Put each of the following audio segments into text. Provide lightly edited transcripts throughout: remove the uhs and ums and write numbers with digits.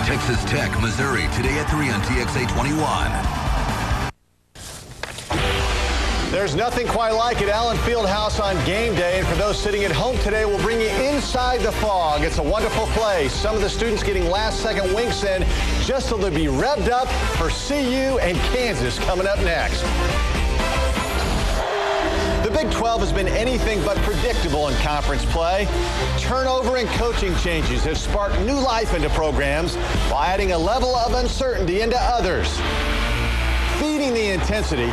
Texas Tech, Missouri, today at 3 on TXA 21. There's nothing quite like it. Allen Fieldhouse on game day. And for those sitting at home today, we'll bring you inside the fog. It's a wonderful place. Some of the students getting last-second winks in just so they'll be revved up for CU and Kansas coming up next. The Big 12 has been anything but predictable in conference play. Turnover and coaching changes have sparked new life into programs while adding a level of uncertainty into others. Feeding the intensity,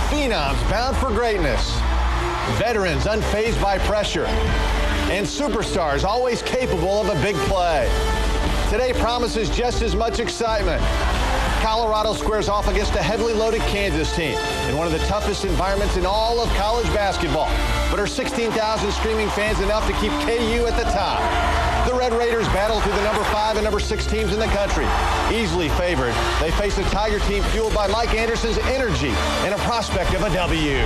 phenoms bound for greatness, veterans unfazed by pressure, and superstars always capable of a big play. Today promises just as much excitement. Colorado squares off against a heavily loaded Kansas team in one of the toughest environments in all of college basketball. But are 16,000 streaming fans enough to keep KU at the top? The Red Raiders battle through the number 5 and number 6 teams in the country. Easily favored, they face a Tiger team fueled by Mike Anderson's energy and a prospect of a W.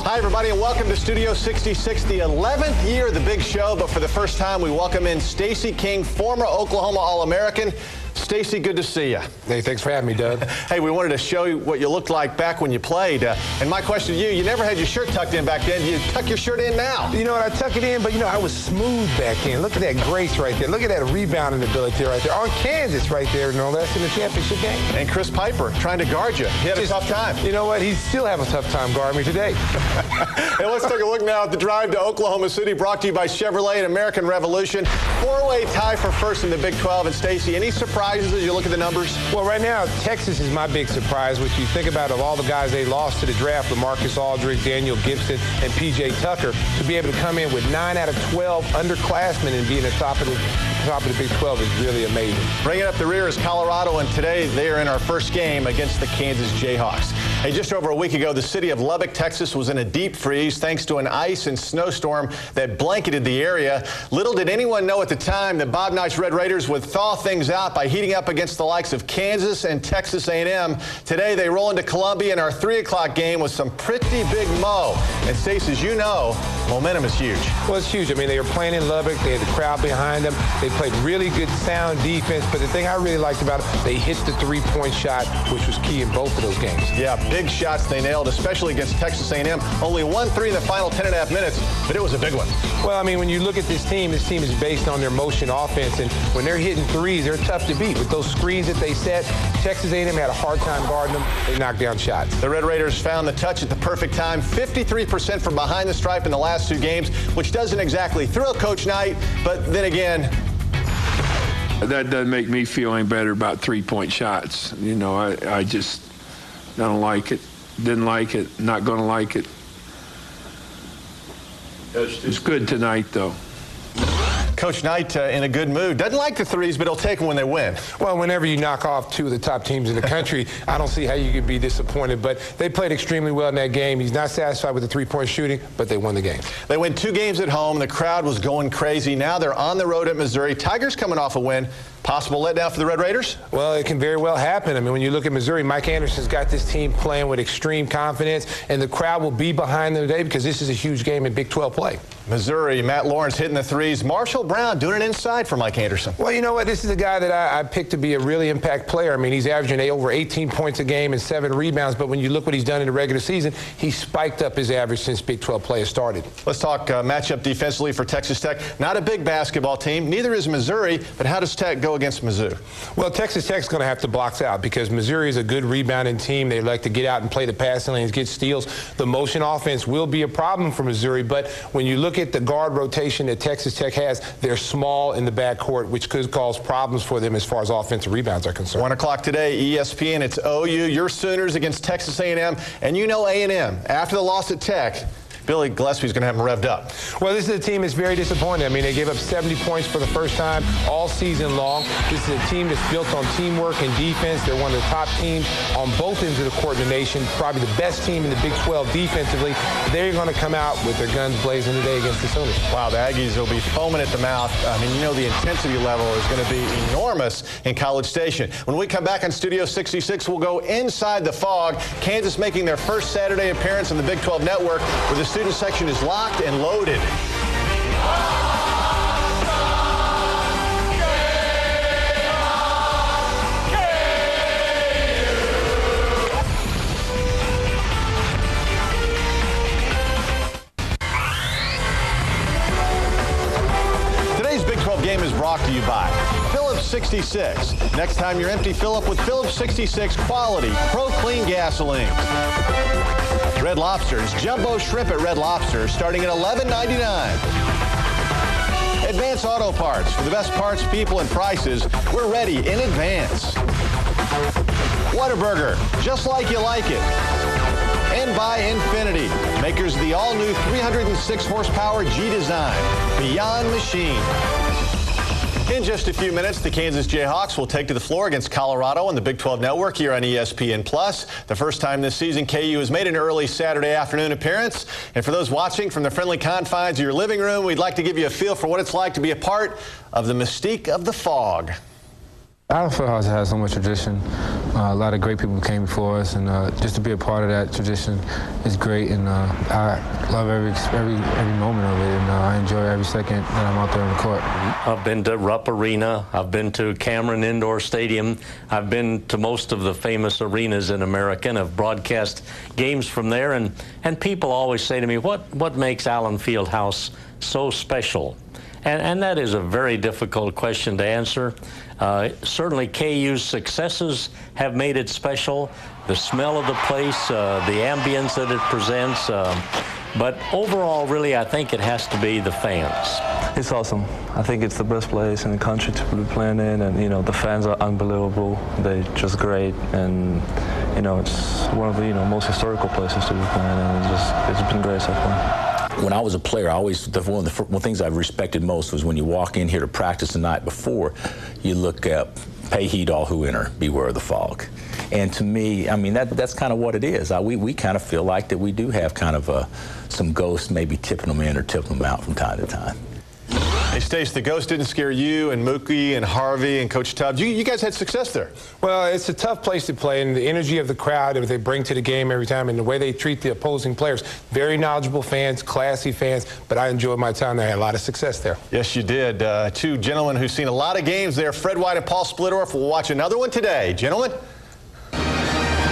Hi, everybody, and welcome to Studio 66, the 11th year of the big show. But for the first time, we welcome in Stacey King, former Oklahoma All-American. Stacey, good to see you. Hey, thanks for having me, Doug. Hey, we wanted to show you what you looked like back when you played. And my question to you, you never had your shirt tucked in back then. Do you tuck your shirt in now? You know what, I tuck it in, but, I was smooth back then. Look at that grace right there. Look at that rebounding ability right there. On Kansas right there, no less, in the championship game. And Chris Piper trying to guard you. He had a tough time. You know what, he still having a tough time guarding me today. Hey, let's take a look now at the drive to Oklahoma City, brought to you by Chevrolet and American Revolution. Four-way tie for first in the Big 12. And Stacey, any surprises as you look at the numbers? Well, right now, Texas is my big surprise. What you think about of all the guys they lost to the draft, LaMarcus Aldridge, Daniel Gibson, and P.J. Tucker, to be able to come in with 9 out of 12 underclassmen and be in the top of the Big 12 is really amazing. Bringing up the rear is Colorado, and today they are in our first game against the Kansas Jayhawks. Hey, just over a week ago, the city of Lubbock, Texas was in a deep freeze thanks to an ice and snowstorm that blanketed the area. Little did anyone know at the time that Bob Knight's Red Raiders would thaw things out by heating up against the likes of Kansas and Texas A&M. Today they roll into Columbia in our 3 o'clock game with some pretty big mo. And Stacey, as you know, momentum is huge. Well, it's huge. I mean, they were playing in Lubbock. They had the crowd behind them. They played really good, sound defense. But the thing I really liked about it, they hit the three-point shot, which was key in both of those games. Yeah, big shots they nailed, especially against Texas A&M. Only 1-3 in the final 10.5 minutes, but it was a big one. Well, I mean, when you look at this team is based on their motion offense. And when they're hitting threes, they're tough to beat. With those screens that they set, Texas A&M had a hard time guarding them. They knocked down shots. The Red Raiders found the touch at the perfect time. 53% from behind the stripe in the last 2 games, which doesn't exactly thrill Coach Knight, but then again, that doesn't make me feel any better about three-point shots. I just don't like it. Didn't like it. Not going to like it. It's good tonight, though. Coach Knight in a good mood. Doesn't like the threes, but he'll take them when they win. Well, whenever you knock off 2 of the top teams in the country, I don't see how you could be disappointed. But they played extremely well in that game. He's not satisfied with the three-point shooting, but they won the game. They win 2 games at home. The crowd was going crazy. Now they're on the road at Missouri. Tigers coming off a win. Possible letdown for the Red Raiders? Well, it can very well happen. I mean, when you look at Missouri, Mike Anderson's got this team playing with extreme confidence, and the crowd will be behind them today because this is a huge game in Big 12 play. Missouri, Matt Lawrence hitting the threes. Marshall Brown doing it inside for Mike Anderson. Well, you know what? This is a guy that I picked to be a really impact player. I mean, he's averaging over 18 points a game and 7 rebounds, but when you look what he's done in the regular season, he's spiked up his average since Big 12 play has started. Let's talk matchup defensively for Texas Tech. Not a big basketball team. Neither is Missouri, but how does Tech go against Mizzou? Well, Texas Tech's going to have to box out because Missouri is a good rebounding team. They like to get out and play the passing lanes, get steals. The motion offense will be a problem for Missouri, but when you look at the guard rotation that Texas Tech has, they're small in the backcourt, which could cause problems for them as far as offensive rebounds are concerned. 1 o'clock today, ESPN, it's OU, your Sooners against Texas A&M, and you know A&M, after the loss at Tech, Billy Gillespie's going to have them revved up. Well, this is a team that's very disappointed. I mean, they gave up 70 points for the first time all season long. This is a team that's built on teamwork and defense. They're one of the top teams on both ends of the court in the nation, probably the best team in the Big 12 defensively. They're going to come out with their guns blazing today against the Sooners. Wow, the Aggies will be foaming at the mouth. I mean, you know the intensity level is going to be enormous in College Station. When we come back on Studio 66, we'll go inside the fog. Kansas making their first Saturday appearance on the Big 12 Network, where the student section is locked and loaded. Game is brought to you by Phillips 66. Next time you're empty, fill up with Phillips 66 quality Pro Clean gasoline. Red Lobster's jumbo shrimp at Red Lobster starting at $11.99. Advance Auto Parts. For the best parts, people, and prices, we're ready in advance. Whataburger, just like you like it. And by Infinity, makers of the all-new 306 horsepower G Design, Beyond Machine. In just a few minutes, the Kansas Jayhawks will take to the floor against Colorado on the Big 12 Network here on ESPN+. The first time this season, KU has made an early Saturday afternoon appearance. And for those watching from the friendly confines of your living room, we'd like to give you a feel for what it's like to be a part of the mystique of the fog. Allen Fieldhouse has so much tradition. A lot of great people came before us, and just to be a part of that tradition is great. And I love every moment of it, and I enjoy every second that I'm out there on the court. I've been to Rupp Arena. I've been to Cameron Indoor Stadium. I've been to most of the famous arenas in America, and have broadcast games from there. And people always say to me, "What makes Allen Fieldhouse so special?" And that is a very difficult question to answer. Certainly KU's successes have made it special. The smell of the place, the ambience that it presents. But overall, really, I think it has to be the fans. It's awesome. I think it's the best place in the country to be playing in, and you know the fans are unbelievable. They're just great, and you know it's one of the most historical places to be playing in. It's been great so far. When I was a player, one of the things I respected most was when you walk in here to practice the night before, you look up, pay heed all who enter, beware of the fog. And to me, I mean, that's kind of what it is. We kind of feel like that we do have kind of some ghosts maybe tipping them in or tipping them out from time to time. Hey, Stace, the ghost didn't scare you and Mookie and Harvey and Coach Tubbs. You guys had success there. Well, it's a tough place to play, and the energy of the crowd that they bring to the game every time and the way they treat the opposing players. Very knowledgeable fans, classy fans, but I enjoyed my time there. I had a lot of success there. Yes, you did. Two gentlemen who've seen a lot of games there, Fred White and Paul Splittorff, will watch another one today. Gentlemen?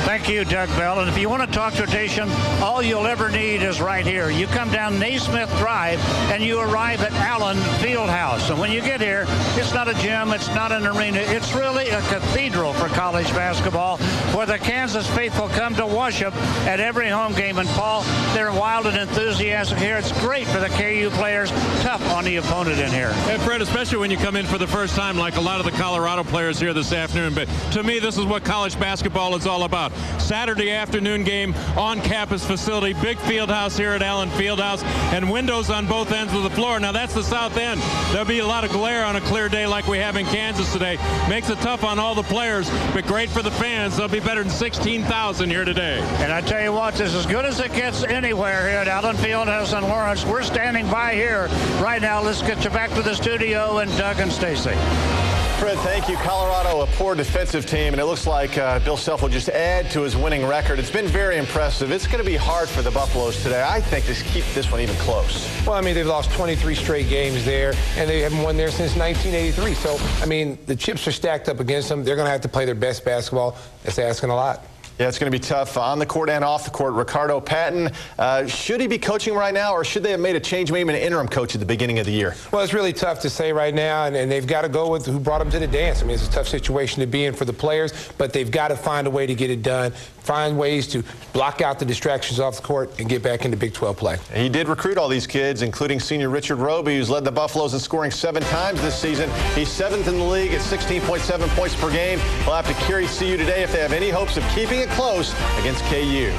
Thank you, Doug Bell. And if you want to talk tradition, all you'll ever need is right here. You come down Naismith Drive and you arrive at Allen Fieldhouse. And when you get here, it's not a gym, it's not an arena, it's really a cathedral for college basketball, where the Kansas faithful come to worship at every home game. And Paul, they're wild and enthusiastic here. It's great for the KU players, tough on the opponent in here. And Fred, especially when you come in for the first time, like a lot of the Colorado players here this afternoon. But to me, this is what college basketball is all about. Saturday afternoon game on campus facility, big field house here at Allen Fieldhouse, and windows on both ends of the floor. Now that's the south end. There'll be a lot of glare on a clear day like we have in Kansas today. Makes it tough on all the players, but great for the fans. They'll be better than 16,000 here today. And I tell you what, this is as good as it gets anywhere here at Allen Fieldhouse in Lawrence. We're standing by here right now. Let's get you back to the studio and Doug and Stacy. Fred, thank you. Colorado, a poor defensive team, and it looks like Bill Self will just add to his winning record. It's been very impressive. It's going to be hard for the Buffaloes today. I think to keep this one even close. Well, I mean, they've lost 23 straight games there, and they haven't won there since 1983. So, I mean, the chips are stacked up against them. They're going to have to play their best basketball. That's asking a lot. Yeah, it's going to be tough on the court and off the court. Ricardo Patton, should he be coaching right now, or should they have made a change, maybe an interim coach at the beginning of the year? Well, it's really tough to say right now, and they've got to go with who brought them to the dance. I mean, it's a tough situation to be in for the players, but they've got to find a way to get it done, find ways to block out the distractions off the court and get back into Big 12 play. He did recruit all these kids, including senior Richard Roby, who's led the Buffaloes in scoring 7 times this season. He's 7th in the league at 16.7 points per game. He'll have to carry CU today if they have any hopes of keeping it close against KU.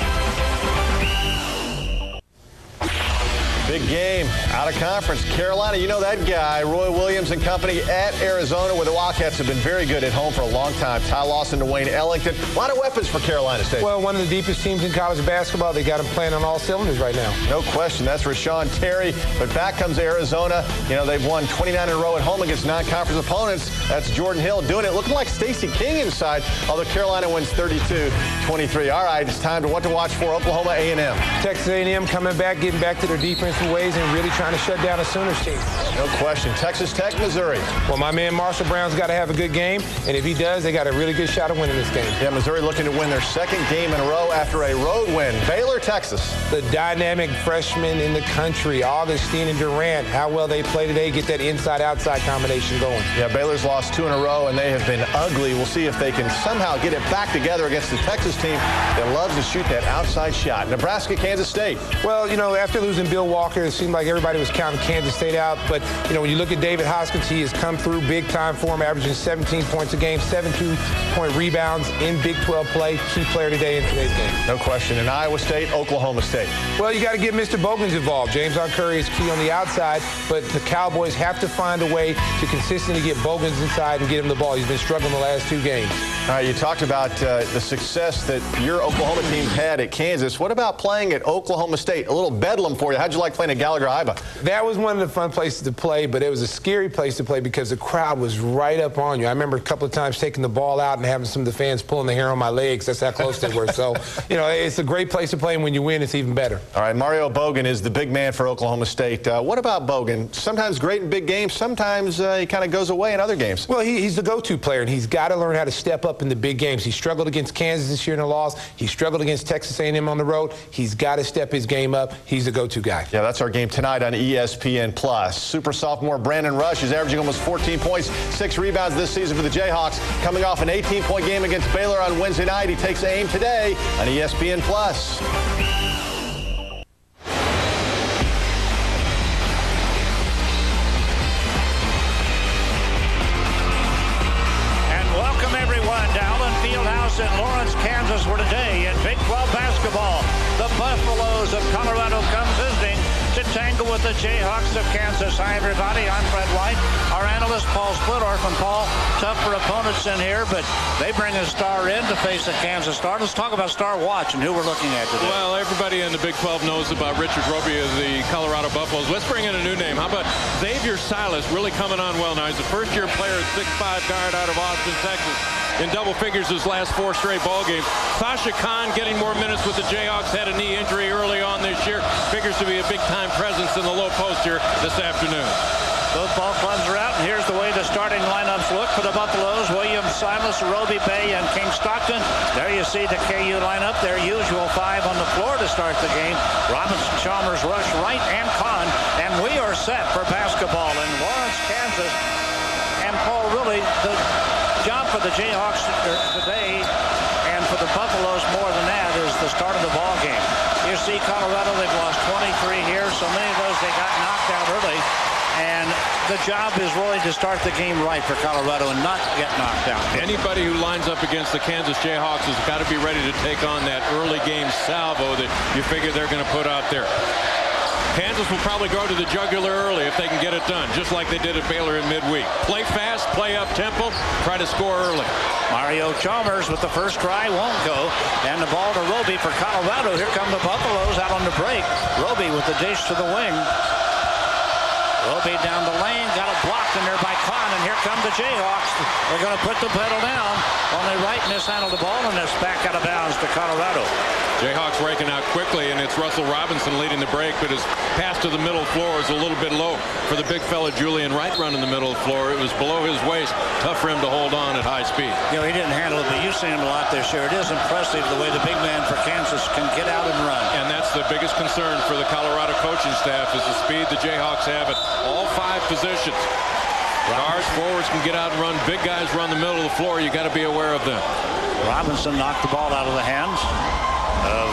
Big game out of conference. Carolina, you know that guy, Roy Williams and company at Arizona, where the Wildcats have been very good at home for a long time. Ty Lawson to Wayne Ellington. A lot of weapons for Carolina State. Well, one of the deepest teams in college basketball. They got them playing on all cylinders right now. No question. That's Rashawn Terry. But back comes Arizona. You know, they've won 29 in a row at home against non-conference opponents. That's Jordan Hill doing it. Looking like Stacey King inside, although Carolina wins 32-23. All right, it's time to what to watch for Oklahoma A&M. Texas A&M coming back, getting back to their defensive ways and really trying to shut down a Sooners team. No question. Texas Tech, Missouri. Well, my man Marshall Brown's got to have a good game, and if he does, they got a really good shot of winning this game. Yeah, Missouri looking to win their second game in a row after a road win. Baylor, Texas. The dynamic freshmen in the country, Augustine and Durant, how well they play today, get that inside-outside combination going. Yeah, Baylor's lost 2 in a row, and they have been ugly. We'll see if they can somehow get it back together against the Texas team that loves to shoot that outside shot. Nebraska, Kansas State. Well, you know, after losing Bill Walker, it seemed like everybody was counting Kansas State out. But, you know, when you look at David Hoskins, he has come through big time for him, averaging 17 points a game, 17-point rebounds in Big 12 play. Key player today in today's game. No question. In Iowa State, Oklahoma State. Well, you got to get Mr. Bogans involved. James Curry is key on the outside, but the Cowboys have to find a way to consistently get Bogans inside and get him the ball. He's been struggling the last 2 games. All right, you talked about the success that your Oklahoma team had at Kansas. What about playing at Oklahoma State? A little bedlam for you. How'd you like playing at Gallagher-Iba? That was one of the fun places to play, but it was a scary place to play because the crowd was right up on you. I remember a couple of times taking the ball out and having some of the fans pulling the hair on my legs. That's how close they were. So, you know, it's a great place to play, and when you win, it's even better. All right, Mario Bogan is the big man for Oklahoma State. What about Bogan? Sometimes great in big games. Sometimes he kind of goes away in other games. Well, he's the go-to player, and he's got to learn how to step up in the big games. He struggled against Kansas this year in a loss. He struggled against Texas A&M on the road. He's got to step his game up. He's the go-to guy. Yeah, that's our game tonight on ESPN+. Super sophomore Brandon Rush is averaging almost 14 points, 6 rebounds this season for the Jayhawks. Coming off an 18-point game against Baylor on Wednesday night. He takes aim today on ESPN+. In Lawrence, Kansas, where today in Big 12 basketball, the Buffaloes of Colorado come visiting to tangle with the Jayhawks of Kansas. Hi, everybody. I'm Fred White. Our analyst, Paul Splittorf. And Paul, tougher opponents in here, but they bring a star in to face the Kansas Star. Let's talk about Star Watch and who we're looking at today. Well, everybody in the Big 12 knows about Richard Roby of the Colorado Buffaloes. Let's bring in a new name. How about Xavier Silas, really coming on well now. He's a first-year player at 6'5" guard out of Austin, Texas. In double figures his last 4 straight ball games. Sasha Khan getting more minutes with the Jayhawks. Had a knee injury early on this year. Figures to be a big-time presence in the low post here this afternoon. Both ball clubs are out, and here's the way the starting lineups look for the Buffaloes. Williams, Silas, Roby, Bay, and King Stockton. There you see the KU lineup. Their usual 5 on the floor to start the game. Robinson, Chalmers, Rush, Wright, and Kahn. And we are set for basketball in Lawrence, Kansas. And Paul, really, the job for the Jayhawks today and for the Buffaloes more than that is the start of the ball game. You see Colorado, they've lost 23 here. So many of those they got knocked out early. And the job is really to start the game right for Colorado and not get knocked out. Anybody who lines up against the Kansas Jayhawks has got to be ready to take on that early game salvo that you figure they're going to put out there. Kansas will probably go to the jugular early if they can get it done, just like they did at Baylor in midweek. Play fast, play up tempo, try to score early. Mario Chalmers with the first try won't go. And the ball to Roby for Colorado. Here come the Buffaloes out on the break. Roby with the dish to the wing. Roby down the lane, got it blocked in there by Kahn, and here come the Jayhawks. They're going to put the pedal down. Only Wright mishandled the ball, and it's back out of bounds to Colorado. Jayhawks raking out quickly, and it's Russell Robinson leading the break, but his pass to the middle floor is a little bit low for the big fella Julian Wright running the middle floor. It was below his waist. Tough for him to hold on at high speed. You know, he didn't handle it, but you've seen him a lot this year. It is impressive the way the big man for Kansas can get out and run. And that's the biggest concern for the Colorado coaching staff is the speed the Jayhawks have at all 5 positions. Guards, forwards can get out and run. Big guys run the middle of the floor. You got to be aware of them. Robinson knocked the ball out of the hands of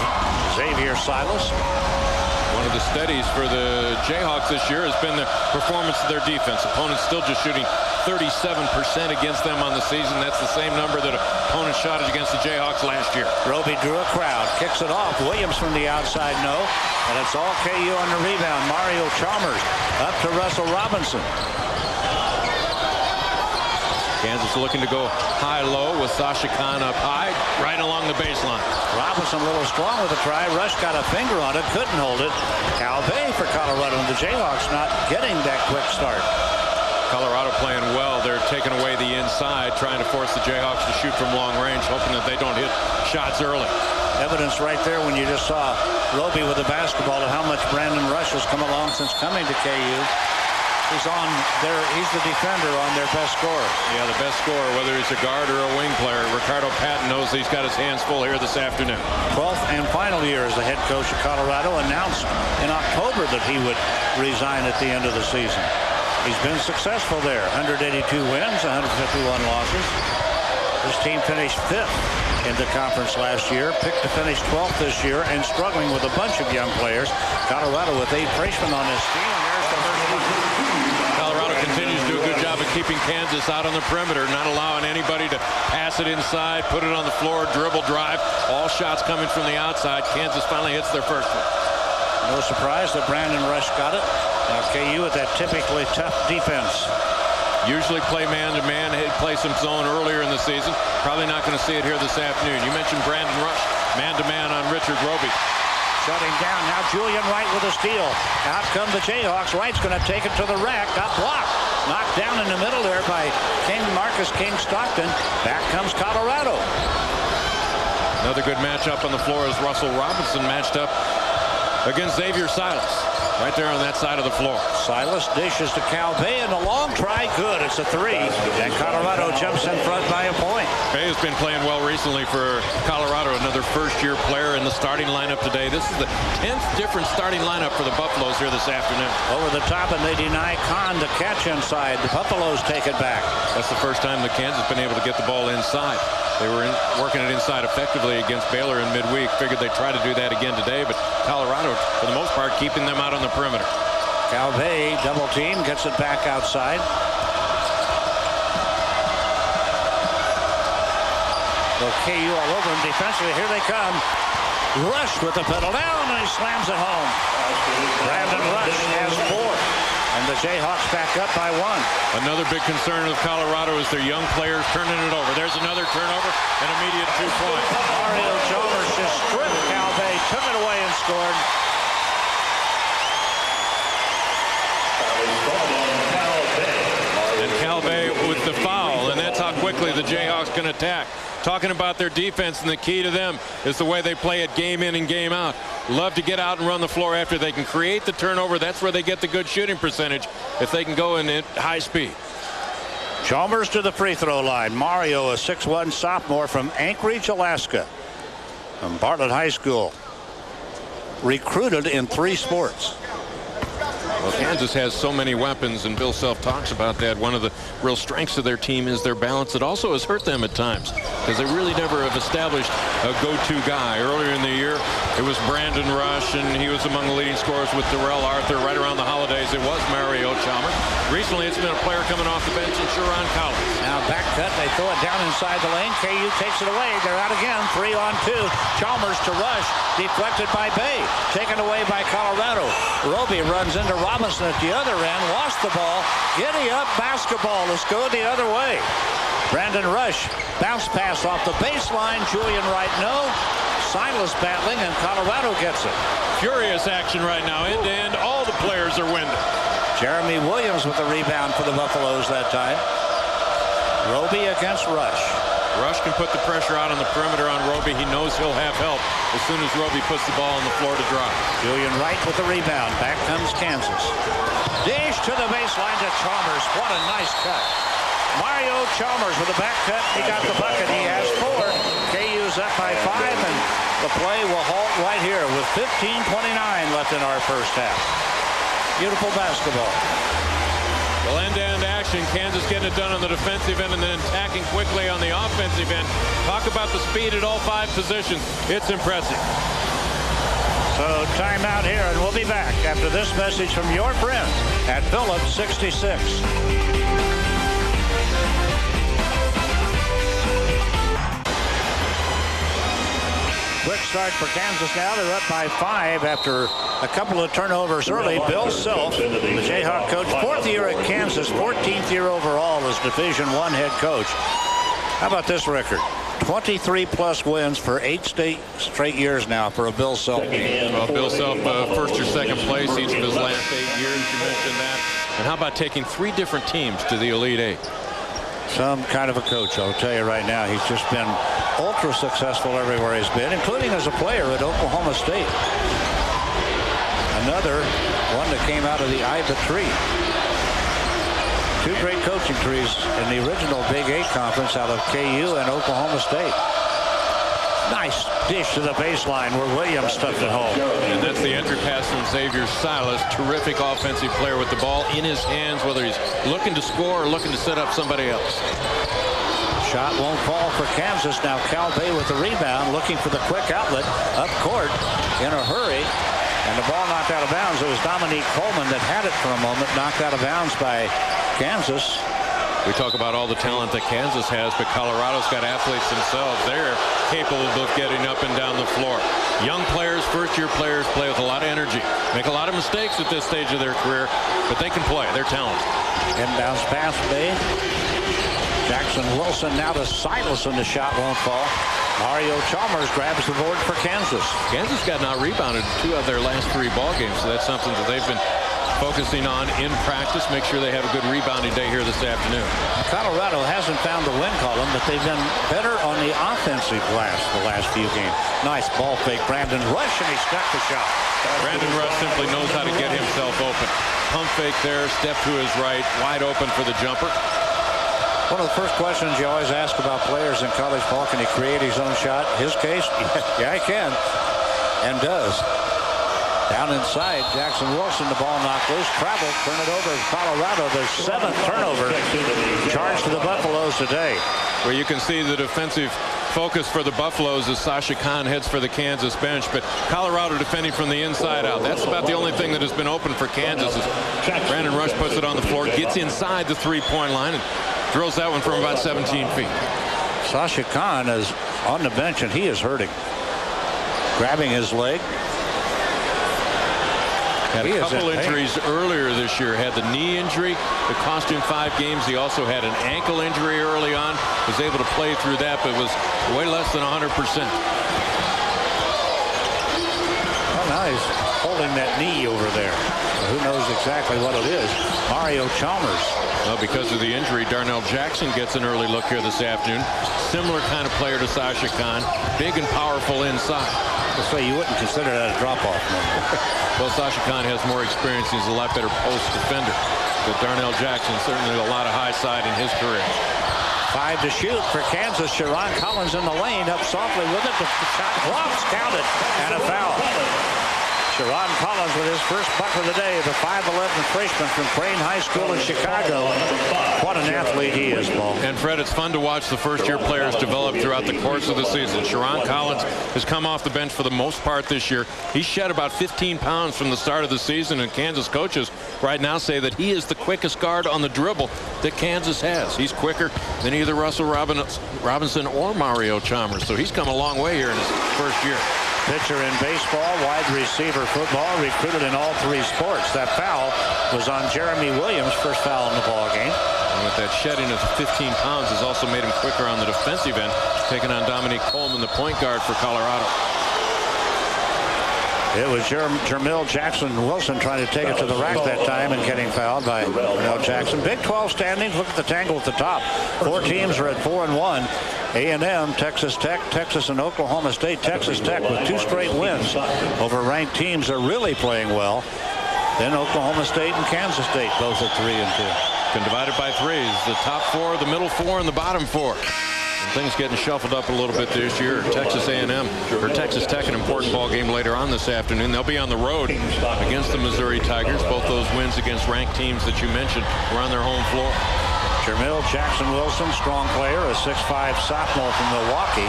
Xavier Silas. One of the steadies for the Jayhawks this year has been the performance of their defense. Opponents still just shooting 37% against them on the season. That's the same number that opponents shot against the Jayhawks last year. Roby drew a crowd, kicks it off. Williams from the outside, no. And it's all KU on the rebound. Mario Chalmers up to Russell Robinson. Kansas looking to go high-low with Sasha Khan up high, right along the baseline. Robinson a little strong with a try. Rush got a finger on it, couldn't hold it. Calvé for Colorado, and the Jayhawks not getting that quick start. Colorado playing well. They're taking away the inside, trying to force the Jayhawks to shoot from long range, hoping that they don't hit shots early. Evidence right there when you just saw Roby with the basketball of how much Brandon Rush has come along since coming to KU. He's the defender on their best scorer. Yeah, the best scorer, whether he's a guard or a wing player. Ricardo Patton knows he's got his hands full here this afternoon. 12th and final year as the head coach of Colorado, announced in October that he would resign at the end of the season. He's been successful there. 182 wins, 151 losses. His team finished 5th in the conference last year, picked to finish 12th this year, and struggling with a bunch of young players. Colorado with 8 freshmen on this team, and there's the first one. Colorado continues to do a good job of keeping Kansas out on the perimeter, not allowing anybody to pass it inside, put it on the floor, dribble, drive. All shots coming from the outside. Kansas finally hits their first one. No surprise that Brandon Rush got it. Now KU with that typically tough defense. Usually play man-to-man, play some zone earlier in the season. Probably not going to see it here this afternoon. You mentioned Brandon Rush, man-to-man on Richard Roby. Shutting down. Now Julian Wright with a steal. Out come the Jayhawks. Wright's going to take it to the rack. Got blocked. Knocked down in the middle there by Marcus King Stockton. Back comes Colorado. Another good matchup on the floor is Russell Robinson matched up against Xavier Silas. Right there on that side of the floor. Silas dishes to Calvé, and a long try, good. It's a 3, and Colorado jumps in front by a point. Bay has been playing well recently for Colorado, another first-year player in the starting lineup today. This is the 10th different starting lineup for the Buffaloes here this afternoon. Over the top, and they deny Kahn the catch inside. The Buffaloes take it back. That's the first time the Kansas has been able to get the ball inside. They were working it inside effectively against Baylor in midweek. Figured they'd try to do that again today, but Colorado, for the most part, keeping them out on the perimeter. Calvé, double team, gets it back outside. So KU all over him defensively. Here they come. Rush with the pedal down, and he slams it home. Brandon Rush has 4. And the Jayhawks back up by 1. Another big concern of Colorado is their young players turning it over. There's another turnover, an immediate 2-point. Mario Chalmers just stripped Calvé, took it away and scored. And Calvé with the foul, and that's how quickly the Jayhawks can attack. Talking about their defense, and the key to them is the way they play it game in and game out. Love to get out and run the floor after they can create the turnover. That's where they get the good shooting percentage, if they can go in at high speed. Chalmers to the free throw line. Mario, a 6'1" sophomore from Anchorage, Alaska, from Bartlett High School. Recruited in 3 sports. Well, Kansas has so many weapons, and Bill Self talks about that. One of the real strengths of their team is their balance. It also has hurt them at times because they really never have established a go-to guy. Earlier in the year, it was Brandon Rush, and he was among the leading scorers with Darrell Arthur. Right around the holidays, it was Mario Chalmers. Recently, it's been a player coming off the bench in Sharon Collins. Now back cut, they throw it down inside the lane. KU takes it away. They're out again. 3-on-2. Chalmers to Rush, deflected by Bay. Taken away by Colorado. Roby runs into Robinson at the other end, lost the ball. Giddy up basketball. Let's go the other way. Brandon Rush, bounce pass off the baseline. Julian Wright, no. Silas battling, and Colorado gets it. Furious action right now, end to end. All the players are winning. Jeremy Williams with the rebound for the Buffaloes that time. Roby against Rush. Rush can put the pressure out on the perimeter on Roby. He knows he'll have help as soon as Roby puts the ball on the floor to drive. Julian Wright with the rebound. Back comes Kansas. Dish to the baseline to Chalmers. What a nice cut. Mario Chalmers with a back cut. He got the bucket. He has 4. KU's up by 5, and the play will halt right here with 15:29 left in our first half. Beautiful basketball. Well, end-to-end action. Kansas getting it done on the defensive end and then attacking quickly on the offensive end. Talk about the speed at all 5 positions. It's impressive. So timeout here, and we'll be back after this message from your friends at Phillips 66. Quick start for Kansas now. They're up by 5 after a couple of turnovers early. Bill Self, the Jayhawk coach, 4th year at Kansas, 14th year overall as Division I head coach. How about this record? 23-plus wins for 8 straight years now for a Bill Self. Well, Bill Self, first or second place each of his last 8 years. You mentioned that. And how about taking 3 different teams to the Elite 8? Some kind of a coach, I'll tell you right now. He's just been ultra successful everywhere he's been, including as a player at Oklahoma State. Another one that came out of the eye of the tree. 2 great coaching trees in the original Big 8 conference out of KU and Oklahoma State. Nice dish to the baseline where Williams stuffed it home. And that's the entry pass from Xavier Silas. Terrific offensive player with the ball in his hands, whether he's looking to score or looking to set up somebody else. Shot won't fall for Kansas. Now Cal Bay with the rebound, looking for the quick outlet up court in a hurry. And the ball knocked out of bounds. It was Dominique Coleman that had it for a moment, knocked out of bounds by Kansas. We talk about all the talent that Kansas has, but Colorado's got athletes themselves. They're capable of getting up and down the floor. Young players, first-year players play with a lot of energy. Make a lot of mistakes at this stage of their career, but they can play. They're talented. Inbounds pass, Bay. Jackson Wilson now to Silas, and the shot won't fall. Mario Chalmers grabs the board for Kansas. Kansas got out-rebounded 2 of their last 3 ball games, so that's something that they've been focusing on in practice. Make sure they have a good rebounding day here this afternoon. Colorado hasn't found the win column, but they've been better on the offensive glass the last few games. Nice ball fake, Brandon Rush, and he stuck the shot. Brandon Rush simply knows how to get himself open. Pump fake there, step to his right, wide open for the jumper. One of the first questions you always ask about players in college ball, can he create his own shot? His case, yeah, he can, and does. Down inside, Jackson Wilson, the ball knocked loose, traveled, turn it over to Colorado. Their 7th turnover charged to the Buffaloes today. Where you can see the defensive focus for the Buffaloes as Sasha Khan heads for the Kansas bench, but Colorado defending from the inside out. That's about the only thing that has been open for Kansas. Is Brandon Rush puts it on the floor, gets inside the 3-point line, and drills that one from about 17 feet. Sasha Khan is on the bench, and he is hurting. Grabbing his leg. Had a couple injuries earlier this year. Had the knee injury that cost him 5 games. He also had an ankle injury early on. Was able to play through that, but was way less than 100%. Well, now he's holding that knee over there. Who knows exactly what it is. Mario Chalmers. Well, because of the injury, Darnell Jackson gets an early look here this afternoon. Similar kind of player to Sasha Khan. Big and powerful inside. So you wouldn't consider that a drop-off number. Well, Sasha Khan has more experience. He's a lot better post defender. But Darnell Jackson certainly a lot of high side in his career. 5 to shoot for Kansas. Sharon Collins in the lane, up softly with it. The shot drops, counted, and a foul. Sharon Collins with his first bucket of the day, the 5'11" freshman from Crane High School in Chicago. What an athlete he is, Paul. And Fred, it's fun to watch the first-year players develop throughout the course of the season. Sharon Collins has come off the bench for the most part this year. He shed about 15 pounds from the start of the season, and Kansas coaches right now say that he is the quickest guard on the dribble that Kansas has. He's quicker than either Russell Robinson or Mario Chalmers, so he's come a long way here in his first year. Pitcher in baseball, wide receiver football, recruited in all 3 sports. That foul was on Jeremy Williams, first foul in the ball game. And with that shedding of 15 pounds has also made him quicker on the defensive end, taking on Dominique Coleman, the point guard for Colorado. It was Jermil Jackson Wilson trying to take it to the rack that time and getting fouled by Darnell Jackson. Big 12 standings. Look at the tangle at the top. 4 teams are at 4-1. A&M, Texas Tech, Texas, and Oklahoma State. Texas Tech with 2 straight wins over ranked teams are really playing well. Then Oklahoma State and Kansas State both at 3-2. Been divided by 3s. The top 4, the middle 4, and the bottom 4. And things getting shuffled up a little bit this year. Texas A&M or Texas Tech, an important ball game later on this afternoon. They'll be on the road against the Missouri Tigers. Both those wins against ranked teams that you mentioned were on their home floor. Jermil Jackson Wilson, strong player, a 6'5" sophomore from Milwaukee.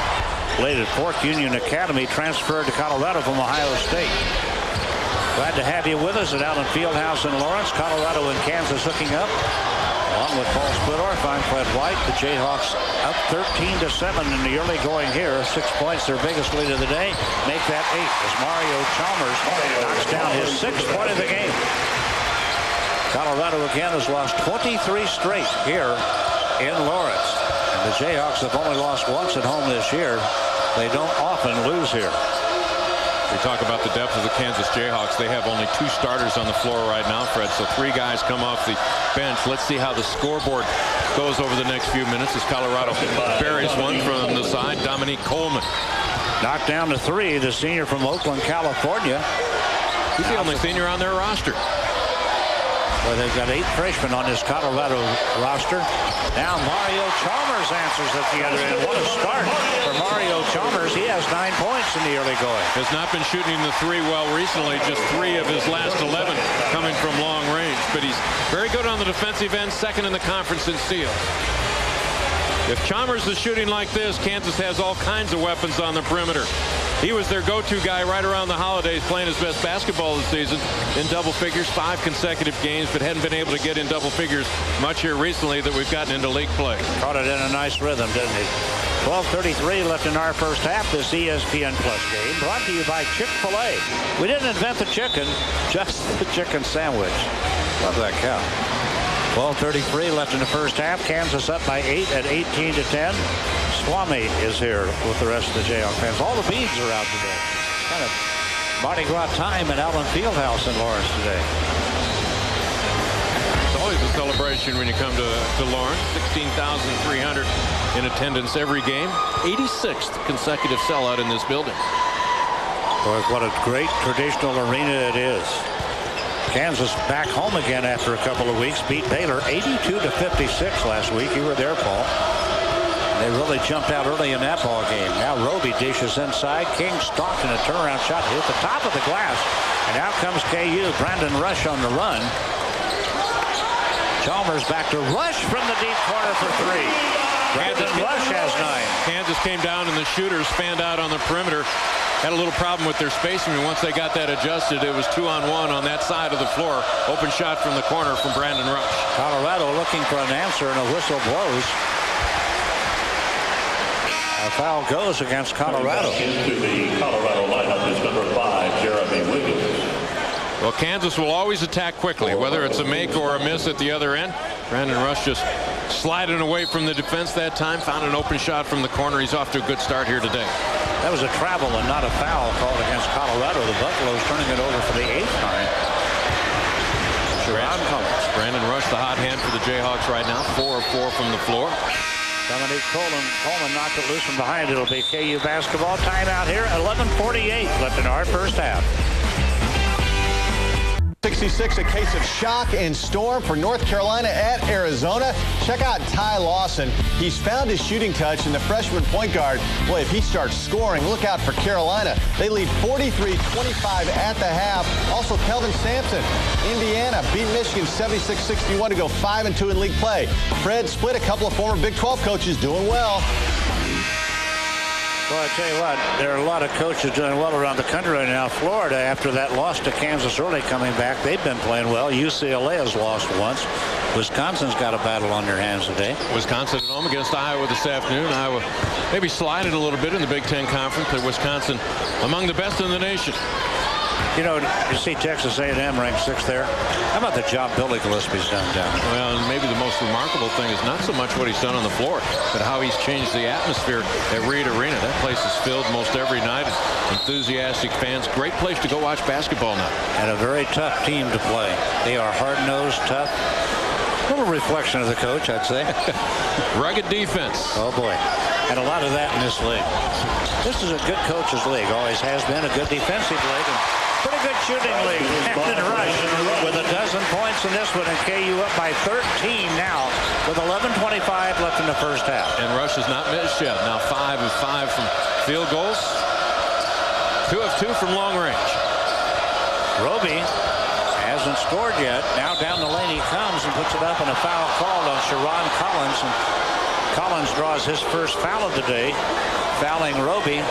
Played at Fort Union Academy, transferred to Colorado from Ohio State. Glad to have you with us at Allen Fieldhouse in Lawrence. Colorado and Kansas hooking up. Along with Paul Splittorff, I'm Fred White. The Jayhawks up 13-7 in the early going here. 6 points, their biggest lead of the day. Make that 8 as Mario Chalmers knocks down his 6th point of the game. Colorado again has lost 23 straight here in Lawrence. And the Jayhawks have only lost once at home this year. They don't often lose here. We talk about the depth of the Kansas Jayhawks. They have only 2 starters on the floor right now, Fred. So 3 guys come off the bench. Let's see how the scoreboard goes over the next few minutes as Colorado buries one from the side. Dominique Coleman. Knocked down to 3, the senior from Oakland, California. He's the only senior on their roster. Well, they've got 8 freshmen on this Colorado roster. Now Mario Chalmers answers at the other end. What a start for Mario Chalmers. He has 9 points in the early going. Has not been shooting the 3 well recently. Just 3 of his last 11 coming from long range. But he's very good on the defensive end, second in the conference in steals. If Chalmers is shooting like this, Kansas has all kinds of weapons on the perimeter. He was their go-to guy right around the holidays, playing his best basketball this season in double figures, 5 consecutive games, but hadn't been able to get in double figures much here recently that we've gotten into league play. Caught it in a nice rhythm, didn't he? 12:33 left in our first half. This ESPN Plus game brought to you by Chick-fil-A. We didn't invent the chicken, just the chicken sandwich. Love that cow. 12:33 left in the first half. Kansas up by 8 at 18-10. Swami is here with the rest of the Jayhawk fans. All the beads are out today. Kind of Mardi Gras time at Allen Fieldhouse in Lawrence today. It's always a celebration when you come to Lawrence. 16,300 in attendance every game. 86th consecutive sellout in this building. Boy, what a great traditional arena it is. Kansas back home again after a couple of weeks. Beat Baylor 82-56 last week. You were there, Paul. They really jumped out early in that ball game. Now Roby dishes inside. King stalked in a turnaround shot to hit the top of the glass. And out comes KU. Brandon Rush on the run. Chalmers back to Rush from the deep corner for 3. Brandon Rush has 9. Kansas came down and the shooters fanned out on the perimeter. Had a little problem with their spacing, and once they got that adjusted, it was 2-on-1 on that side of the floor. Open shot from the corner from Brandon Rush. Colorado looking for an answer, and a whistle blows. A foul goes against Colorado. Into the Colorado lineup is number 5, Jeremy Williams. Well, Kansas will always attack quickly, whether it's a make or a miss at the other end. Brandon Rush just sliding away from the defense that time. Found an open shot from the corner. He's off to a good start here today. That was a travel and not a foul called against Colorado. The Buffaloes turning it over for the 8th time. Brandon Rush, the hot hand for the Jayhawks right now. 4 of 4 from the floor. Dominique Coleman knocked it loose from behind. It'll be KU basketball. Timeout here. 11:48 left in our first half. 66, a case of shock and storm for North Carolina at Arizona. Check out Ty Lawson. He's found his shooting touch, and the freshman point guard, boy, if he starts scoring, look out for Carolina. They lead 43-25 at the half. Also, Kelvin Sampson, Indiana, beat Michigan 76-61 to go 5-2 in league play. Fred Split, a couple of former Big 12 coaches, doing well. Well, I tell you what, there are a lot of coaches doing well around the country right now. Florida, after that loss to Kansas early coming back, they've been playing well. UCLA has lost once. Wisconsin's got a battle on their hands today. Wisconsin at home against Iowa this afternoon. Iowa maybe slided a little bit in the Big Ten Conference, but Wisconsin among the best in the nation. You know, you see Texas A&M ranked 6th there. How about the job Billy Gillespie's done down there? Well, maybe the most remarkable thing is not so much what he's done on the floor, but how he's changed the atmosphere at Reed Arena. That place is filled most every night. Enthusiastic fans. Great place to go watch basketball now. And a very tough team to play. They are hard-nosed, tough. A little reflection of the coach, I'd say. Rugged defense. Oh, boy. And a lot of that in this league. This is a good coach's league. Always has been a good defensive league. And pretty good shooting league. Brandon Rush with 12 points in this one, and KU up by 13 now with 11:25 left in the first half. And Rush has not missed yet. Now 5 of 5 from field goals. 2 of 2 from long range. Roby hasn't scored yet. Now down the lane he comes and puts it up, and a foul called on Sharon Collins. And Collins draws his first foul of the day, fouling Roby.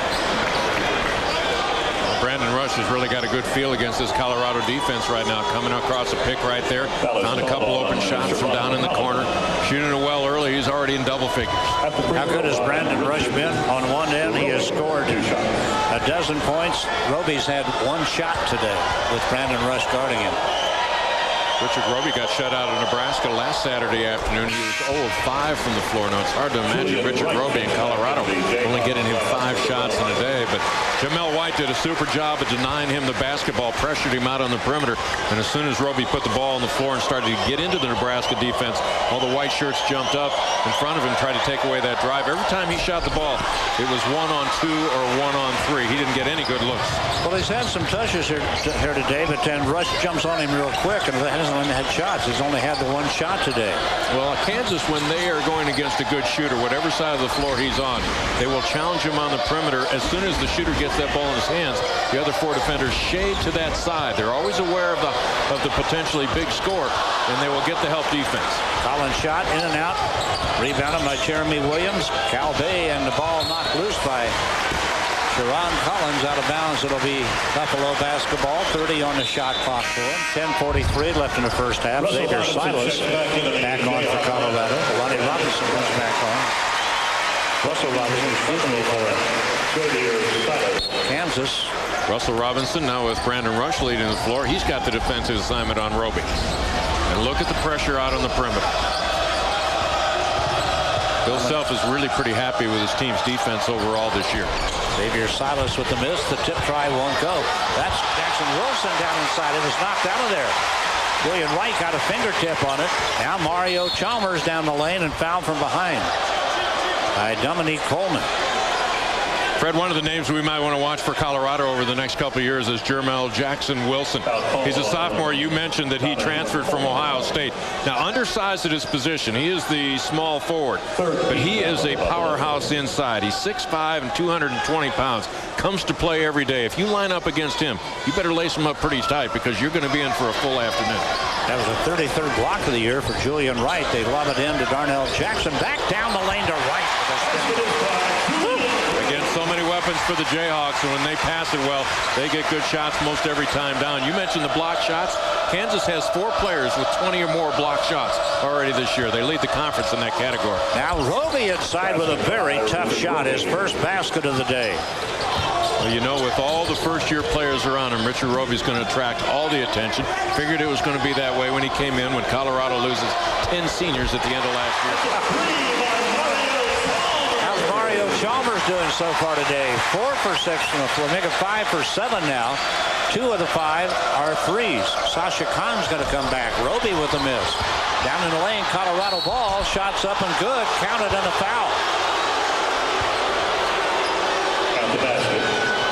Brandon Rush Rush has really got a good feel against this Colorado defense right now. Coming across a pick right there. Found a couple open shots from down in the corner. Shooting it well early. He's already in double figures. How good has Brandon Rush been? On one end, he has scored a dozen points. Roby's had one shot today with Brandon Rush guarding him. Richard Roby got shut out of Nebraska last Saturday afternoon. He was 0 of 5 from the floor. Now, it's hard to imagine Richard Roby in Colorado only getting him 5 shots in a day. But Jamel White did a super job of denying him the basketball, pressured him out on the perimeter. And as soon as Roby put the ball on the floor and started to get into the Nebraska defense, all the white shirts jumped up in front of him, tried to take away that drive. Every time he shot the ball, it was 1-on-2 or 1-on-3. He didn't get any good looks. Well, he's had some touches here today, but then Rush jumps on him real quick and hasn't had shots. He's only had the one shot today. Well, Kansas, when they are going against a good shooter, whatever side of the floor he's on, they will challenge him on the perimeter. As soon as the shooter gets that ball in his hands, the other 4 defenders shade to that side. They're always aware of the potentially big score, and they will get the help defense. Collins shot in and out. Rebounded by Jeremy Williams. Cal Bay, and the ball knocked loose by Sharon Collins. Out of bounds. It'll be Buffalo basketball. 30 on the shot clock for him. 10:43 left in the first half. Xavier Silas back on for Colorado. Lonnie Robinson comes back on. Russell Robinson, excuse me, for Kansas. Russell Robinson now with Brandon Rush leading the floor. He's got the defensive assignment on Roby. And look at the pressure out on the perimeter. Bill Self is really pretty happy with his team's defense overall this year. Xavier Silas with the miss. The tip try won't go. That's Jackson Wilson down inside. It was knocked out of there. William Wright got a fingertip on it. Now Mario Chalmers down the lane and fouled from behind by Dominique Coleman. Fred, one of the names we might want to watch for Colorado over the next couple of years is Jermel Jackson Wilson. He's a sophomore. You mentioned that he transferred from Ohio State. Now, undersized at his position. He is the small forward, but he is a powerhouse inside. He's 6'5" and 220 pounds. Comes to play every day. If you line up against him, you better lace him up pretty tight because you're going to be in for a full afternoon. That was the 33rd block of the year for Julian Wright. They lob it in to Darnell Jackson. Back down the lane to Wright. Again, so many weapons for the Jayhawks, and when they pass it well, they get good shots most every time down. You mentioned the block shots. Kansas has 4 players with 20 or more block shots already this year. They lead the conference in that category. Now Roby inside with a very tough shot. His first basket of the day. Well, you know, with all the first-year players around him, Richard Roby's going to attract all the attention. Figured it was going to be that way when he came in, when Colorado loses 10 seniors at the end of last year. How's Mario Chalmers doing so far today? 4 for 6 from the floor. Make it 5 for 7 now. 2 of the 5 are threes. Sasha Khan's going to come back. Roby with a miss. Down in the lane, Colorado ball. Shots up and good. Counted and a foul.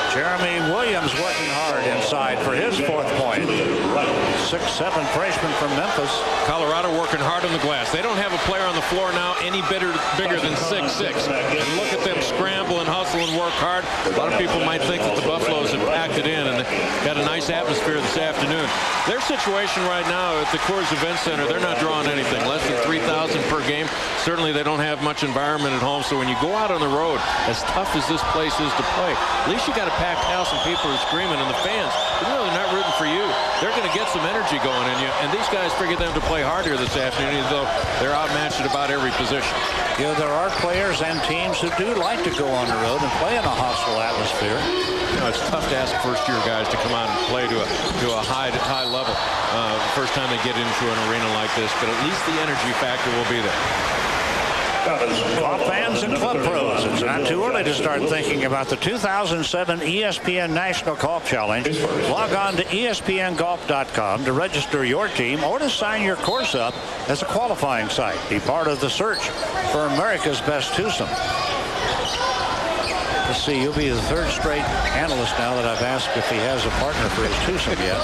Jeremy Williams working hard inside for his 4th point. 6'7" freshman from Memphis. Colorado working hard on the glass. They don't have a player on the floor now any bigger than 6'6". And look at them scramble and hustle and work hard. A lot of people might think that the Buffaloes have packed it in and got a nice atmosphere this afternoon. Their situation right now at the Coors Event Center, they're not drawing anything. Less than 3,000 per game. Certainly they don't have much environment at home. So when you go out on the road, as tough as this place is to play, at least you got a packed house and people are screaming, and the fans, even though they're not rooting for you, they're going to get some energy going in you. And these guys figured them to play hard here this afternoon, even though they're outmatched at about every position. You know, there are players and teams who do like to go on the road and play in a hostile atmosphere. You know, it's tough to ask first-year guys to come out and play to a high level the first time they get into an arena like this, but at least the energy factor will be there. Club fans and club pros, it's not too early to start thinking about the 2007 ESPN National Golf Challenge. Log on to ESPNGolf.com to register your team or to sign your course up as a qualifying site. Be part of the search for America's best twosome. Let's see, you'll be the 3rd straight analyst now that I've asked if he has a partner for his twosome yet.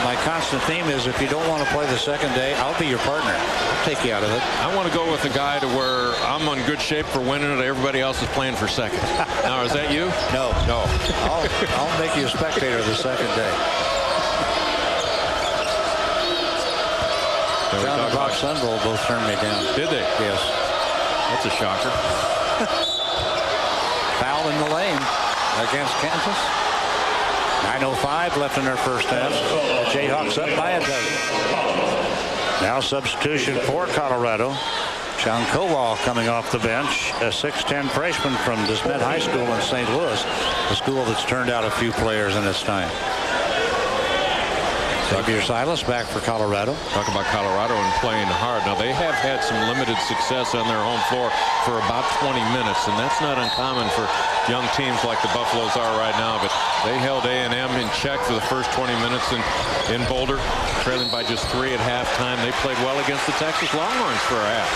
My constant theme is if you don't want to play the second day, I'll be your partner. I'll take you out of it. I want to go with a guy to where I'm in good shape for winning it. Everybody else is playing for second. Now, is that you? No. I'll make you a spectator the second day. John and Bob Sunville both turned me down. Did they? Yes. That's a shocker. Foul in the lane. against Kansas. 9:05 left in their first half. The Jayhawks up by a dozen. Now substitution for Colorado. Sean Kowal coming off the bench, a 6'10 freshman from DeSmet High School in St. Louis, a school that's turned out a few players in its time. Xavier Silas back for Colorado. Talk about Colorado and playing hard. Now, they have had some limited success on their home floor for about 20 minutes, and that's not uncommon for young teams like the Buffaloes are right now. But they held A&M in check for the first 20 minutes in Boulder, trailing by just 3 at halftime. They played well against the Texas Longhorns for a half.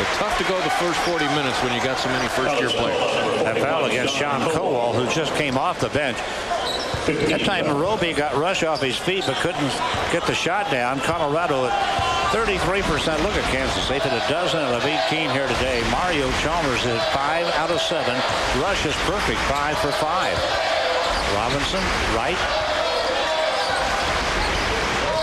It's tough to go the first 40 minutes when you got so many first-year players. That foul against Sean Kowal, who just came off the bench. That time Roby got rushed off his feet but couldn't get the shot down. Colorado at 33%. Look at Kansas. They've hit a dozen out of 18 here today. Mario Chalmers is 5 out of 7. Rush is perfect, 5 for 5. Robinson, right.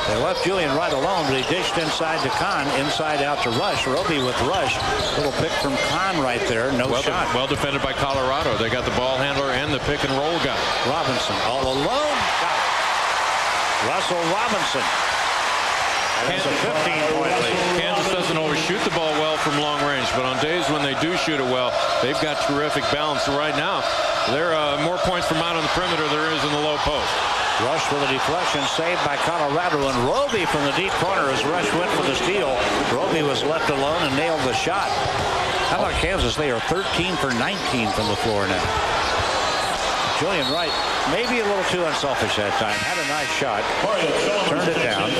They left Julian Wright alone, but he dished inside to Kahn, inside out to Rush. Roby with Rush. Little pick from Kahn right there. No shot. Well defended by Colorado. They got the ball handler and the pick and roll guy. Robinson all alone. Got it. Russell Robinson. That's a 15-point lead. Kansas doesn't always shoot the ball well from long range, but on days when they do shoot it well, they've got terrific balance. So right now, there are more points from out on the perimeter there is in the low post. Rush with a deflection saved by Colorado, and Roby from the deep corner as Rush went for the steal. Roby was left alone and nailed the shot. How about Kansas? They are 13 for 19 from the floor now. Julian Wright, maybe a little too unselfish that time. Had a nice shot. Turned it down.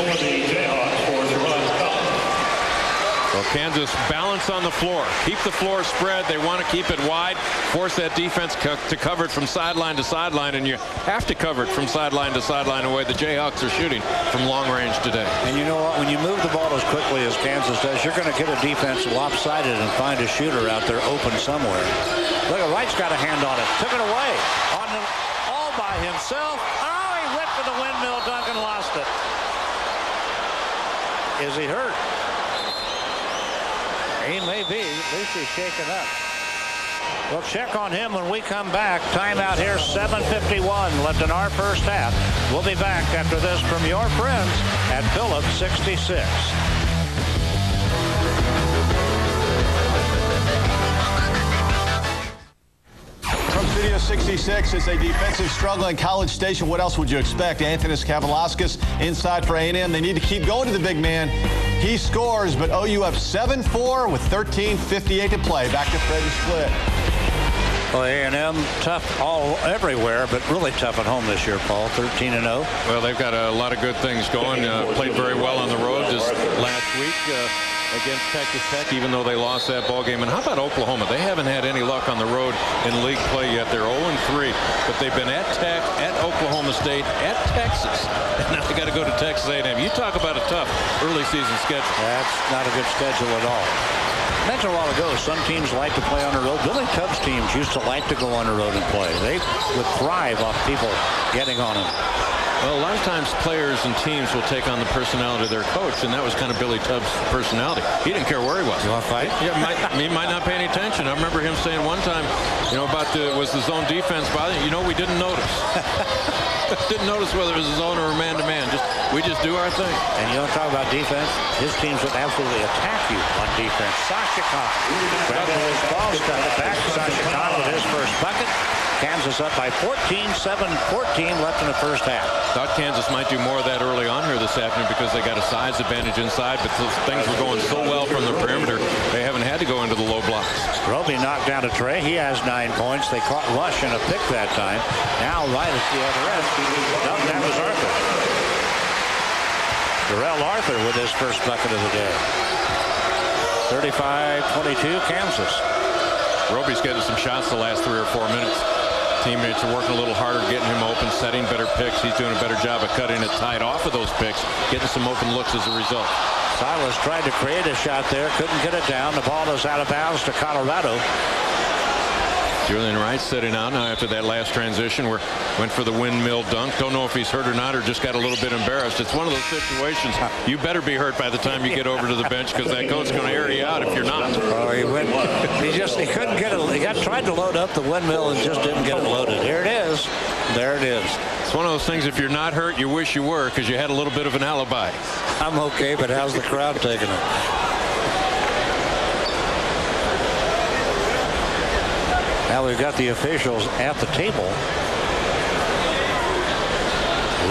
Well, Kansas balance on the floor. Keep the floor spread. They want to keep it wide. Force that defense to cover it from sideline to sideline, and you have to cover it from sideline to sideline the way the Jayhawks are shooting from long range today. And you know what? When you move the ball as quickly as Kansas does, you're going to get a defense lopsided and find a shooter out there open somewhere. Look at Wright's got a hand on it. Took it away. All by himself. Oh, he went for the windmill dunk and lost it. Is he hurt? He may be. At least he's shaken up. We'll check on him when we come back. Timeout here, 7:51 left in our first half. We'll be back after this from your friends at Phillips 66. From Studio 66, it's a defensive struggle in College Station. What else would you expect? Anthony's Kavalauskas inside for A&M. They need to keep going to the big man. He scores, but OU up 7-4 with 13:58 to play. Back to Fred and Split. Well, A&M tough everywhere, but really tough at home this year, Paul. 13-0. Well, they've got a lot of good things going. Played very well on the road this last week against Texas Tech, even though they lost that ball game. And how about Oklahoma? They haven't had any luck on the road in league play yet. They're 0-3, but they've been at Tech, at Oklahoma State, at Texas, and now they got to go to Texas A&M. You talk about a tough early season schedule. That's not a good schedule at all. I mentioned a while ago, some teams like to play on the road. Billy Tubbs' teams used to like to go on the road and play. They would thrive off people getting on them. Well, a lot of times players and teams will take on the personality of their coach, and that was kind of Billy Tubbs' personality. He didn't care where he was. You want to fight? Yeah, he might not pay any attention. I remember him saying one time, about was the zone defense bothering you? We didn't notice. Didn't notice whether it was a zone or a man-to-man. We just do our thing. And you don't talk about defense. His teams would absolutely attack you on defense. Sasha Khan. Grabbing his ball, got it back. Sasha Khan with his first bucket. Kansas up by 14, 7-14 left in the first half. Thought Kansas might do more of that early on here this afternoon because they got a size advantage inside, but things were going so well from the perimeter, they haven't had to go into the low blocks. Roby knocked down a tray. He has 9 points. They caught Rush in a pick that time. Now right at the other end. No, that was Arthur. Darrell Arthur with his first bucket of the day. 35-22 Kansas. Roby's getting some shots the last 3 or 4 minutes. Teammates are working a little harder, getting him open, setting better picks. He's doing a better job of cutting it tight off of those picks, getting some open looks as a result. Silas tried to create a shot there, couldn't get it down. The ball is out of bounds to Colorado. Julian Wright sitting out now after that last transition where went for the windmill dunk. Don't know if he's hurt or not, or just got a little bit embarrassed. It's one of those situations you better be hurt by the time you get over to the bench, because that coach's going to air you out if you're not. Oh, he couldn't get it. He tried to load up the windmill and just didn't get it loaded. Here it is. There it is. It's one of those things, if you're not hurt, you wish you were, because you had a little bit of an alibi. I'm okay, but how's the crowd taking it? Now we've got the officials at the table.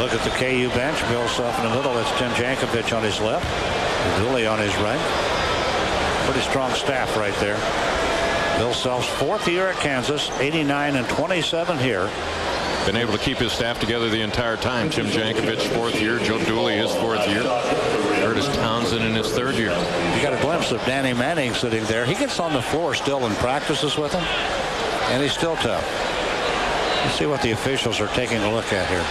Look at the KU bench. Bill Self in the middle. It's Tim Jankovic on his left. Dooley on his right. Pretty strong staff right there. Bill Self's 4th year at Kansas, 89 and 27 here. Been able to keep his staff together the entire time. Tim Jankovic's 4th year. Joe Dooley his 4th year. Curtis Townsend in his 3rd year. You got a glimpse of Danny Manning sitting there. He gets on the floor still and practices with him, and he's still tough. Let's see what the officials are taking a look at here.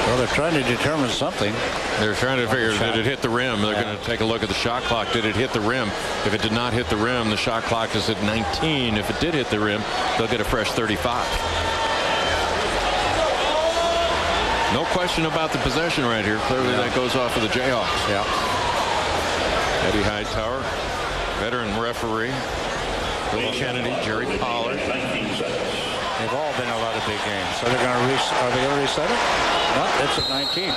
Well, they're trying to determine something. They're trying to figure, did it hit the rim? They're going to take a look at the shot clock. Did it hit the rim? If it did not hit the rim, the shot clock is at 19. If it did hit the rim, they'll get a fresh 35. No question about the possession right here. Clearly that goes off of the Jayhawks. Yeah. Eddie Hightower, veteran referee. Bill Kennedy, Jerry Pollard. They've all been in a lot of big games. So they're going to are they going to reset it? No, it's at 19.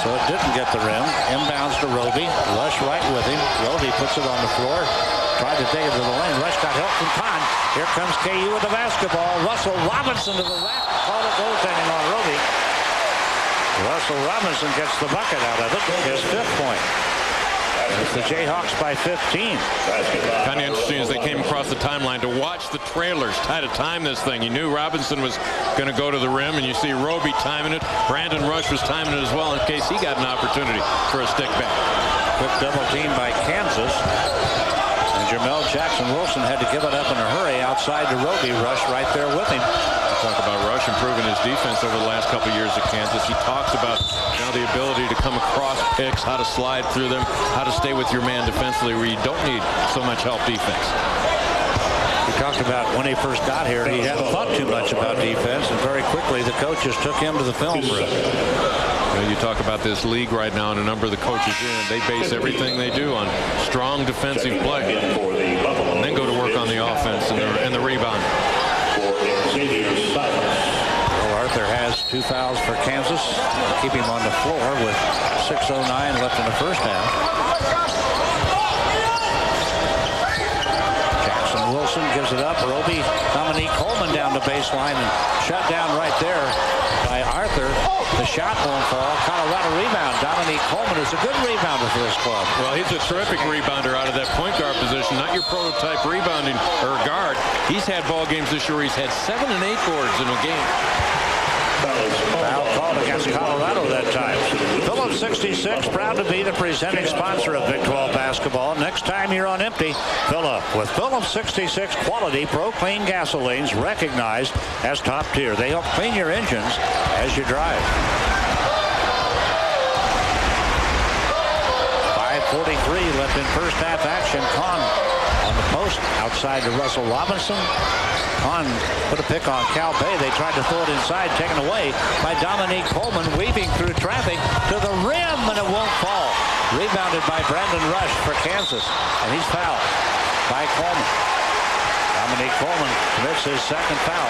So it didn't get the rim. Inbounds to Roby. Rush right with him. Roby puts it on the floor. Tried to take it to the lane. Rush got help from Kahn. Here comes KU with the basketball. Russell Robinson to the rack. Call it goaltending on Roby. Russell Robinson gets the bucket out of it. His 5th point. It's the Jayhawks by 15. Kind of interesting as they came across the timeline to watch the trailers try to time this thing. You knew Robinson was going to go to the rim, and you see Roby timing it. Brandon Rush was timing it as well in case he got an opportunity for a stick back. Quick double team by Kansas. And Jamel Jackson-Wilson had to give it up in a hurry outside to Roby. Rush right there with him. Talk about Rush improving his defense over the last couple of years at Kansas. He talks about now the ability to come across picks, how to slide through them, how to stay with your man defensively where you don't need so much help defense. He talked about when he first got here, he hadn't thought too much about defense, and very quickly the coaches took him to the film room. You talk about this league right now, and a number of the coaches they base everything they do on strong defensive play, and then go to work on the offense and the rebound. Well, Arthur has 2 fouls for Kansas. Keep him on the floor with 6:09 left in the first half. Jackson-Wilson gives it up. Roby, Dominique Coleman down the baseline and shut down right there by Arthur. The shot won't fall. Colorado rebound. Dominique Coleman is a good rebounder for this club. Well, he's a terrific rebounder out of that point guard position. Not your prototype rebounding or guard. He's had ball games this year where he's had 7 and 8 boards in a game. Foul called against Colorado that time. Phillips 66, proud to be the presenting sponsor of Big 12 basketball. Next time you're on empty, fill up with Phillips 66 quality Pro Clean gasolines, recognized as top tier. They help clean your engines as you drive. 5:43 left in first half action. Kahn on the post outside to Russell Robinson. Kahn put a pick on Cal Bay. They tried to throw it inside, taken away by Dominique Coleman, weaving through traffic to the rim, and it won't fall. Rebounded by Brandon Rush for Kansas, and he's fouled by Coleman. Dominique Coleman commits his 2nd foul.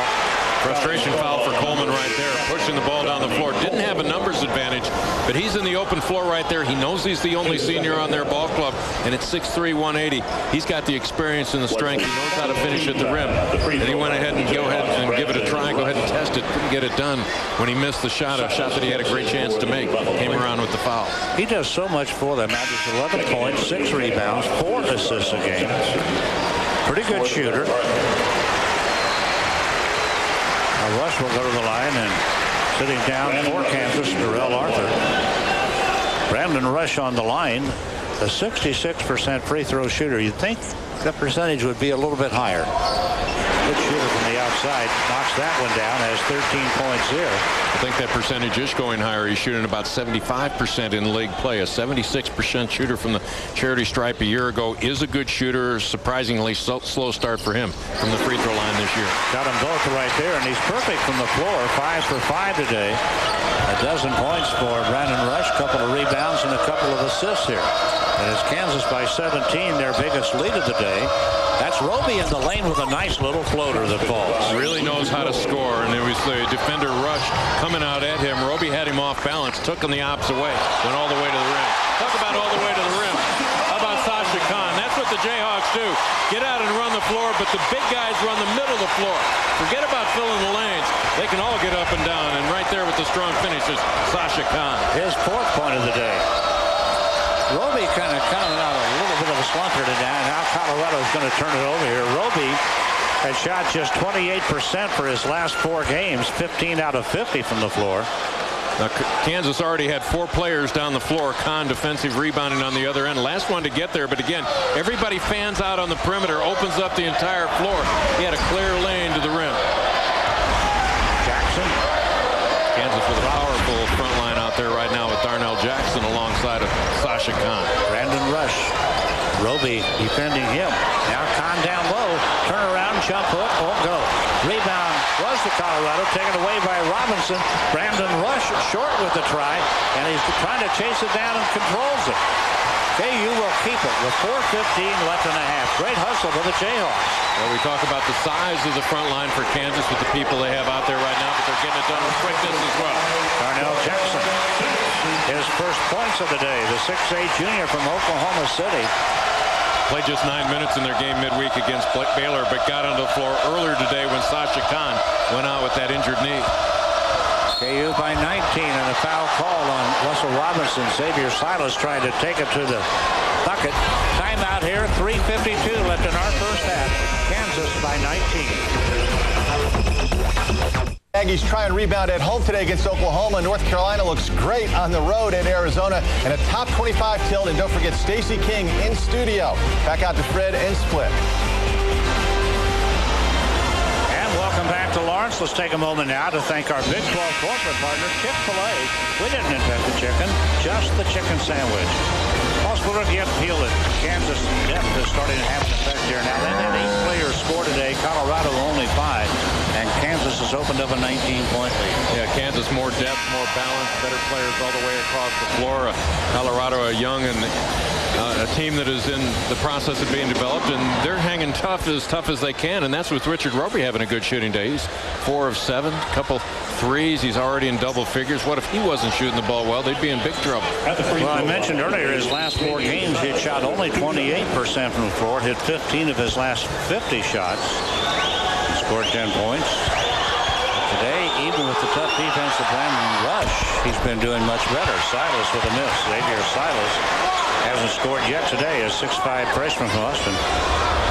Frustration foul for Coleman right there, pushing the ball down the floor. Didn't have a numbers advantage, but he's in the open floor right there. He knows he's the only senior on their ball club, and it's 6'3", 180. He's got the experience and the strength. He knows how to finish at the rim. And he went ahead and give it a try, go ahead and test it. Couldn't get it done when he missed the shot, a shot that he had a great chance to make. Came around with the foul. He does so much for them. Averages 11 points, 6 rebounds, 4 assists a game. Pretty good shooter. Rush will go to the line, and sitting down for Kansas, Darrell Arthur. Brandon Rush on the line, a 66% free throw shooter. You'd think the percentage would be a little bit higher. Good shooter from the outside. Knocks that one down, has 13 points here. I think that percentage is going higher. He's shooting about 75% in league play. A 76% shooter from the charity stripe a year ago. Is a good shooter. Surprisingly slow start for him from the free throw line this year. Got them both right there, and he's perfect from the floor. 5 for 5 today. A dozen points for Brandon Rush. A couple of rebounds and a couple of assists here. And it's Kansas by 17, their biggest lead of the day. That's Roby in the lane with a nice little floater that falls. Really knows how to score, and it was the defender Rush coming out at him. Roby had him off balance, took him the opposite way, went all the way to the rim. Talk about all the way to the rim. How about Sasha Khan? That's what the Jayhawks do. Get out and run the floor, but the big guys run the middle of the floor. Forget about filling the lanes. They can all get up and down, and right there with the strong finish is Sasha Khan. His 4th point of the day. Roby kind of coming out a little bit of a slumper today. Now Colorado's going to turn it over here. Roby had shot just 28% for his last 4 games, 15 out of 50 from the floor. Now, Kansas already had 4 players down the floor. Khan defensive rebounding on the other end. Last one to get there, but again, everybody fans out on the perimeter, opens up the entire floor. He had a clear lane to the rim. Jackson. Kansas with a powerful front line out there right now with Darnell Jackson alongside of Sasha Khan. Brandon Rush. Roby defending him. Now Khan down low. Turn around, jump hook, won't go. Rebound was to Colorado, taken away by Robinson. Brandon Rush short with the try, and he's trying to chase it down and controls it. KU will keep it with 4:15 left and a half. Great hustle for the Jayhawks. Well, we talk about the size of the front line for Kansas with the people they have out there right now, but they're getting it done with quickness as well. Darnell Jackson, his first points of the day, the 6'8" junior from Oklahoma City. Played just 9 minutes in their game midweek against Baylor, but got onto the floor earlier today when Sasha Khan went out with that injured knee. KU by 19 and a foul call on Russell Robinson. Xavier Silas tried to take it to the bucket. Timeout here, 3:52 left in our first half. Kansas by 19. Aggies try and rebound at home today against Oklahoma. North Carolina looks great on the road at Arizona. And a top 25 tilt. And don't forget Stacey King in studio. Back out to Fred and Split. Welcome back to Lawrence. Let's take a moment now to thank our Big 12 corporate partner, Chick-fil-A. We didn't invent the chicken, just the chicken sandwich. Possible if you have to feel it. Kansas depth is starting to have an effect here now. They had 8 players score today. Colorado only 5. And Kansas has opened up a 19-point lead. Yeah, Kansas more depth, more balance, better players all the way across the floor. Colorado a young and a team that is in the process of being developed, and they're hanging tough as they can, and that's with Richard Roby having a good shooting day. He's 4 of 7, couple threes. He's already in double figures. What if he wasn't shooting the ball well? They'd be in big trouble. Well, I mentioned earlier his last 4 games he had shot only 28% from the floor, hit 15 of his last 50 shots, and scored 10 points. Today, even with the tough defense of Brandon Rush, he's been doing much better. Silas with a miss. Xavier Silas hasn't scored yet today. A 6'5" freshman from Austin.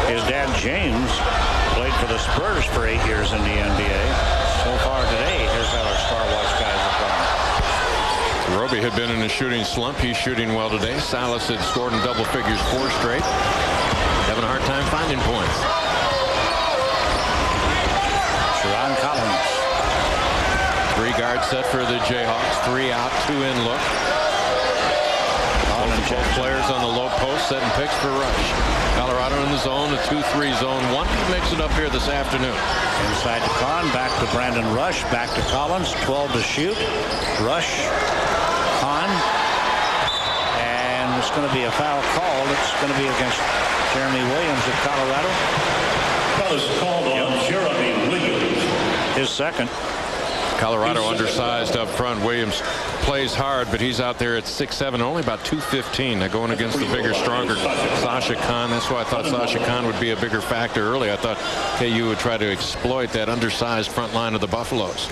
His dad, James, played for the Spurs for 8 years in the NBA. So far today, here's how our Star Watch guys have gone. Roby had been in a shooting slump. He's shooting well today. Silas had scored in double figures 4 straight. Having a hard time finding points. Sharon Collins. 3 guard set for the Jayhawks. 3 out, 2 in look. Both players on the low post setting picks for Rush. Colorado in the zone, a 2-3 zone. One to mix it up here this afternoon. Inside to Khan, back to Brandon Rush, back to Collins, 12 to shoot. Rush, Khan, and it's going to be a foul called. It's going to be against Jeremy Williams of Colorado. That was called on Jeremy Williams. His second. Colorado undersized up front. Williams plays hard, but he's out there at 6'7", only about 215. They're going against the bigger, stronger Sasha Khan. That's why I thought Sasha Khan would be a bigger factor early. I thought KU would try to exploit that undersized front line of the Buffaloes.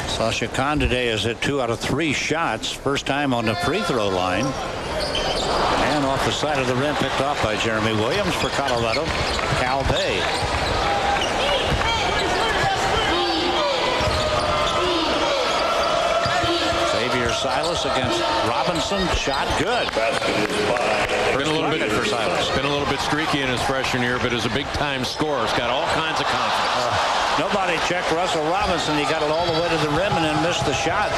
Sasha Khan today has hit 2 out of 3 shots. First time on the free throw line. And off the side of the rim, picked off by Jeremy Williams for Colorado. Cal Bay. Here's Silas against Robinson. Shot good. Been a little bit for Silas. Been a little bit streaky in his freshman year, but is a big-time scorer. He's got all kinds of confidence. Nobody checked Russell Robinson. He got it all the way to the rim and then missed the shot.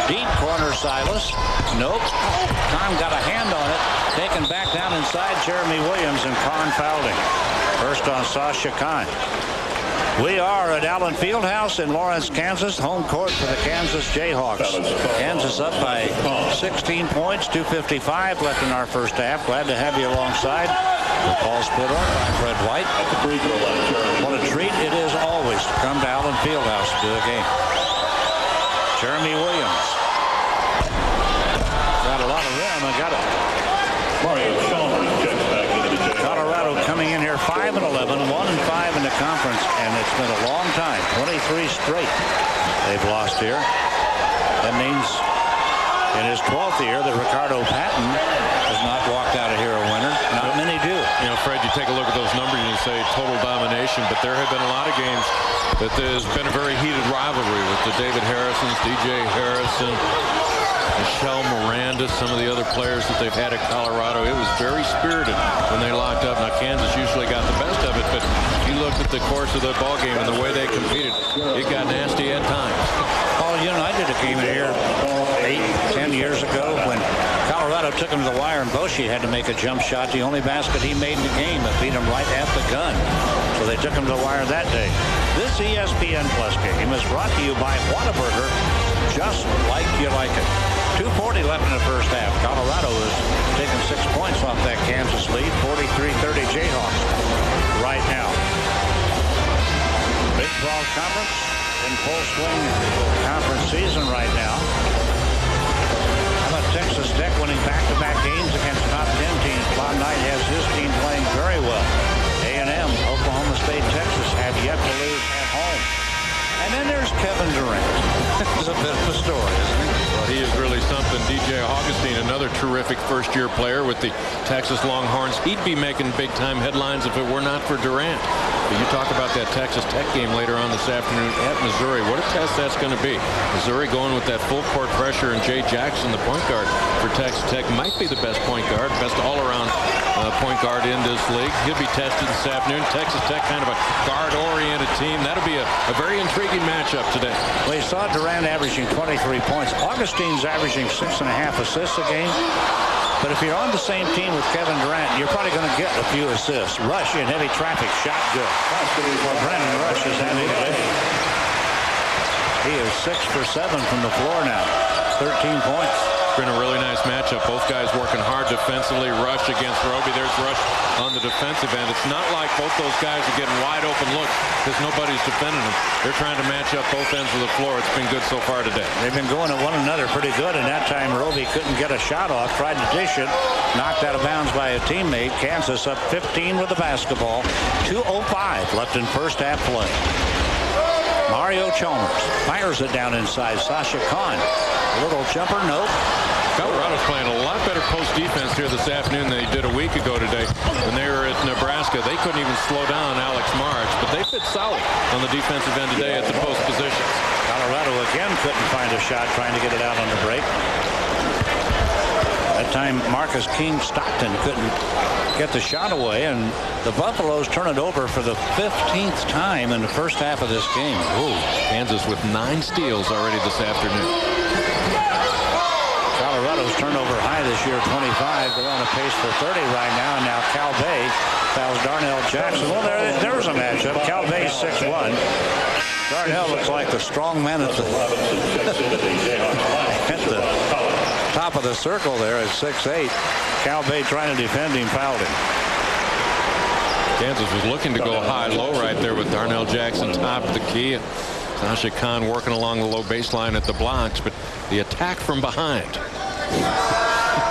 Deep corner, Silas. Nope. Kahn got a hand on it. Taken back down inside Jeremy Williams, and Kahn fouled him. First on Sasha Kahn. We are at Allen Fieldhouse in Lawrence, Kansas, home court for the Kansas Jayhawks. Kansas up by 16 points, 2:55 left in our first half. Glad to have you alongside. With Paul Splittor, I'm Fred White. What a treat it is always to come to Allen Fieldhouse to do a game. Jeremy Williams. Got a lot of rim. I got it. Colorado coming in here 5-11, 1-5 in the conference, and it's been a long time, 23 straight they've lost here. That means in his 12th year that Ricardo Patton has not walked out of here a winner. Not many do. You know, Fred, you take a look at those numbers and you say total domination, but there have been a lot of games that there's been a very heated rivalry with the David Harrisons, DJ Harrison, Michelle Miranda, some of the other players that they've had at Colorado. It was very spirited when they locked up. Now, Kansas usually got the best of it, but if you looked at the course of the ball game and the way they competed, it got nasty at times. Well, you know, I did a game here 8-10 years ago when Colorado took him to the wire and Boschee had to make a jump shot. The only basket he made in the game that beat him right at the gun. So they took him to the wire that day. This ESPN Plus game is brought to you by Whataburger, just like you like it. 2:40 left in the first half. Colorado is taking 6 points off that Kansas lead. 43-30 Jayhawks right now. Big 12 conference in full swing conference season right now. How about Texas Tech winning back-to-back games against top 10 teams? Bob Knight has his team playing very well. A&M, Oklahoma State, Texas have yet to lose at home. And then there's Kevin Durant. It's a bit of a story, isn't he? Well, he is really something. DJ Augustine, another terrific first-year player with the Texas Longhorns. He'd be making big-time headlines if it were not for Durant. But you talk about that Texas Tech game later on this afternoon at Missouri. What a test that's going to be. Missouri going with that full-court pressure, and Jay Jackson, the point guard for Texas Tech, might be the best point guard, best all-around point guard in this league. He'll be tested this afternoon. Texas Tech, kind of a guard-oriented team. That'll be a very intriguing matchup today. We saw Durant averaging 23 points. Augustine's averaging 6.5 assists a game. But if you're on the same team with Kevin Durant, you're probably going to get a few assists. Rush in heavy traffic, shot good. Well, Brandon Rush is having a day. He is 6 for 7 from the floor now. 13 points. It's been a really nice matchup. Both guys working hard defensively. Rush against Roby. There's Rush on the defensive end. It's not like both those guys are getting wide open looks because nobody's defending them. They're trying to match up both ends of the floor. It's been good so far today. They've been going at one another pretty good, and that time Roby couldn't get a shot off. Tried to dish it. Knocked out of bounds by a teammate. Kansas up 15 with the basketball. 2:05 left in first half play. Mario Chalmers fires it down inside. Sasha Kahn. A little jumper, nope. Colorado's playing a lot better post defense here this afternoon than they did a week ago today. When they were at Nebraska, they couldn't even slow down Alex March, but they fit solid on the defensive end today at the post positions. Colorado again couldn't find a shot, trying to get it out on the break. That time Marcus King Stockton couldn't get the shot away, and the Buffaloes turn it over for the 15th time in the first half of this game. Ooh, Kansas with 9 steals already this afternoon. Colorado's turnover high this year, 25. They're on a pace for 30 right now. And now Cal Bay fouls Darnell Jackson. Well, there's a matchup. Cal Bay 6'1". Darnell looks like the strong man at the top of the circle there at 6'8". Cal Bay trying to defend him, fouled him. Kansas was looking to go high-low right there with Darnell Jackson top of the key. Sasha Kahn working along the low baseline at the blocks, but the attack from behind.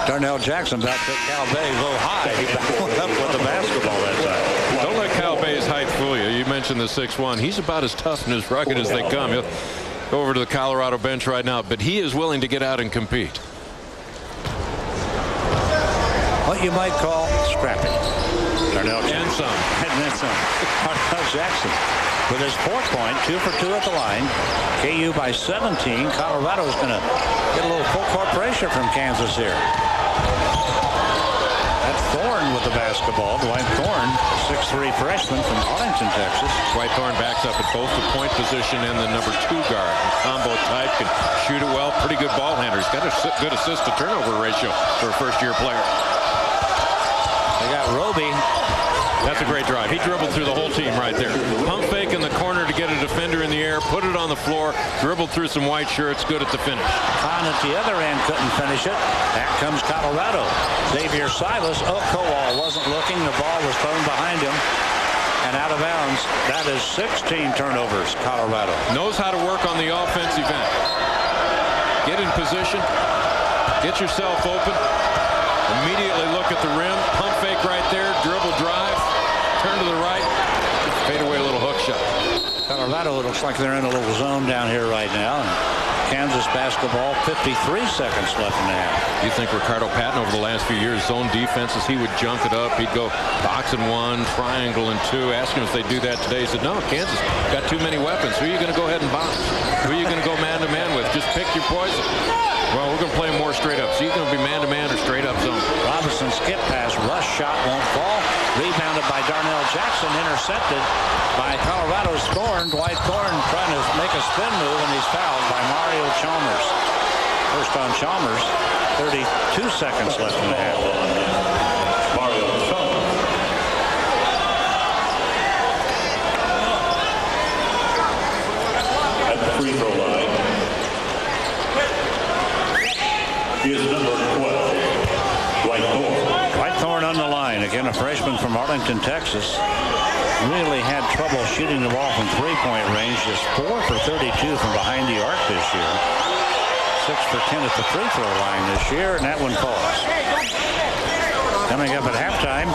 Darnell Jackson back to Cal Bay low high. He backed up with the basketball that time. Don't let Cal Bay's height fool you. You mentioned the 6'1". He's about as tough and as rugged as they come. He'll go over to the Colorado bench right now, but he is willing to get out and compete. What you might call scrappy. Darnell Jackson. And some. Darnell Jackson with his 4th point, 2 for 2 at the line. KU by 17. Colorado's going to get a little full court pressure from Kansas here. That's Thorne with the basketball. Dwight Thorne, 6'3" freshman from Arlington, Texas. Dwight Thorne backs up at both the point position and the number 2 guard. Combo type, can shoot it well. Pretty good ball handler. He's got a good assist to turnover ratio for a first-year player. They got Roby. That's a great drive. He dribbled through the whole team right there. Pump fake in the corner to get a defender in the air, put it on the floor, dribbled through some white shirts, good at the finish. Kahn at the other end couldn't finish it. Back comes Colorado. Xavier Silas. Oh, Kowal wasn't looking. The ball was thrown behind him and out of bounds. That is 16 turnovers, Colorado. Knows how to work on the offensive end. Get in position. Get yourself open. Immediately look at the rim. Pump fake right there. Dribble drive. Turn to the right. Fade away a little hook shot. Colorado, it looks like they're in a little zone down here right now. And Kansas basketball, 53 seconds left in the half. You think Ricardo Patton over the last few years, zone defenses, he would junk it up. He'd go box and 1, triangle and 2. Ask him if they do that today. He said, no, Kansas got too many weapons. Who are you going to go ahead and box? Who are you going to go man-to-man with? Just pick your poison. Well, we're going to play more straight up. So you're going to be man-to-man or straight up zone. Robinson skip pass. Rush shot won't fall. Rebounded by Darnell Jackson. Intercepted by Colorado's Thorne. Dwight Thorne trying to make a spin move, and he's fouled by Mario Chalmers. First on Chalmers. 32 seconds left in the half. Mario Chalmers. At the free throw line is number 12, Dwight Thorne. Dwight Thorne on the line. Again, a freshman from Arlington, Texas. Really had trouble shooting the ball from three-point range. Just 4 for 32 from behind the arc this year. 6 for 10 at the free throw line this year, and that one falls. Coming up at halftime,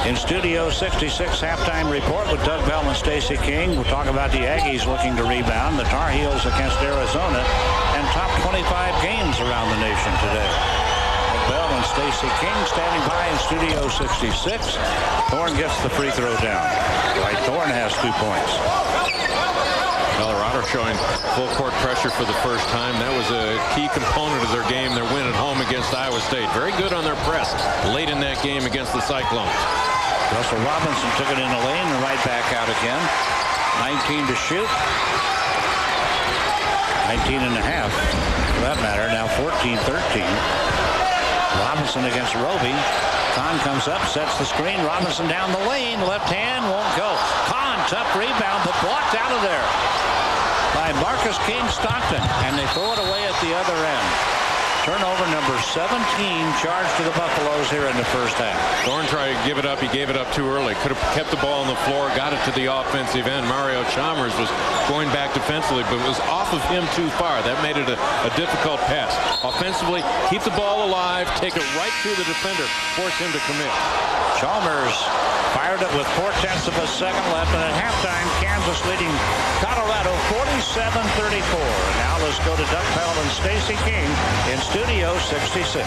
in Studio 66 halftime report with Doug Bell and Stacey King. We'll talk about the Aggies looking to rebound, the Tar Heels against Arizona, and top 25 games around the nation today. Bell and Stacey King standing by in Studio 66. Thorne gets the free throw down. Dwight Thorne has 2 points. Colorado showing full court pressure for the first time. That was a key component of their game, their win at home against Iowa State. Very good on their press late in that game against the Cyclones. Russell Robinson took it in the lane and right back out again. 19 to shoot. 19 and a half, for that matter. Now 14-13. Robinson against Roby. Kahn comes up, sets the screen. Robinson down the lane. Left hand won't go. Kahn, tough rebound, but blocked out of there by Marcus King Stockton. And they throw it away at the other end. Turnover number 17 charged to the Buffaloes here in the first half. Thorne tried to give it up. He gave it up too early. Could have kept the ball on the floor, got it to the offensive end. Mario Chalmers was going back defensively, but it was off of him too far. That made it a difficult pass. Offensively, keep the ball alive, take it right through the defender, force him to commit. Chalmers fired it with 4/10 of a second left, and at halftime, Kansas leading Colorado 47-34. And now let's go to Doug Bell and Stacey King in Studio 66.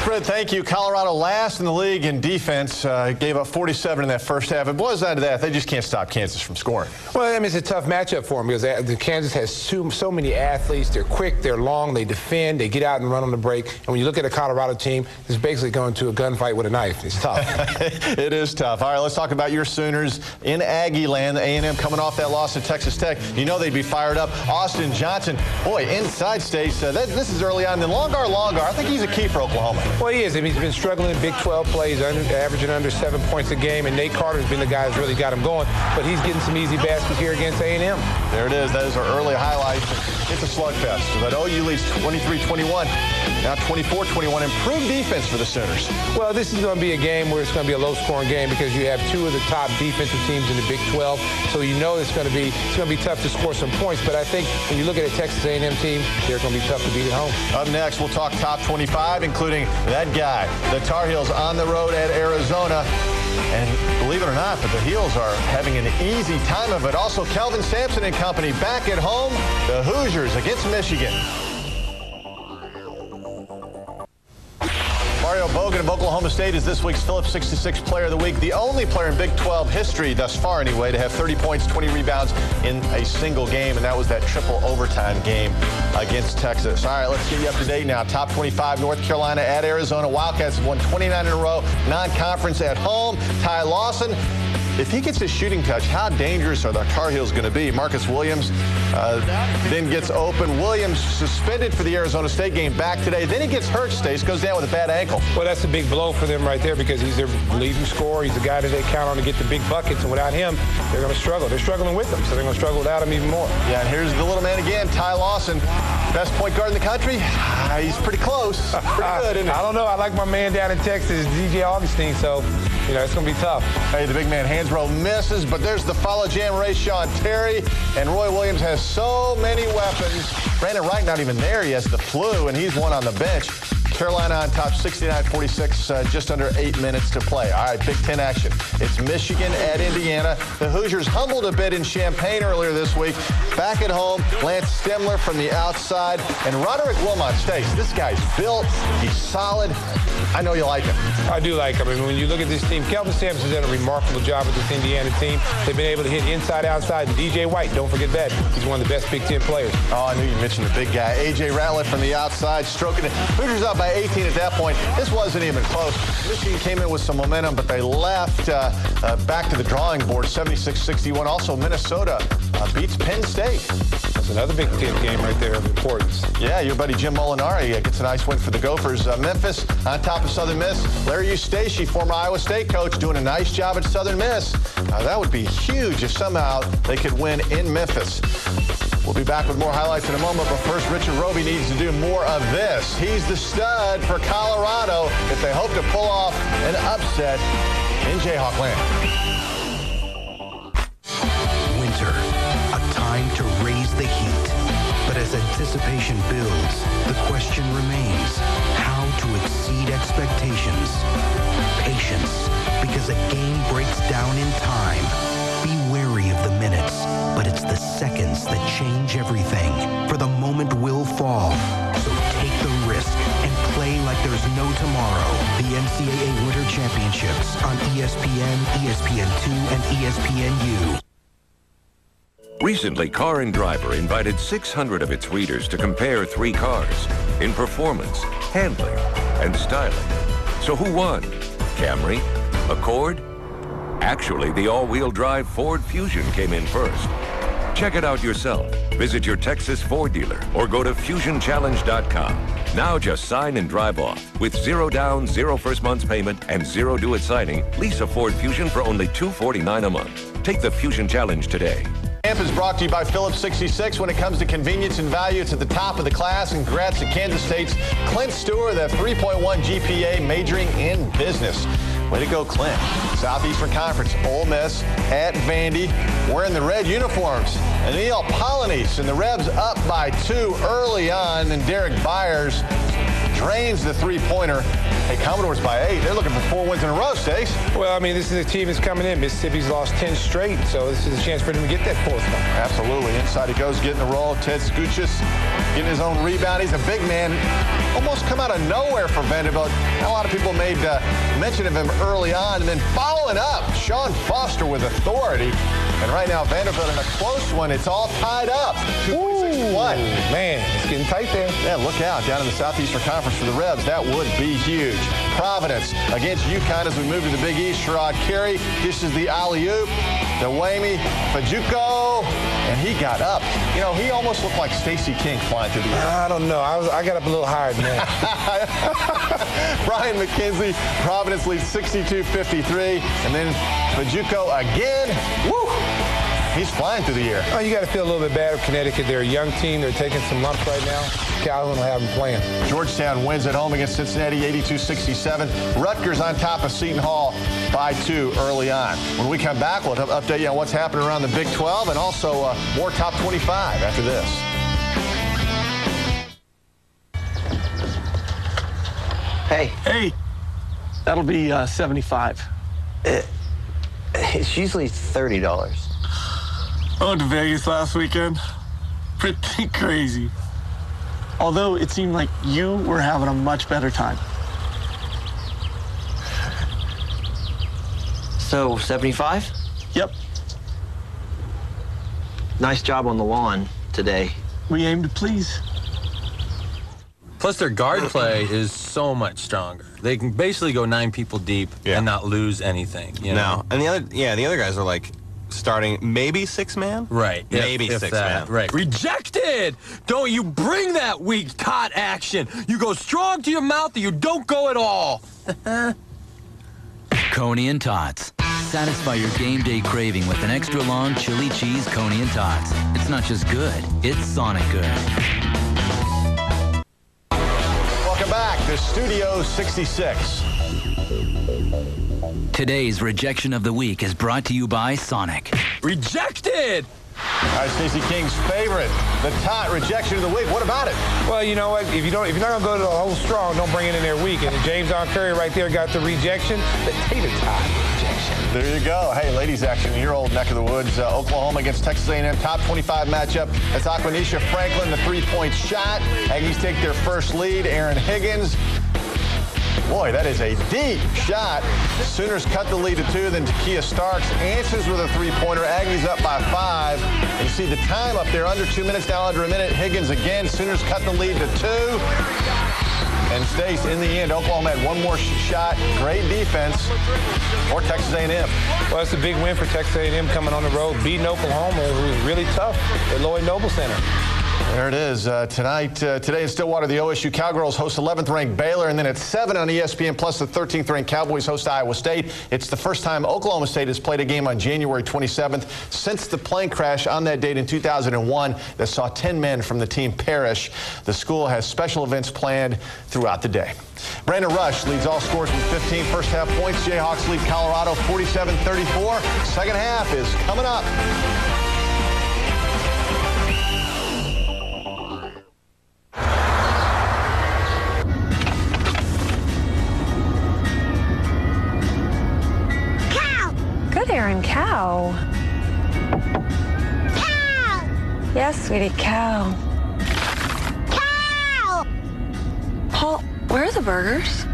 Fred, thank you. Colorado last in the league in defense. Gave up 47 in that first half. It boils down to that. They just can't stop Kansas from scoring. Well, I mean, it's a tough matchup for them because Kansas has so many athletes. They're quick, they're long, they defend, they get out and run on the break. And when you look at a Colorado team, it's basically going to a gunfight with a knife. It's tough. It is tough. All right, let's talk about your Sooners in Aggie land. A&M coming off that loss to Texas Tech. You know they'd be fired up. Austin Johnson, boy, inside stage. This is early on. Then Longar, I think he's a key for Oklahoma. Well, he is. I mean, he's been struggling in Big 12 plays, averaging under 7 points a game, and Nate Carter's been the guy who's really got him going. But he's getting some easy baskets here against A&M. There it is. Those are early highlights. It's a slugfest. But OU leads 23-21. Now 24-21. Improved defense for the Sooners. Well, this is going to be a game where it's going to be a low-scoring game because you have 2 of the top defensive teams in the Big 12. So you know it's going to be tough to score some points. But I think when you look at a Texas A&M team, they're going to be tough to beat at home. Up next, we'll talk top 25, including that guy. The Tar Heels on the road at Arizona. And believe it or not, but the Heels are having an easy time of it. Also, Kelvin Sampson and company back at home. The Hoosiers against Michigan. Mario Bogan of Oklahoma State is this week's Phillips 66 Player of the Week, the only player in Big 12 history thus far anyway to have 30 points, 20 rebounds in a single game, and that was that triple overtime game against Texas. All right, let's get you up to date now. Top 25, North Carolina at Arizona. Wildcats have won 29 in a row, non-conference at home. Ty Lawson, if he gets his shooting touch, how dangerous are the Tar Heels going to be? Marcus Williams then gets open. Williams suspended for the Arizona State game, back today. Then he gets hurt, Stace, goes down with a bad ankle. Well, that's a big blow for them right there because he's their leading scorer. He's the guy that they count on to get the big buckets, and without him, they're going to struggle. They're struggling with him, so they're going to struggle without him even more. Yeah, and here's the little man again, Ty Lawson. Best point guard in the country? He's pretty close. Pretty good, isn't he? I don't know. I like my man down in Texas, DJ Augustine, so, you know, it's going to be tough. Hey, the big man Hansbrough misses, but there's the follow jam race. Sean Terry, and Roy Williams has so many weapons. Brandon Wright not even there. He has the flu, and he's one on the bench. Carolina on top 69-46, just under 8 minutes to play. All right, Big Ten action. It's Michigan at Indiana. The Hoosiers humbled a bit in Champaign earlier this week. Back at home, Lance Stemler from the outside. And Roderick Wilmot Stace. This guy's built. He's solid. I know you like him. I do like him. I mean, when you look at this team, Kelvin Sampson's done a remarkable job with this Indiana team. They've been able to hit inside, outside. And DJ White, don't forget that. He's one of the best Big Ten players. Oh, I knew you mentioned the big guy. A.J. Ratliff from the outside, stroking it. Hoosiers up by 18 at that point. This wasn't even close. Michigan came in with some momentum, but they left back to the drawing board, 76-61. Also, Minnesota beats Penn State. That's another Big Ten game right there of importance. Yeah, your buddy Jim Molinari gets a nice win for the Gophers. Memphis on top of Southern Miss. Larry Eustace, former Iowa State coach, doing a nice job at Southern Miss. That would be huge if somehow they could win in Memphis. We'll be back with more highlights in a moment, but first, Richard Roby needs to do more of this. He's the stud for Colorado if they hope to pull off an upset in Jayhawk land. Winter, a time to raise the heat. But as anticipation builds, the question remains how to exceed expectations. Patience, because a game breaks down in time. Be wary of the minutes, but it's the seconds that change everything. For the moment will fall, so take the risk and play like there's no tomorrow. The NCAA Winter Championships on ESPN, ESPN2, and ESPNU. Recently, Car and Driver invited 600 of its readers to compare 3 cars in performance, handling, and styling. So who won? Camry? Accord? Actually, the all-wheel drive Ford Fusion came in first. Check it out yourself. Visit your Texas Ford dealer or go to FusionChallenge.com. Now just sign and drive off. With 0 down, 0 first month's payment, and 0 do-it signing, lease a Ford Fusion for only $249 a month. Take the Fusion Challenge today. Camp is brought to you by Phillips 66. When it comes to convenience and value, it's at the top of the class. And congrats to Kansas State's Clint Stewart, that 3.1 GPA, majoring in business. Way to go, Clint. Southeastern Conference, Ole Miss at Vandy, wearing the red uniforms. And Neil Polynice and the Rebs up by 2 early on. And Derek Byers drains the three-pointer. Hey, Commodores by 8. They're looking for 4 wins in a row, Stace. Well, I mean, this is a team that's coming in. Mississippi's lost 10 straight, so this is a chance for them to get that 4th one. Absolutely. Inside he goes, getting the roll. Ted Skuchis getting his own rebound. He's a big man. Almost come out of nowhere for Vanderbilt. A lot of people made mention of him early on. And then following up, Sean Foster with authority. And right now, Vanderbilt in a close one. It's all tied up. 2.61. Man, it's getting tight there. Yeah, look out. Down in the Southeastern Conference for the Rebs. That would be huge. Providence against UConn as we move to the Big East. Sherrod Carey dishes the alley-oop. Dewayne Fajuco, and he got up. You know, he almost looked like Stacey King flying through the air. I don't know. I got up a little higher than that. Brian McKenzie, Providence leads 62-53. And then Fajuco again. Woo! He's flying through the air. Oh, you got to feel a little bit bad for Connecticut. They're a young team. They're taking some lumps right now. Calhoun will have them playing. Georgetown wins at home against Cincinnati, 82-67. Rutgers on top of Seton Hall by 2 early on. When we come back, we'll update you on what's happening around the Big 12 and also more top 25 after this. Hey. Hey. That'll be 75. It's usually $30. I went to Vegas last weekend. Pretty crazy. Although it seemed like you were having a much better time. So, 75? Yep. Nice job on the lawn today. We aim to please. Plus, their guard play is so much stronger. They can basically go 9 people deep and not lose anything. You know? No, and the other guys are like starting maybe 6-man. Right. Maybe if 6-man. Right. Rejected. Don't you bring that weak tot action. You go strong to your mouth, or you don't go at all. Coney and Tots. Satisfy your game day craving with an extra long chili cheese Coney and Tots. It's not just good, it's Sonic good. Welcome back to Studio 66. Today's Rejection of the Week is brought to you by Sonic. Rejected! All right, Stacey King's favorite, the tot rejection of the week. What about it? Well, you know what? If you're not gonna go to the whole strong, don't bring it in there weak. And James on Curry right there got the rejection, the tater tot rejection. There you go. Hey, ladies action in your old neck of the woods. Oklahoma against Texas A&M, top 25 matchup. That's Aquanisha Franklin, the three-point shot. Aggies take their first lead. Aaron Higgins. Boy, that is a deep shot. Sooners cut the lead to 2. Then Takia Starks answers with a three-pointer. Aggies up by 5. And you see the time up there, under 2 minutes, now under a minute. Higgins again. Sooners cut the lead to 2. And Stace, in the end, Oklahoma had one more shot. Great defense for Texas A&M. Well, it's a big win for Texas A&M coming on the road, beating Oklahoma, who was really tough at Lloyd Noble Center. There it is. Today in Stillwater, the OSU Cowgirls host 11th-ranked Baylor, and then at 7 on ESPN Plus, the 13th-ranked Cowboys host Iowa State. It's the first time Oklahoma State has played a game on January 27th since the plane crash on that date in 2001 that saw 10 men from the team perish. The school has special events planned throughout the day. Brandon Rush leads all scores with 15 first-half points. Jayhawks lead Colorado 47-34. Second half is coming up. Aaron, cow. Cow! Yes, sweetie, cow. Cow! Paul, where are the burgers?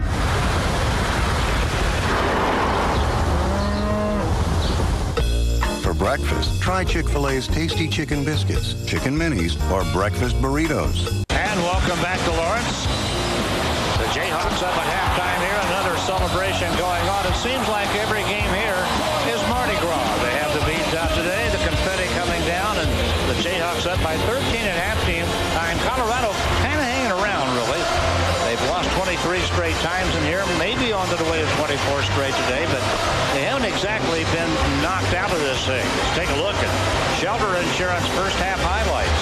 For breakfast, try Chick-fil-A's tasty chicken biscuits, chicken minis, or breakfast burritos. And welcome back to Lawrence. The Jayhawks up at halftime here. Another celebration going on. It seems like every game here is Mardi Gras. They have the beads out today, the confetti coming down, and the Jayhawks up by 13 at halftime. Colorado kind of hanging around, really. They've lost 23 straight times in here, maybe on the way to 24 straight today, but they haven't exactly been knocked out of this thing. Let's take a look at Shelter Insurance first half highlights.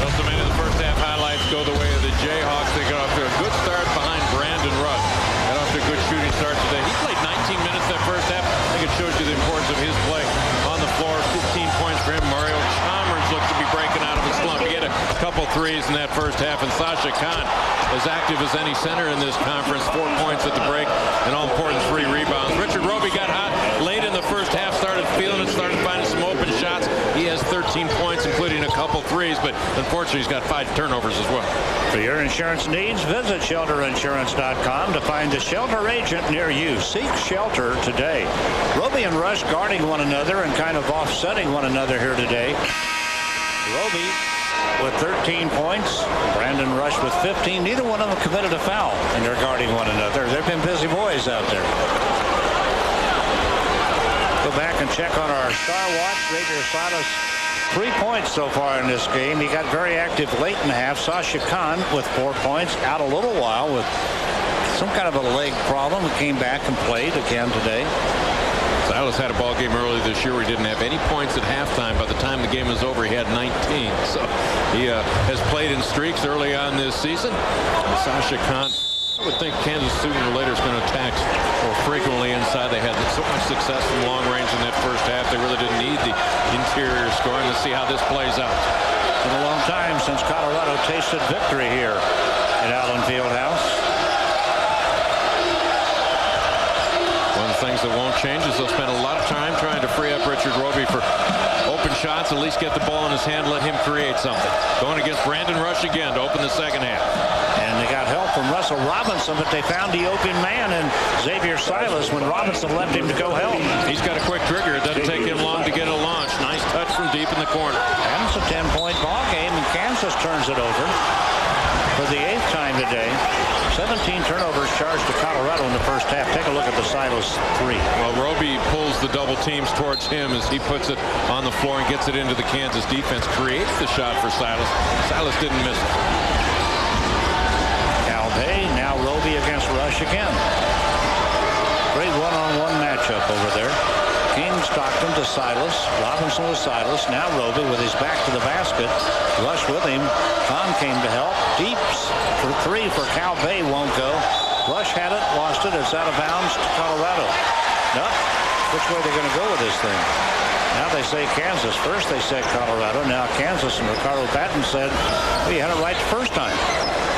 Well, so many of the first half highlights go the way of the Jayhawks. They got off to a good start behind Brandon Rush. Got off to a good shooting start today. He played 19 minutes that first half. I think it shows you the importance of his play on the floor. 15 points for him. Mario Chalmers looks to be breaking out of a slump. He had a couple threes in that first half, and Sasha Khan as active as any center in this conference. 4 points at the break, and all important 3 rebounds. Richard Roby got hot late in the first half, started feeling it, started finding some open shots. He has 13 points, including a couple threes, but unfortunately he's got 5 turnovers as well. For your insurance needs, visit shelterinsurance.com to find a shelter agent near you. Seek shelter today. Roby and Rush guarding one another and kind of offsetting one another here today. Roby with 13 points. Brandon Rush with 15. Neither one of them committed a foul, and they're guarding one another. They've been busy boys out there. Go back and check on our Star Watch. Xavier Salas, 3 points so far in this game. He got very active late in the half. Sasha Khan with 4 points, out a little while with some kind of a leg problem. He came back and played again today. Silas had a ball game earlier this year where he didn't have any points at halftime. By the time the game was over, he had 19. So he has played in streaks early on this season. And Sasha Khan, I would think Kansas sooner or later is going to attack more frequently inside. They had so much success from long range in that first half. They really didn't need the interior scoring. Let's see how this plays out. It's been a long time since Colorado tasted victory here at Allen Fieldhouse. One of the things that won't change is they'll spend a lot of time trying to free up Richard Roby for open shots, at least get the ball in his hand, let him create something. Going against Brandon Rush again to open the second half. And they got help from Russell Robinson, but they found the open man in Xavier Silas when Robinson left him to go help. He's got a quick trigger. It doesn't take him long to get a launch. Nice touch from deep in the corner. And it's a 10-point ball game, and Kansas turns it over for the 8th time today. 17 turnovers charged to Colorado in the first half. Take a look at the Silas 3. Well, Roby pulls the double teams towards him as he puts it on the floor and gets it into the Kansas defense. Creates the shot for Silas. Silas didn't miss it. Calvé, now Roby against Rush again. Great one-on-one matchup over there. King Stockton to Silas. Robinson to Silas. Now Roby with his back to the basket. Rush with him. Kahn came to help. Deeps for 3 for Calvé. Won't go. Rush had it. Lost it. It's out of bounds to Colorado. Nope. Which way they're going to go with this thing? Now they say Kansas. First they said Colorado. Now Kansas, and Ricardo Patton said, well, you had it right the first time.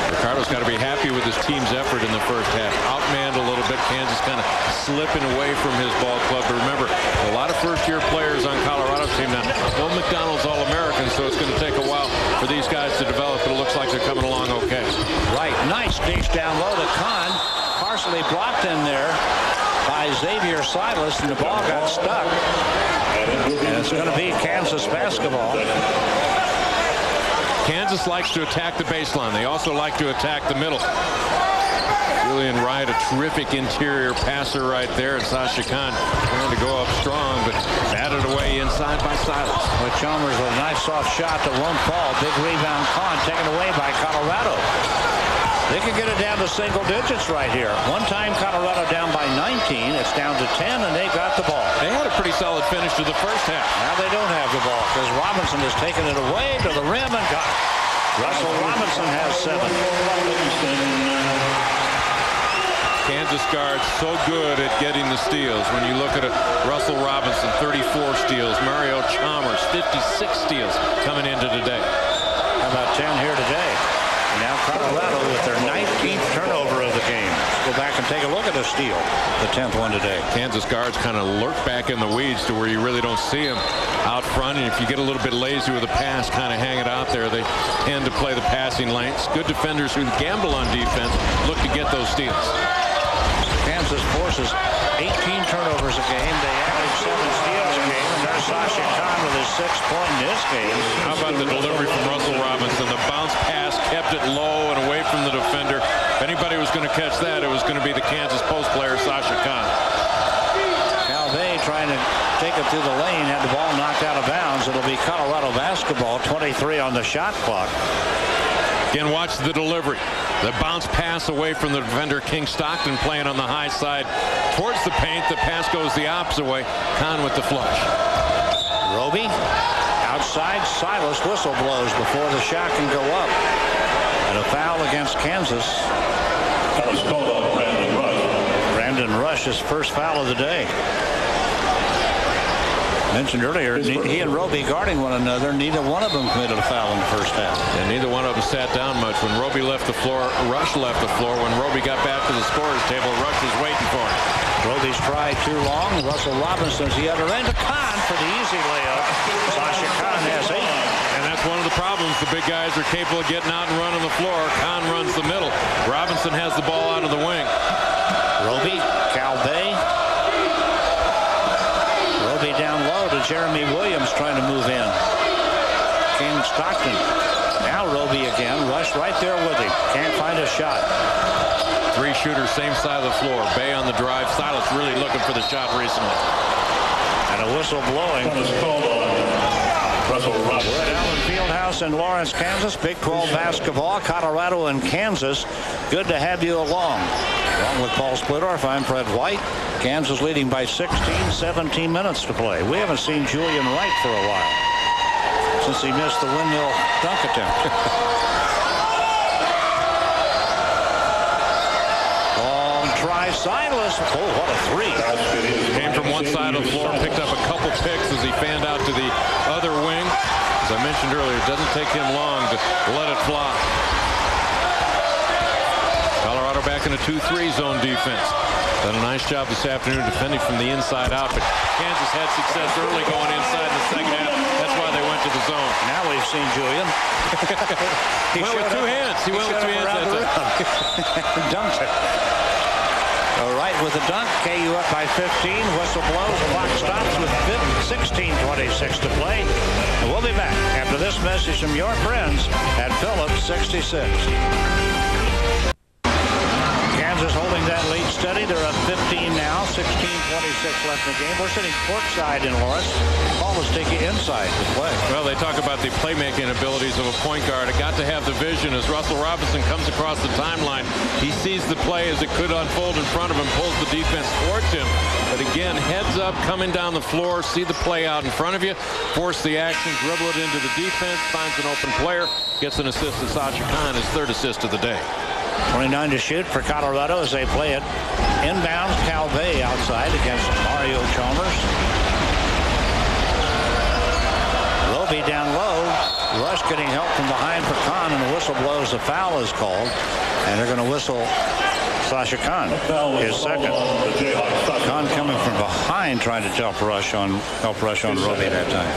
Ricardo's got to be happy with his team's effort in the first half. Outmanned a little bit. Kansas kind of slipping away from his ball club. But remember, a lot of first-year players on Colorado's team now. Will McDonald's All-American, so it's going to take a while for these guys to develop, but it looks like they're coming along okay. Right. Nice dish down low to Kahn. Partially blocked in there by Xavier Silas, and the ball got stuck. And it's going to be Kansas basketball. Kansas likes to attack the baseline. They also like to attack the middle. Julian Wright, a terrific interior passer right there. And Sasha Kahn trying to go up strong, but batted away inside by Silas. But Chalmers with a nice soft shot that won't fall. Big rebound. Kahn taken away by Colorado. They can get it down to single digits right here. One time Colorado down by 19. It's down to 10, and they've got the ball. They had a pretty solid finish to the first half. Now they don't have the ball because Robinson has taken it away to the rim and got it. Russell Robinson has 7. Kansas guards so good at getting the steals. When you look at Russell Robinson, 34 steals. Mario Chalmers, 56 steals coming into today. How about 10 here today? And now Colorado with their 19th turnover of the game. Go back and take a look at the steal, the 10th one today. Kansas guards kind of lurk back in the weeds to where you really don't see them out front. And if you get a little bit lazy with a pass, kind of hang it out there, they tend to play the passing lanes. Good defenders who gamble on defense look to get those steals. Kansas forces 18 turnovers a game. They average 7 steals a game. And there's Sasha Kahn with his 6th point in this game. How about the delivery from Russell Robinson? The bounce pass kept it low and away from the defender. If anybody was going to catch that, it was going to be the Kansas post player, Sasha Kahn. Calvé trying to take it through the lane, had the ball knocked out of bounds. It'll be Colorado basketball, 23 on the shot clock. Again, watch the delivery. The bounce pass away from the defender, King Stockton, playing on the high side towards the paint. The pass goes the opposite way. Kahn with the flush. Roby outside. Silas whistle blows before the shot can go up. And a foul against Kansas. That was called on Brandon Rush. Brandon Rush's first foul of the day. Mentioned earlier, he and Roby guarding one another. Neither one of them committed a foul in the first half. And neither one of them sat down much. When Roby left the floor, Rush left the floor. When Roby got back to the scorer's table, Rush was waiting for him. Roby's tried too long. Russell Robinson's the other end. Kahn for the easy layup. Sasha Kahn has 8. And that's one of the problems. The big guys are capable of getting out and running the floor. Kahn runs the middle. Robinson has the ball out of the wing. Roby, Calvé. Roby down low to Jeremy Williams trying to move in. King Stockton. Now Roby again. Rush right there with him. Can't find a shot. 3 shooters, same side of the floor. Bay on the drive. Silas really looking for the shot recently. And a whistle blowing. We're at Allen Fieldhouse in Lawrence, Kansas. Big 12 basketball. Colorado and Kansas. Good to have you along. Along with Paul Splittorff, I'm Fred White. Kansas leading by 16, 17 minutes to play. We haven't seen Julian Wright for a while since he missed the windmill dunk attempt. Long try, Silas. Oh, what a 3. Came from one side of the floor, picked up a couple picks as he fanned out to the other wing. As I mentioned earlier, it doesn't take him long to let it fly. Colorado back in a 2-3 zone defense. Done a nice job this afternoon defending from the inside out, but Kansas had success early going inside in the second half. into the zone. Now we've seen Julian. He went with two hands. He went with two hands that time. Dunked it. All right, with the dunk, KU up by 15. Whistle blows. Clock stops with 16:26 to play. And we'll be back after this message from your friends at Phillips 66. Kansas holding that lead steady. They're up 15 now. 16:26 left in the game. We're sitting courtside in Lawrence. Paul was taking inside to play. Well, they talk about the playmaking abilities of a point guard. It got to have the vision as Russell Robinson comes across the timeline. He sees the play as it could unfold in front of him, pulls the defense towards him. But again, heads up, coming down the floor, see the play out in front of you, force the action, dribble it into the defense, finds an open player, gets an assist to Sasha Khan, his third assist of the day. 29 to shoot for Colorado as they play it inbounds. Cal Bay outside against Mario Chalmers. Roby down low. Rush getting help from behind for Khan, and the whistle blows. The foul is called, and they're going to whistle Sasha Khan, his second. Khan coming from behind, trying to help rush on Roby that time.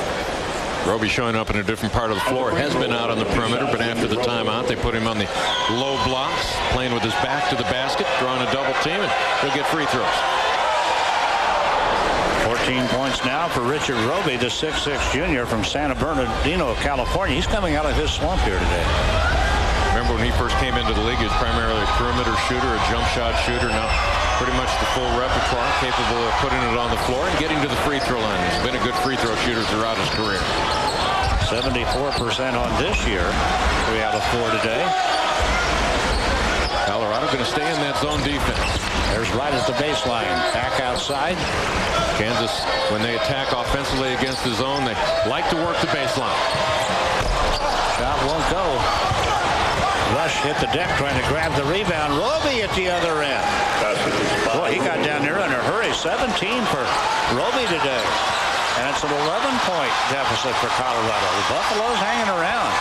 Roby showing up in a different part of the floor. Has been out on the perimeter, but after the timeout, they put him on the low blocks, playing with his back to the basket, drawing a double team, and he'll get free throws. 14 points now for Richard Roby, the 6'6 junior from Santa Bernardino, California. He's coming out of his slump here today. Remember when he first came into the league, he was primarily a perimeter shooter, a jump shot shooter. Now pretty much the full repertoire, capable of putting it on the floor and getting to the free throw line. He's been a good free throw shooter throughout his career. 74% on this year. 3 out of 4 today. Colorado going to stay in that zone defense. There's right at the baseline. Back outside. Kansas, when they attack offensively against the zone, they like to work the baseline. Shot won't go. Rush hit the deck trying to grab the rebound. Roby at the other end. Boy, he got down there in a hurry. 17 for Roby today. And it's an 11-point deficit for Colorado. The Buffaloes hanging around.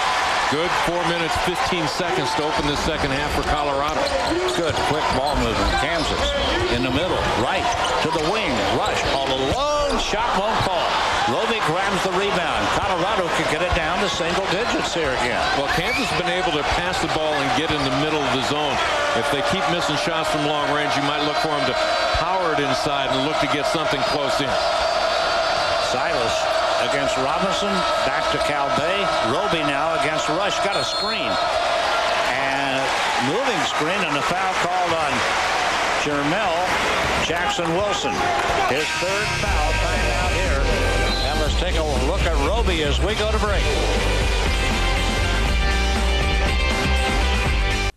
Good 4 minutes, 15 seconds to open this second half for Colorado. Good quick ball movement. Kansas in the middle. Right to the wing. Rush all alone. Shot won't fall. Roby grabs the rebound. Colorado could get it down to single digits here again. Well, Kansas has been able to pass the ball and get in the middle of the zone. If they keep missing shots from long range, you might look for them to power it inside and look to get something close in. Silas against Robinson. Back to Cal Bay. Roby now against Rush. Got a screen. And moving screen, and a foul called on Jermel Jackson Wilson. His third foul time out here. And let's take a look at Roby as we go to break.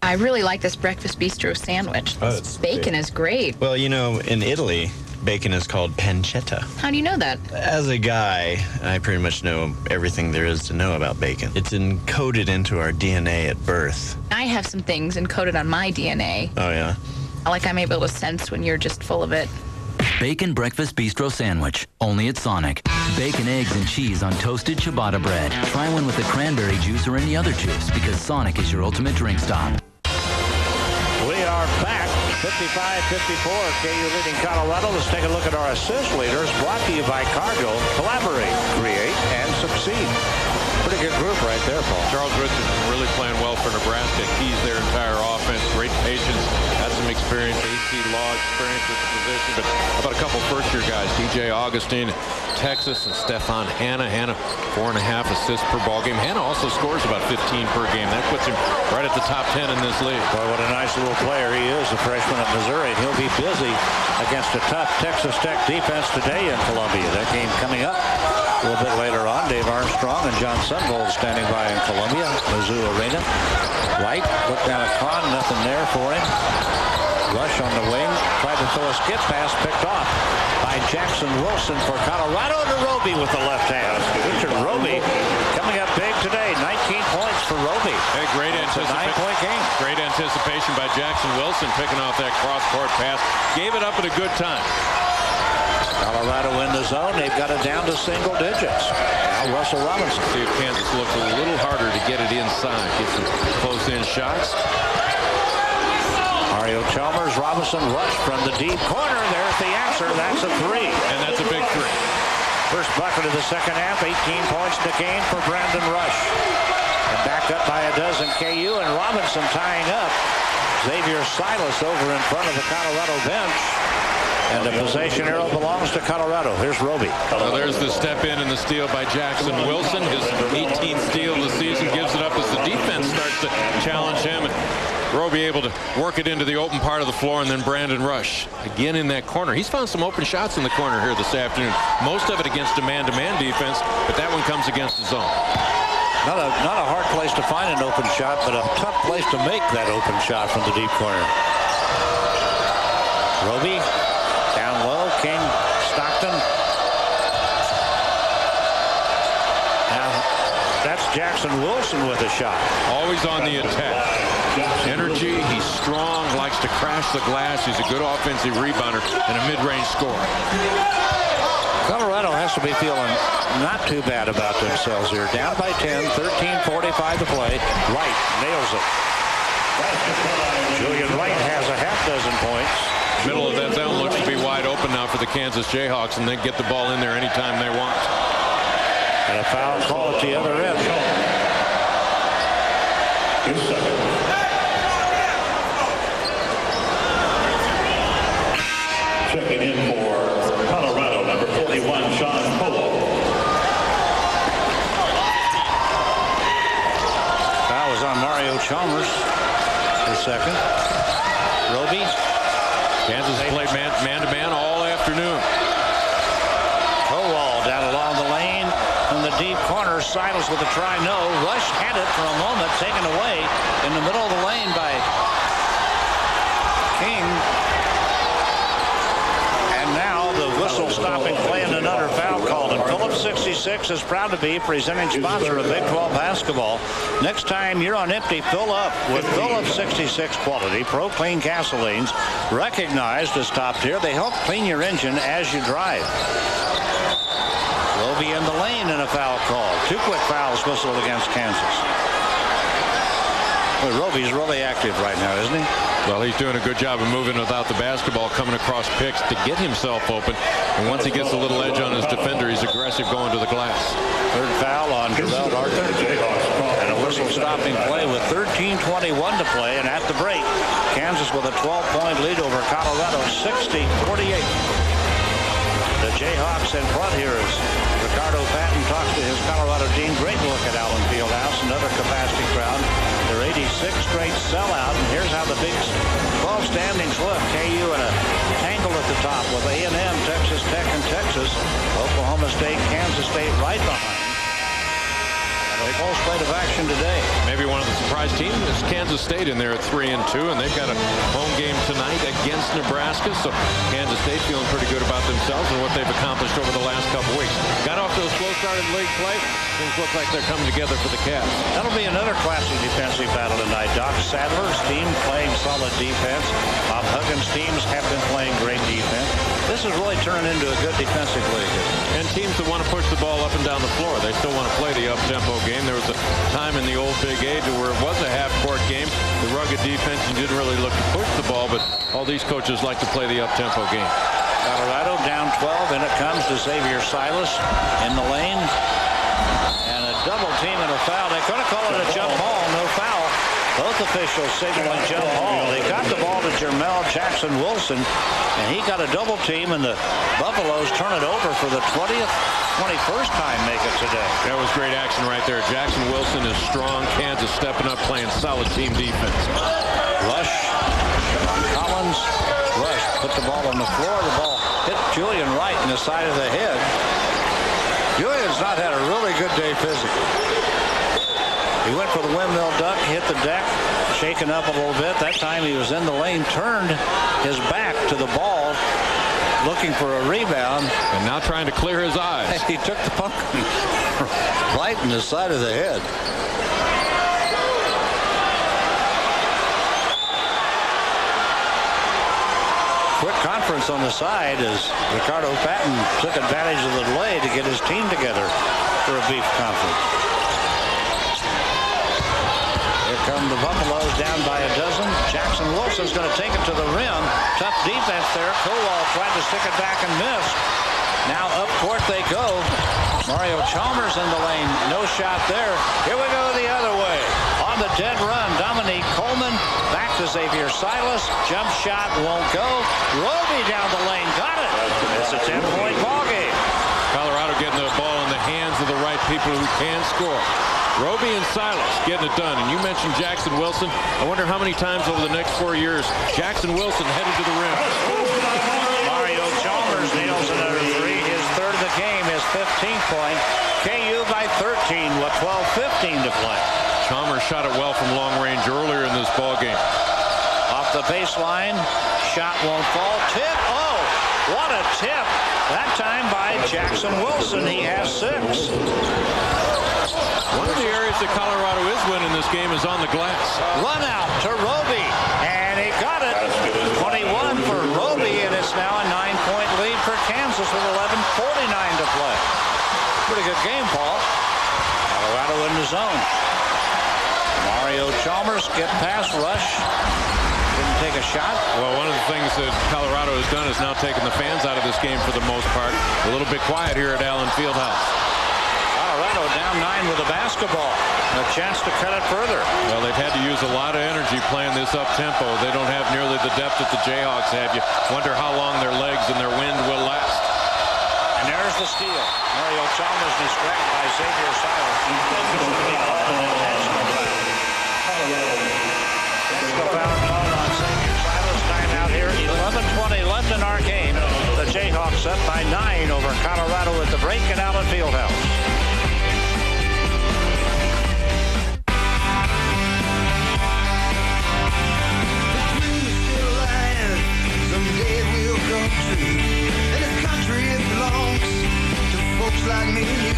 I really like this breakfast bistro sandwich. This bacon is great. Well, you know, in Italy, bacon is called pancetta. How do you know that? As a guy, I pretty much know everything there is to know about bacon. It's encoded into our DNA at birth. I have some things encoded on my DNA. Oh, yeah? Like I'm able to sense when you're just full of it. Bacon breakfast bistro sandwich, only at Sonic. Bacon, eggs, and cheese on toasted ciabatta bread. Try one with the cranberry juice or any other juice, because Sonic is your ultimate drink stop. We are back. 55-54, KU leading Colorado. Let's take a look at our assist leaders. Brought to you by Cargill. Collaborate, create, and succeed. Pretty good group right there, Paul. Charles Richardson really playing well for Nebraska. Keys their entire offense. Great patience. Has some experience. AC Law experience at the position. But how about a couple first-year guys? DJ Augustine, Texas, and Stefan Hanna. Hanna, 4.5 assists per ball game. Hanna also scores about 15 per game. That puts him right at the top 10 in this league. Boy, what a nice little player he is, a freshman at Missouri. And he'll be busy against a tough Texas Tech defense today in Columbia. That game coming up a little bit later on. Dave Armstrong and John Sungold standing by in Columbia, Mizzou Arena. White looked down at Kahn, nothing there for him. Rush on the wing, tried to throw a skip pass, picked off by Jackson Wilson for Colorado to Roby with the left hand. Richard Roby coming up big today, 19 points for Roby. Hey, great anticipation. 9-point game. Great anticipation by Jackson Wilson picking off that cross-court pass. Gave it up at a good time. Colorado in the zone. They've got it down to single digits. Now Russell Robinson. See if Kansas looks a little harder to get it inside. Get some close-in shots. Mario Chalmers, Robinson, Rush from the deep corner. There's the answer. That's a three. And that's a big three. First bucket of the second half, 18 points in the game for Brandon Rush. And back up by a dozen, KU, and Robinson tying up. Xavier Silas over in front of the Colorado bench. And the possession arrow belongs to Colorado. Here's Roby. Well, there's the step in and the steal by Jackson Wilson. His 18th steal of the season, gives it up as the defense starts to challenge him. And Roby able to work it into the open part of the floor, and then Brandon Rush again in that corner. He's found some open shots in the corner here this afternoon. Most of it against a man-to-man defense, but that one comes against the zone. Not a hard place to find an open shot, but a tough place to make that open shot from the deep corner. Roby. Down low, King, Stockton. Now, that's Jackson Wilson with a shot. Always on the attack. Energy, he's strong, likes to crash the glass. He's a good offensive rebounder and a mid-range scorer. Colorado has to be feeling not too bad about themselves here. Down by 10, 13:45 to play. Wright nails it. Julian Wright has a half dozen points. Middle of that zone looks to be wide open now for the Kansas Jayhawks, and they get the ball in there anytime they want. And a foul call at the other end. Checking in for Colorado, number 41, Sean Polo. Foul was on Mario Chalmers for second. Roby. Kansas has played man-to-man all afternoon. Kowal down along the lane from the deep corner. Silas with a try, no. Rush had it for a moment, taken away in the middle of the lane by King. And now the whistle stopping play and another foul called. And Phillips 66 is proud to be presenting sponsor of Big 12 basketball. Next time you're on empty, fill up with Phillips 66 quality Pro Clean gasolines, recognized as top tier. They help clean your engine as you drive. Roby in the lane and a foul call. 2 quick fouls whistled against Kansas. Well, Roby's really active right now, isn't he? Well, he's doing a good job of moving without the basketball, coming across picks to get himself open. And once he gets a little edge on his defender, he's aggressive going to the glass. Third foul on Terrell Arthur. And a whistle stopping play with 13:21 to play. And at the break, Kansas with a 12-point lead over Colorado, 60-48. The Jayhawks in front here as Ricardo Patton talks to his Colorado team. Great look at Allen Fieldhouse, another capacity crowd. Their 86th straight sellout, and here's how the Big 12 standings look. KU in a tangle at the top with A&M, Texas Tech, and Texas. Oklahoma State, Kansas State right behind. And a full slate of action today. Maybe one of the surprise teams is Kansas State in there at 3-2, and they've got a home game tonight against Nebraska. So Kansas State feeling pretty good about themselves and what they've accomplished over the last couple weeks. Got off to a slow start in league play. Things look like they're coming together for the Cavs. That'll be another classic defensive battle tonight. Doc Sadler's team playing solid defense. Bob Huggins' teams have been playing great defense. This is really turning into a good defensive league. And teams that want to push the ball up and down the floor, they still want to play the up-tempo game. There was a time in the old Big Age where it was a half-court game. The rugged defense, you didn't really look to push the ball, but all these coaches like to play the up-tempo game. Colorado down 12, and it comes to Xavier Silas in the lane. And a double team and a foul. They could have called it a jump ball, no foul. Both officials signaling jump ball. They got the ball to Jermel Jackson Wilson, and he got a double team, and the Buffaloes turn it over for the 21st time make it today. That was great action right there. Jackson Wilson is strong. Kansas stepping up, playing solid team defense. Rush on Collins. Rush put the ball on the floor. The ball hit Julian Wright in the side of the head. Julian's not had a really good day physically. He went for the windmill duck, hit the deck, shaken up a little bit. That time he was in the lane, turned his back to the ball, looking for a rebound. And now trying to clear his eyes. He took the puck right in the side of the head. Quick conference on the side as Ricardo Patton took advantage of the delay to get his team together for a brief conference. Here come the Buffaloes down by a dozen. Jackson Wilson's going to take it to the rim. Tough defense there. Kowal tried to stick it back and missed. Now up court they go. Mario Chalmers in the lane. No shot there. Here we go the other way. On the dead run, Dominique Coleman. Back to Xavier Silas. Jump shot won't go. Roby down the lane. Got it. It's a 10-point ball game. Colorado getting the ball in the hands of the right people who can score. Roby and Silas getting it done. And you mentioned Jackson Wilson. I wonder how many times over the next 4 years Jackson Wilson headed to the rim. Mario Chalmers nails another three. His third of the game, his 15th point. KU by 13 with 12:15 to play. Chalmers shot it well from long range earlier in this ball game. Off the baseline. Shot won't fall. Tip. Oh, what a tip. That time by Jackson Wilson. He has 6. One of the areas that Colorado is winning this game is on the glass. Run out to Roby, and he got it. 21 for Roby, and it's now a 9-point lead for Kansas with 11:49 to play. Pretty good game, Paul. Colorado in the zone. Mario Chalmers get past Rush. Didn't take a shot. Well, one of the things that Colorado has done is now taken the fans out of this game for the most part. A little bit quiet here at Allen Fieldhouse. Colorado down 9 with a basketball. A chance to cut it further. Well, they've had to use a lot of energy playing this up-tempo. They don't have nearly the depth that the Jayhawks have. You wonder how long their legs and their wind will last. And there's the steal. Mario Chalmers is grabbed by Xavier Silas. Timeout here. 11:20 left in our game. The Jayhawks up by 9 over Colorado at the break at Allen Fieldhouse. Folks like me and you,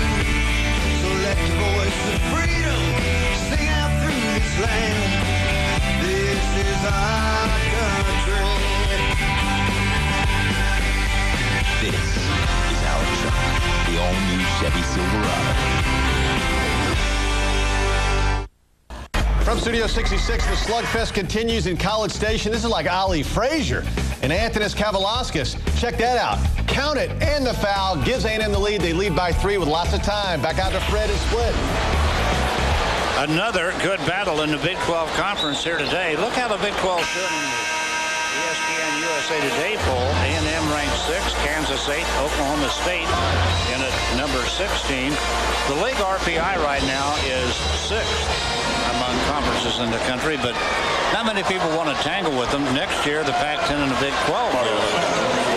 so let the voice of freedom sing out through this land. This is our country. This is our truck, the all-new Chevy Silverado. From Studio 66, the slugfest continues in College Station. This is like Ali Frazier and Anthony Kavalauskas. Check that out. Count it, and the foul gives A&M the lead. They lead by 3 with lots of time. Back out to Fred and Split. Another good battle in the Big 12 Conference here today. Look how the Big 12 is doing in the ESPN USA Today poll. A&M ranked 6, Kansas 8, Oklahoma State in at number 16. The league RPI right now is 6th among conferences in the country, but not many people want to tangle with them. Next year, the Pac-10 and the Big 12.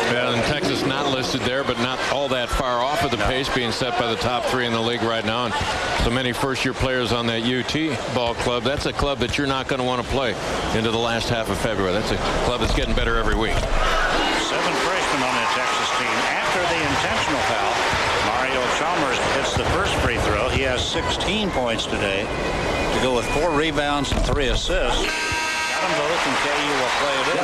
Yeah, and Texas not listed there, but not all that far off of the pace being set by the top 3 in the league right now. And so many first-year players on that UT ball club. That's a club that you're not going to want to play into the last half of February. That's a club that's getting better every week. 7 freshmen on that Texas team. After the intentional foul, Mario Chalmers hits the first free throw. He has 16 points today to go with 4 rebounds and 3 assists. Got them both, and KU will play it in.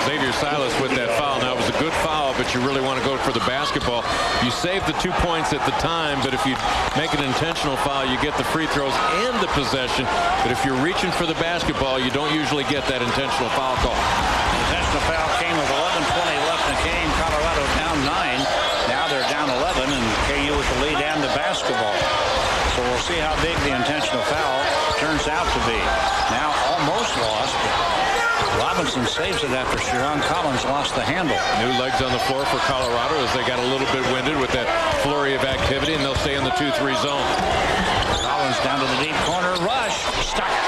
Xavier Silas with that foul. Now, it was a good foul, but you really want to go for the basketball. You save the 2 points at the time, but if you make an intentional foul, you get the free throws and the possession. But if you're reaching for the basketball, you don't usually get that intentional foul call. Intentional foul came with 11:20 left in the game. Colorado down 9. Now they're down 11, and KU with the lead and the basketball. So we'll see how big the intentional foul turns out to be. Now almost lost, but Robinson saves it after Sharon Collins lost the handle. New legs on the floor for Colorado as they got a little bit winded with that flurry of activity, and they'll stay in the 2-3 zone. Collins down to the deep corner. Rush. Stuck it.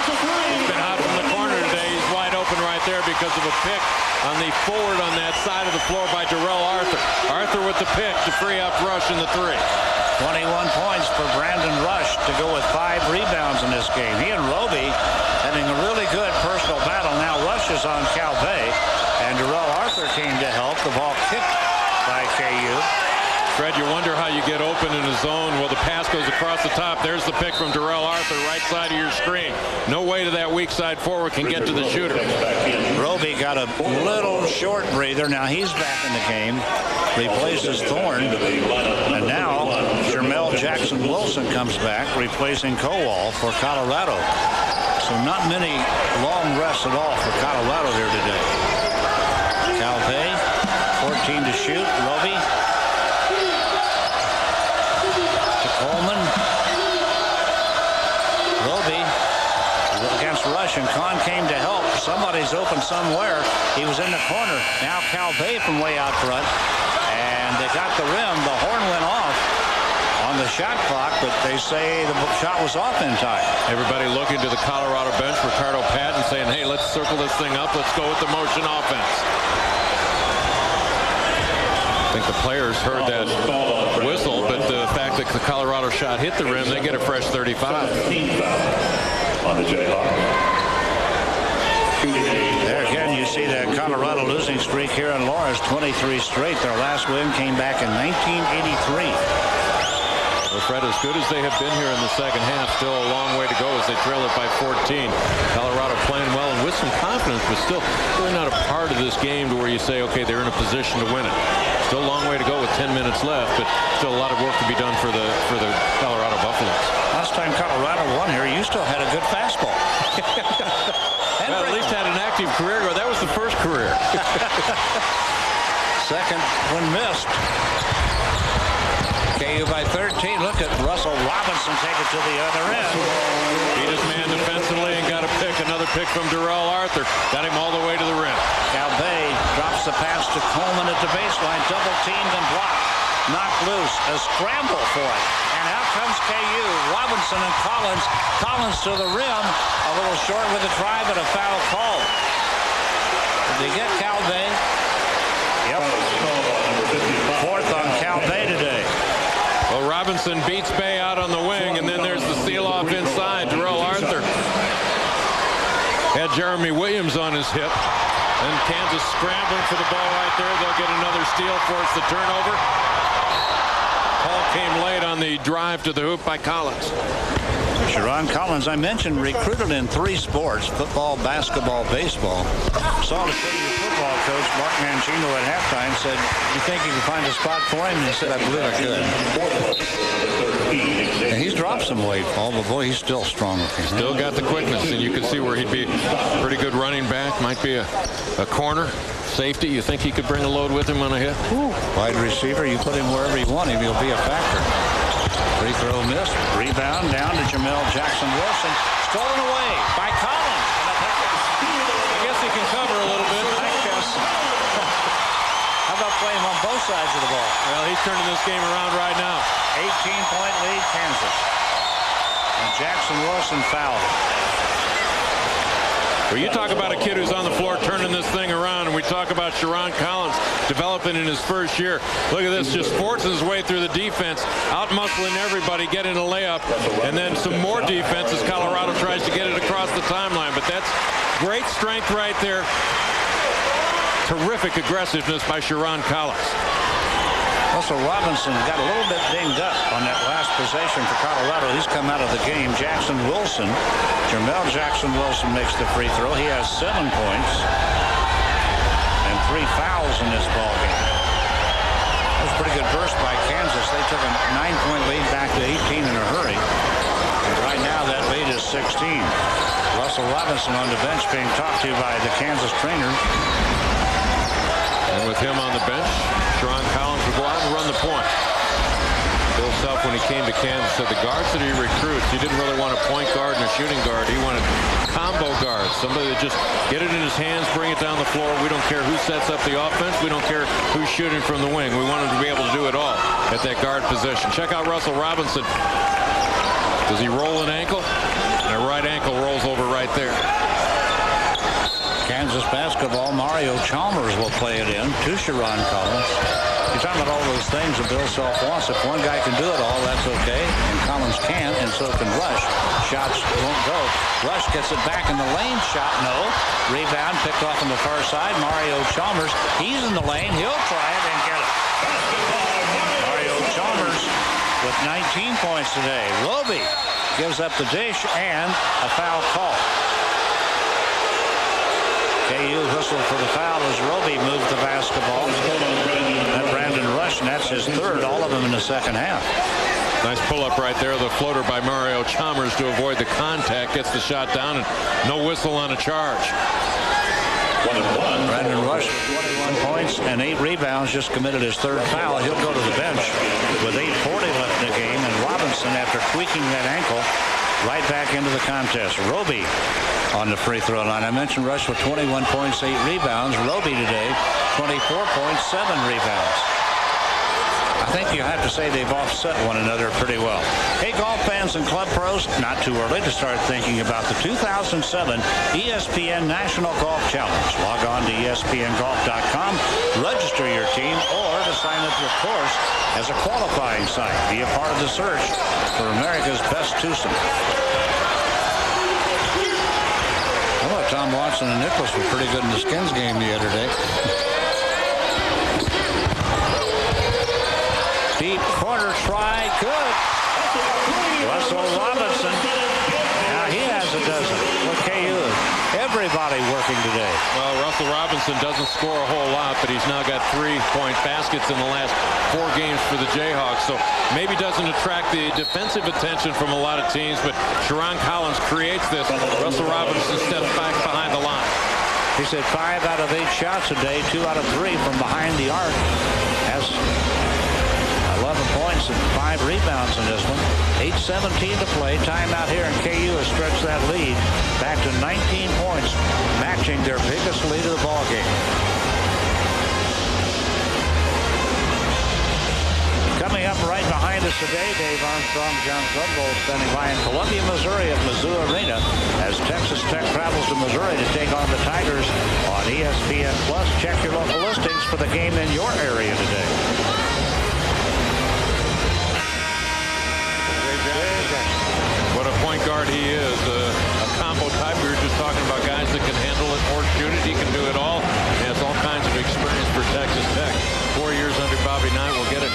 He's been hot from the corner today. He's wide open right there because of a pick on the forward on that side of the floor by Darrell Arthur. Arthur with the pick to free up Rush in the 3. 21 points for Brandon Rush to go with 5 rebounds in this game. He and Roby having a really good personal battle. Now Rush is on Cal Bay, and Darrell Arthur came to help. The ball kicked by KU. Fred, you wonder how you get open in a zone. Well, the pass goes across the top. There's the pick from Darrell Arthur, right side of your screen. No way to that weak side forward can get to the shooter. Roby got a little short breather. Now he's back in the game. Replaces Thorne. And now Jermel Jackson-Wilson comes back, replacing Kowal for Colorado. So not many long rests at all for Colorado here today. Calpay 14 to shoot. Roby to Coleman. Roby against Rush, and Kahn came to help. Somebody's open somewhere. He was in the corner. Now Calvé from way out front. And they got the rim. The horn went off on the shot clock, but they say the shot was off in time. Everybody looking to the Colorado bench. Ricardo Patton saying, hey, let's circle this thing up. Let's go with the motion offense. I think the players heard that whistle, but the fact that the Colorado shot hit the rim, they get a fresh 35. On the Jayhawks. There again, you see that Colorado losing streak here in Lawrence, 23 straight. Their last win came back in 1983. Well, Fred, as good as they have been here in the second half, still a long way to go as they trail it by 14. Colorado playing well and with some confidence, but still really not a part of this game to where you say, okay, they're in a position to win it. Still a long way to go with 10 minutes left, but still a lot of work to be done for the Colorado Buffaloes. Last time Colorado won here, you still had a good fastball. Well, at least had an active career. That was the first career. Second one missed. KU by 13. Look at Russell Robinson take it to the other end. Beat his man defensively and got a pick. Another pick from Darrell Arthur. Got him all the way to the rim. Calvé drops the pass to Coleman at the baseline. Double teamed and blocked. Knocked loose. A scramble for it. And out comes KU. Robinson and Collins. Collins to the rim. A little short with a try, but a foul called. Did they get Calvé? Yep. Fourth on Calvé today. Well, Robinson beats Bay out on the wing, and then there's the seal-off inside. Darrell Arthur had Jeremy Williams on his hip. And Kansas scrambling for the ball right there. They'll get another steal, force the turnover. Paul came late on the drive to the hoop by Collins. Sharon Collins, I mentioned, recruited in 3 sports, football, basketball, baseball. Saw the football coach, Mark Mangino, at halftime, said, you think you can find a spot for him? And he said, I believe I could. And he's dropped some weight, Paul, but boy, he's still strong. Still got the quickness, and you can see where he'd be pretty good running back. Might be a corner. Safety, you think he could bring a load with him on a hit? Ooh. Wide receiver, you put him wherever you want him, he'll be a factor. Free throw missed. Rebound down to Jamel Jackson Wilson. Stolen away by Collins. I guess he can cover a little bit. I guess. How about playing on both sides of the ball? Well, he's turning this game around right now. 18-point lead, Kansas. And Jackson Wilson fouled. Well, you talk about a kid who's on the floor turning this thing around, and we talk about Sharon Collins developing in his first year. Look at this, just forcing his way through the defense, out-muscling everybody, getting a layup, and then some more defense as Colorado tries to get it across the timeline. But that's great strength right there. Terrific aggressiveness by Sharon Collins. Russell Robinson got a little bit dinged up on that last possession for Colorado. He's come out of the game. Jackson Wilson, Jamel Jackson Wilson makes the free throw. He has 7 points and 3 fouls in this ballgame. That was a pretty good burst by Kansas. They took a 9-point lead back to 18 in a hurry. And right now that lead is 16. Russell Robinson on the bench being talked to by the Kansas trainer. And with him on the bench, Sharon Collins would go out and run the point. Bill Self, when he came to Kansas, said the guards that he recruits, he didn't really want a point guard and a shooting guard. He wanted combo guards, somebody that just get it in his hands, bring it down the floor. We don't care who sets up the offense. We don't care who's shooting from the wing. We want him to be able to do it all at that guard position. Check out Russell Robinson. Does he roll an ankle? And a right ankle rolls over right there. Kansas basketball, Mario Chalmers will play it in to Sharon Collins. You're talking about all those things that Bill Self wants. If one guy can do it all, that's okay. And Collins can, and so can Rush. Shots won't go. Rush gets it back in the lane. Shot, no. Rebound picked off on the far side. Mario Chalmers, he's in the lane. He'll try it and get it. Mario Chalmers with 19 points today. Roby gives up the dish and a foul call. KU whistled for the foul as Roby moved the basketball. And Brandon Rush, and that's his 3rd, all of them in the second half. Nice pull-up right there. The floater by Mario Chalmers to avoid the contact. Gets the shot down, and no whistle on a charge. Brandon Rush, 21 points and 8 rebounds, just committed his 3rd foul. He'll go to the bench with 8:40 left in the game. And Robinson, after tweaking that ankle, right back into the contest. Roby on the free throw line. I mentioned Rush with 21 points, 8 rebounds. Roby today, 24 points, 7 rebounds. I think you have to say they've offset one another pretty well. Hey, golf fans and club pros, not too early to start thinking about the 2007 ESPN National Golf Challenge. Log on to ESPNGolf.com, register your team, or to sign up your course as a qualifying site. Be a part of the search for America's best twosome. I thought Tom Watson and Nicklaus were pretty good in the Skins game the other day. Deep corner try, good. Russell Robinson. Now he has a dozen. Look, KU. Everybody working today. Well, Russell Robinson doesn't score a whole lot, but he's now got 3-point baskets in the last 4 games for the Jayhawks. So maybe doesn't attract the defensive attention from a lot of teams, but Sharon Collins creates this. Russell Robinson steps back behind the line. He said 5 out of 8 shots a day, 2 out of 3 from behind the arc. Has 11 points and 5 rebounds in this one. 8:17 to play. Timeout here, and KU has stretched that lead back to 19 points, matching their biggest lead of the ball game. Coming up right behind us today, Dave Armstrong, John Sudbold standing by in Columbia, Missouri at Mizzou Arena as Texas Tech travels to Missouri to take on the Tigers on ESPN+. Check your local listings for the game in your area today. What a point guard he is, a combo type. We were just talking about guys that can handle it or shoot it. He can do it all. He has all kinds of experience for Texas Tech. 4 years under Bobby Knight will get an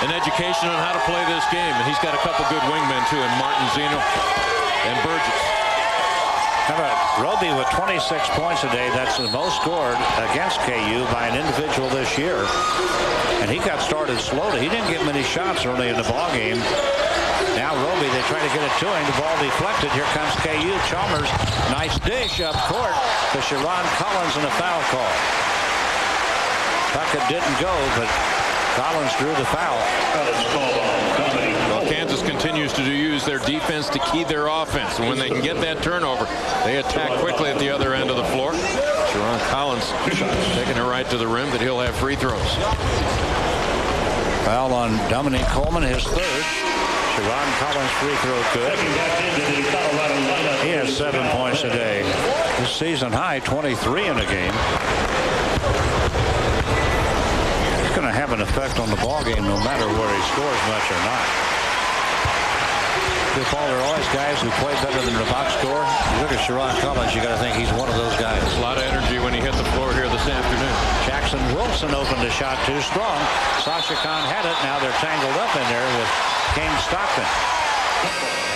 education on how to play this game. And he's got a couple good wingmen, too, in Martin Zeno and Burgess. How about Roby with 26 points a day? That's the most scored against KU by an individual this year. And he got started slowly. He didn't get many shots early in the ball game. Now Roby, they try to get it to him. The ball deflected. Here comes KU. Chalmers, nice dish up court to Sharon Collins and a foul call. Puckett didn't go, but Collins drew the foul. Well, Kansas continues to use their defense to key their offense. And when they can get that turnover, they attack quickly at the other end of the floor. Sharon Collins taking it right to the rim, that he'll have free throws. Foul on Dominique Coleman, his 3rd. Sharon Collins free throw good. He has 7 points a day. His season high, 23 in a game. It's going to have an effect on the ball game no matter where he scores much or not. Paul, there are always guys who play better than the box score. You look at Sharon Collins, you got to think he's one of those guys. A lot of energy when he hit the floor here this afternoon. Jackson Wilson opened the shot too strong. Sasha Khan had it. Now they're tangled up in there with Kane Stockton.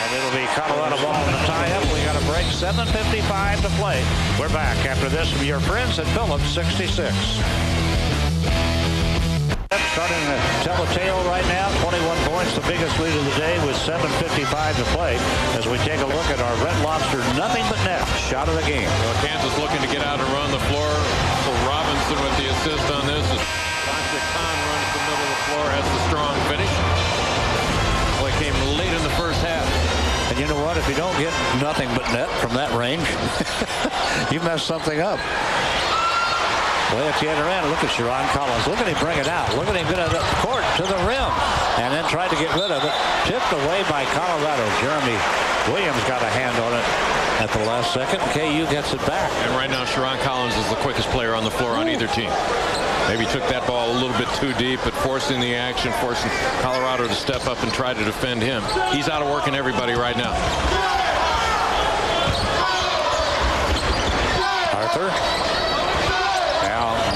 And it'll be Colorado ball in the tie-up. We got a break. 7:55 to play. We're back after this from your friends at Phillips 66. Starting to tell a tale right now. 21 points, the biggest lead of the day with 7:55 to play as we take a look at our Red Lobster nothing but net shot of the game. Well, Kansas looking to get out and run the floor. So Robinson with the assist on this. Sasha Khan runs the middle of the floor, has the strong finish. Well, it came late in the first half. And you know what? If you don't get nothing but net from that range, you mess something up. Way at the other end, look at Sharon Collins. Look at him bring it out. Look at him get it up court to the rim. And then tried to get rid of it. Tipped away by Colorado. Jeremy Williams got a hand on it at the last second. KU gets it back. And right now, Sharon Collins is the quickest player on the floor on either team. Maybe took that ball a little bit too deep, but forcing the action, forcing Colorado to step up and try to defend him. He's out of working everybody right now. Arthur.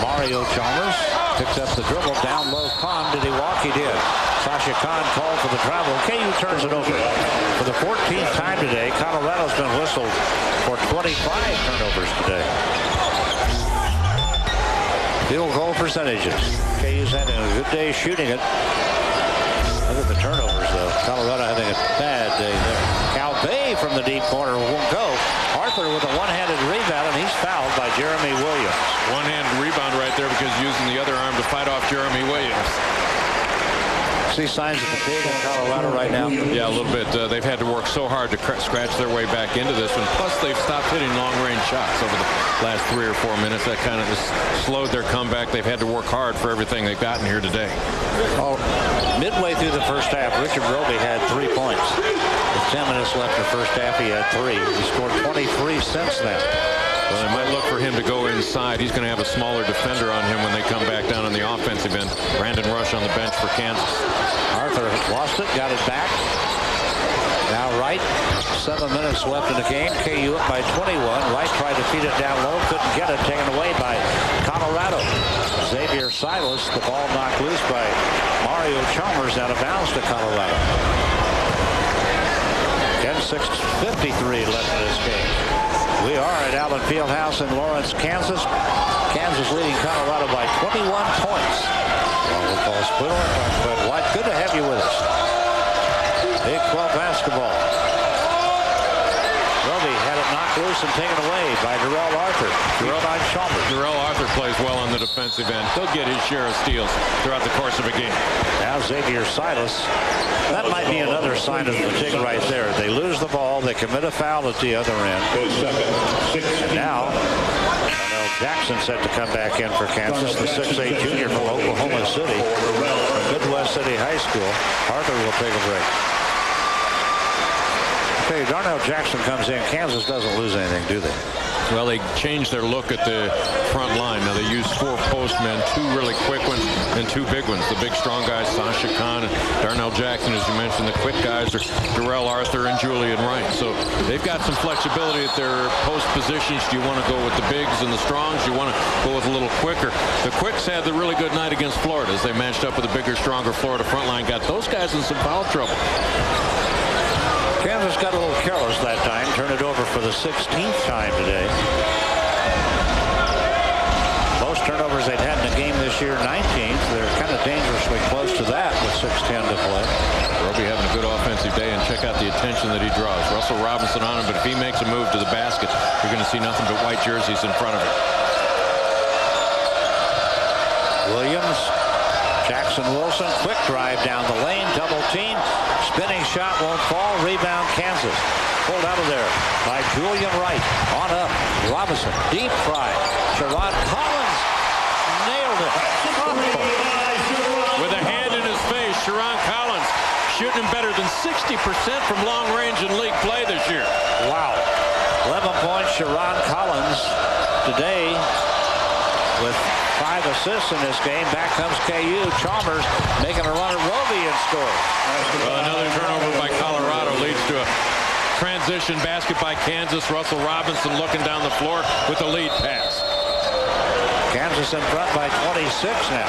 Mario Chalmers picks up the dribble down low. Khan, did he walk? He did. Sasha Khan called for the travel. KU turns it over. For the 14th time today, Colorado's been whistled for 25 turnovers today. Field goal percentages. KU's having a good day shooting it. Look at the turnovers, though. Colorado having a bad day there. Cal Bay from the deep corner won't go. Arthur with a one-handed rebound, and he's by Jeremy Williams. One-hand rebound right there because using the other arm to fight off Jeremy Williams. See signs of fatigue in Colorado right now? Yeah, a little bit. They've had to work so hard to scratch their way back into this one. Plus, they've stopped hitting long-range shots over the last 3 or 4 minutes. That kind of just slowed their comeback. They've had to work hard for everything they've gotten here today. Oh, midway through the first half, Richard Roby had 3 points. With 10 minutes left in the first half, he had 3. He scored 23 since then. Well, they might look for him to go inside. He's going to have a smaller defender on him when they come back down on the offensive end. Brandon Rush on the bench for Kansas. Arthur lost it, got it back. Now Wright, 7 minutes left in the game. KU up by 21. Wright tried to feed it down low, couldn't get it, taken away by Colorado. Xavier Silas, the ball knocked loose by Mario Chalmers, out of bounds to Colorado. 10:53 left in this game. We are at Allen Fieldhouse in Lawrence, Kansas. Kansas leading Colorado by 21 points. We'll call Spooner, but White, good to have you with us. Big 12 basketball. Roby had it knocked loose and taken away by Darrell Arthur. Darrell Arthur plays well on the defensive end. He'll get his share of steals throughout the course of a game. Now Xavier Silas. That might be another sign of fatigue right there. They lose the ball. They commit a foul at the other end. And now Jackson set to come back in for Kansas, the 6'8" junior from Oklahoma City, from Midwest City High School. Arthur will take a break. Okay, Darnell Jackson comes in. Kansas doesn't lose anything, do they? Well, they changed their look at the front line. Now they use 4 postmen, 2 really quick ones and 2 big ones. The big strong guys, Sasha Khan and Darnell Jackson, as you mentioned. The quick guys are Darrell Arthur and Julian Wright. So they've got some flexibility at their post positions. Do you want to go with the bigs and the strongs? Do you want to go with a little quicker? The quicks had the really good night against Florida as they matched up with a bigger, stronger Florida front line. Got those guys in some foul trouble. Kansas got a little careless that time. Turned it over for the 16th time today. Most turnovers they'd had in the game this year, 19th. They're kind of dangerously close to that with 6:10 to play. Roby having a good offensive day, and check out the attention that he draws. Russell Robinson on him, but if he makes a move to the basket, you're going to see nothing but white jerseys in front of him. Williams, Jackson Wilson, quick drive down the lane, double team. Spinning shot won't fall. Rebound Kansas. Pulled out of there by Julian Wright. On up. Robinson. Deep try. Sharon Collins nailed it. With a hand in his face, Sharon Collins shooting better than 60% from long range in league play this year. Wow. 11 points, Sharon Collins today with 5 assists in this game. Back comes KU. Chalmers making a run at Roby and scoring. Well, another turnover by Colorado leads to a transition basket by Kansas. Russell Robinson looking down the floor with the lead pass. Kansas in front by 26 now.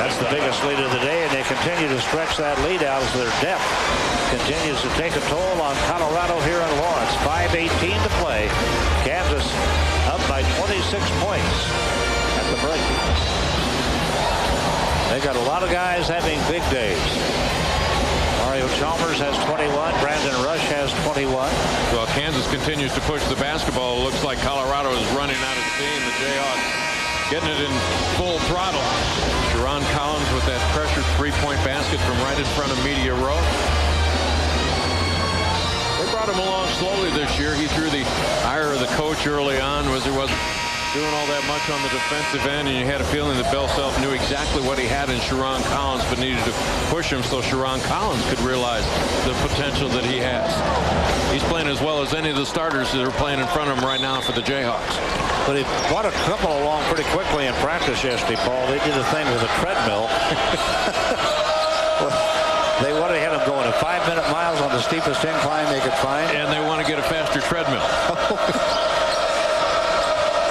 That's the biggest lead of the day, and they continue to stretch that lead out as their depth continues to take a toll on Colorado here in Lawrence. 5:18 to play. Kansas up by 26 points at the break. They got a lot of guys having big days. Mario Chalmers has 21. Brandon Rush has 21. Well, Kansas continues to push the basketball. It looks like Colorado is running out of steam. The Jayhawks getting it in full throttle. Sharon Collins with that pressured three-point basket from right in front of Media Row. They brought him along slowly this year. He threw the ire of the coach early on, was he wasn't doing all that much on the defensive end, and you had a feeling that Bill Self knew exactly what he had in Sharon Collins, but needed to push him so Sharon Collins could realize the potential that he has. He's playing as well as any of the starters that are playing in front of him right now for the Jayhawks. But he brought a couple along pretty quickly in practice yesterday, Paul. They did a thing with a treadmill. They want to hit him going at 5-minute miles on the steepest incline they could find. And they want to get a faster treadmill.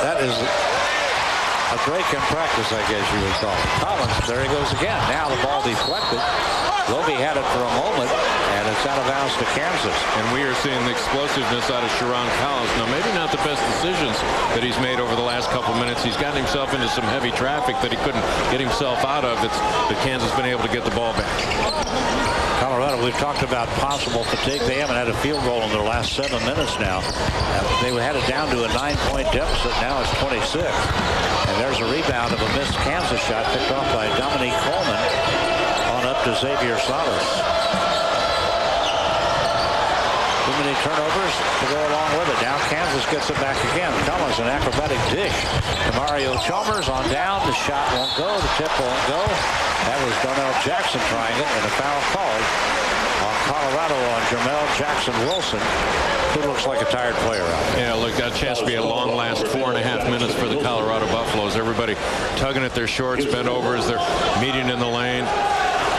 That is a break in practice, I guess you would call it. Collins, there he goes again. Now the ball deflected. Roby had it for a moment, and it's out of bounds to Kansas. And we are seeing the explosiveness out of Sharon Collins. Now, maybe not the best decisions that he's made over the last couple minutes. He's gotten himself into some heavy traffic that he couldn't get himself out of. That Kansas has been able to get the ball back. Colorado, we've talked about possible fatigue. They haven't had a field goal in their last 7 minutes now. They had it down to a 9-point deficit. Now it's 26. And there's a rebound of a missed Kansas shot picked off by Dominique Coleman on up to Xavier Salas. Too many turnovers to go along with it. Now Kansas gets it back again. Collins, an acrobatic dish to Mario Chalmers on down. The shot won't go. The tip won't go. That was Darnell Jackson trying it, and a foul called on Colorado on Jamel Jackson-Wilson, who looks like a tired player out there. Yeah, look, got a chance to be a long last 4.5 minutes for the Colorado Buffaloes. Everybody tugging at their shorts, bent over as they're meeting in the lane.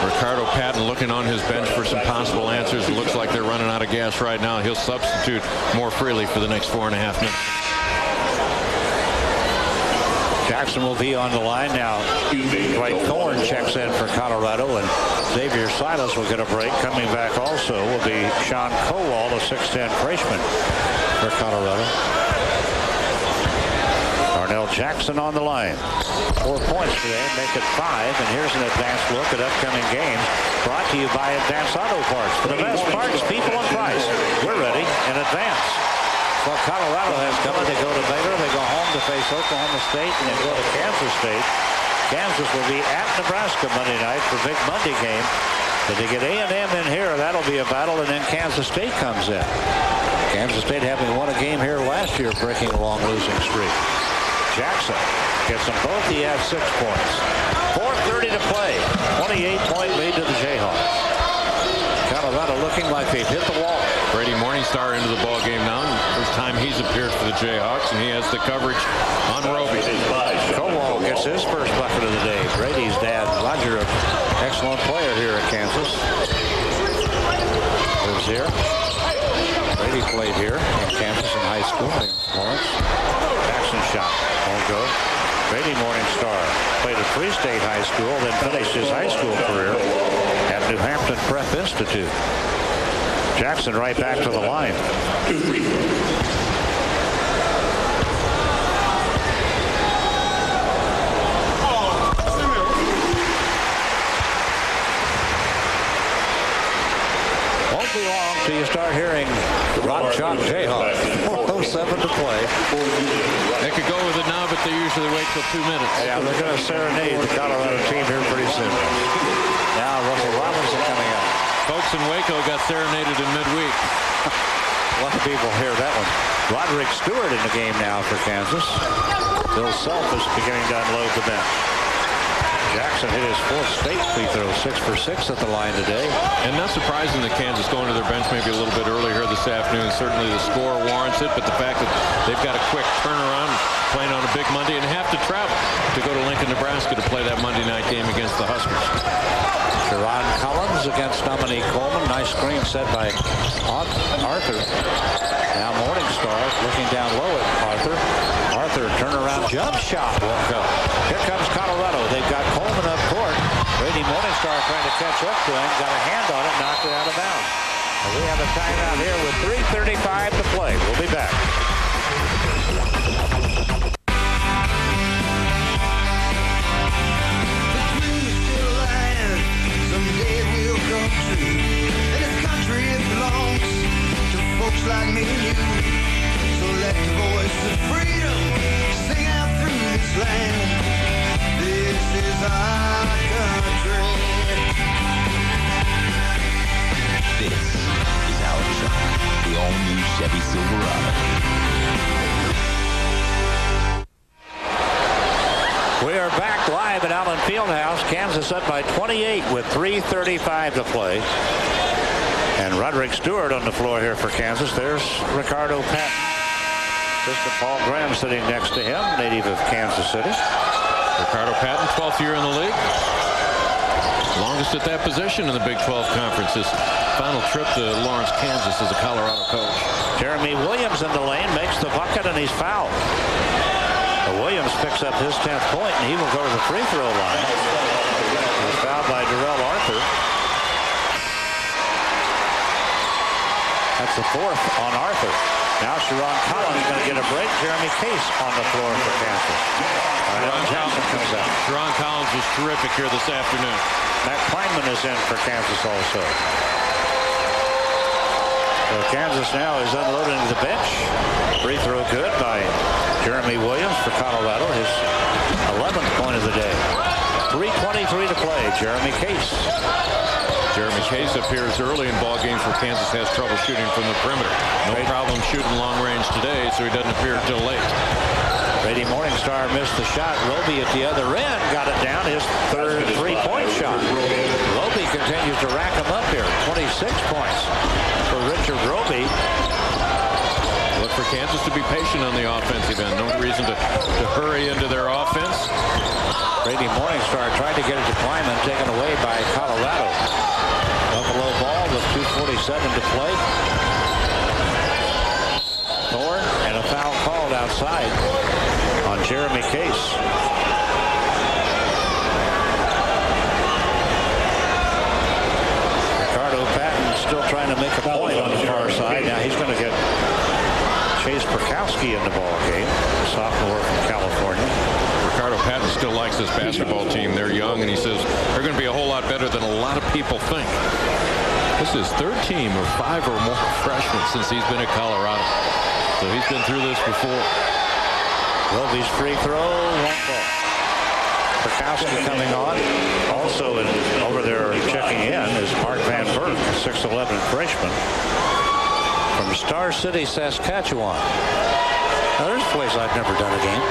Ricardo Patton looking on his bench for some possible answers. It looks like they're running out of gas right now. He'll substitute more freely for the next 4.5 minutes. Jackson will be on the line now. Dwight Thorne checks in for Colorado, and Xavier Silas will get a break. Coming back also will be Sean Kowal, a 6'10 freshman for Colorado. Darnell Jackson on the line. 4 points today, make it 5. And here's an advanced look at upcoming games brought to you by Advance Auto Parts. For the best parts, people, and price, we're ready in advance. Well, Colorado has come in. They go to Baylor, they go home to face Oklahoma State, and then go to Kansas State. Kansas will be at Nebraska Monday night for Big Monday game. If they get A&M in here, that'll be a battle, and then Kansas State comes in. Kansas State having won a game here last year, breaking a long losing streak. Jackson gets them both. He has 6 points. 4:30 to play. 28-point lead to the Jayhawks. Colorado looking like they've hit the wall. Brady Morningstar into the ball game now. First time he's appeared for the Jayhawks, and he has the coverage on Roby. Kowal gets his first bucket of the day. Brady's dad, Roger, an excellent player here at Kansas. Lives here. Brady played here in Kansas in high school in Lawrence. Jackson shot won't go. Brady Morningstar played at Free State High School, then finished his high school career at New Hampton Prep Institute. Jackson right back to the line. Won't be long till you start hearing Rock Chalk Jayhawks. 4:07 to play. They could go with it now, but they usually wait till 2 minutes. Yeah, they're going to serenade the Colorado team here pretty soon. Now Russell Robinson coming out. Folks in Waco got serenaded in midweek. A lot of people hear that one. Roderick Stewart in the game now for Kansas. Bill Self is beginning to unload the bench. Jackson hit his 4th state free throw, 6 for 6 at the line today. And not surprising that Kansas going to their bench maybe a little bit earlier this afternoon. Certainly the score warrants it, but the fact that they've got a quick turnaround playing on a big Monday and have to travel to go to Lincoln, Nebraska to play that Monday night game against the Huskers. Sharon Collins against Dominique Coleman. Nice screen set by Arthur. Now Morningstar looking down low at Arthur. Arthur turnaround jump shot won't go. Here comes Colorado. They've got Coleman up court. Brady Morningstar trying to catch up to him. Got a hand on it, knocked it out of bounds. And we have a timeout here with 3:35 to play. We'll be back. Like me and you, so let the voice of freedom sing out through this land. This is our country. This is our truck, the all-new Chevy Silverado. We are back live at Allen Fieldhouse. Kansas up by 28 with 3:35 to play. And Roderick Stewart on the floor here for Kansas. There's Ricardo Patton. Assistant Paul Graham sitting next to him, native of Kansas City. Ricardo Patton, 12th year in the league. Longest at that position in the Big 12 Conference. His final trip to Lawrence, Kansas as a Colorado coach. Jeremy Williams in the lane, makes the bucket, and he's fouled. Williams picks up his 10th point, and he will go to the free throw line. He's fouled by Darrell Arthur. That's the 4th on Arthur. Now Sharon Collins going to get a break. plate. Jeremy Case on the floor for Kansas. Johnson comes out. Ron Collins was terrific here this afternoon. Matt Kleinman is in for Kansas also. So Kansas now is unloading the bench. Free throw good by Jeremy Williams for Colorado. His 11th point of the day. 3:23 to play. Jeremy Case. Jeremy Case appears early in ball games where Kansas has trouble shooting from the perimeter. No problem shooting long range today, so he doesn't appear until late. Brady Morningstar missed the shot. Roby at the other end got it down. His third three-point shot. Roby continues to rack him up here. 26 points for Richard Roby. Look for Kansas to be patient on the offensive end. No reason to hurry into their offense. Brady Morningstar tried to get it to Kleiman, taken away by Colorado. Buffalo ball with 2:47 to play. Thorne and a foul called outside on Jeremy Case. Ricardo Patton still trying to make a point on the far side. Now he's going to get Chase Perkowski in the ball game, sophomore from California. Ricardo Patton still likes this basketball team. They're young, and he says they're going to be a whole lot better than a lot of people think. This is his third team of 5 or more freshmen since he's been at Colorado. So he's been through this before. Roby's free throw, won't fall. Perkowski coming on. Also over there checking in is Mark Van Burk, 6'11" freshman from Star City, Saskatchewan. Now there's a place I've never done a game.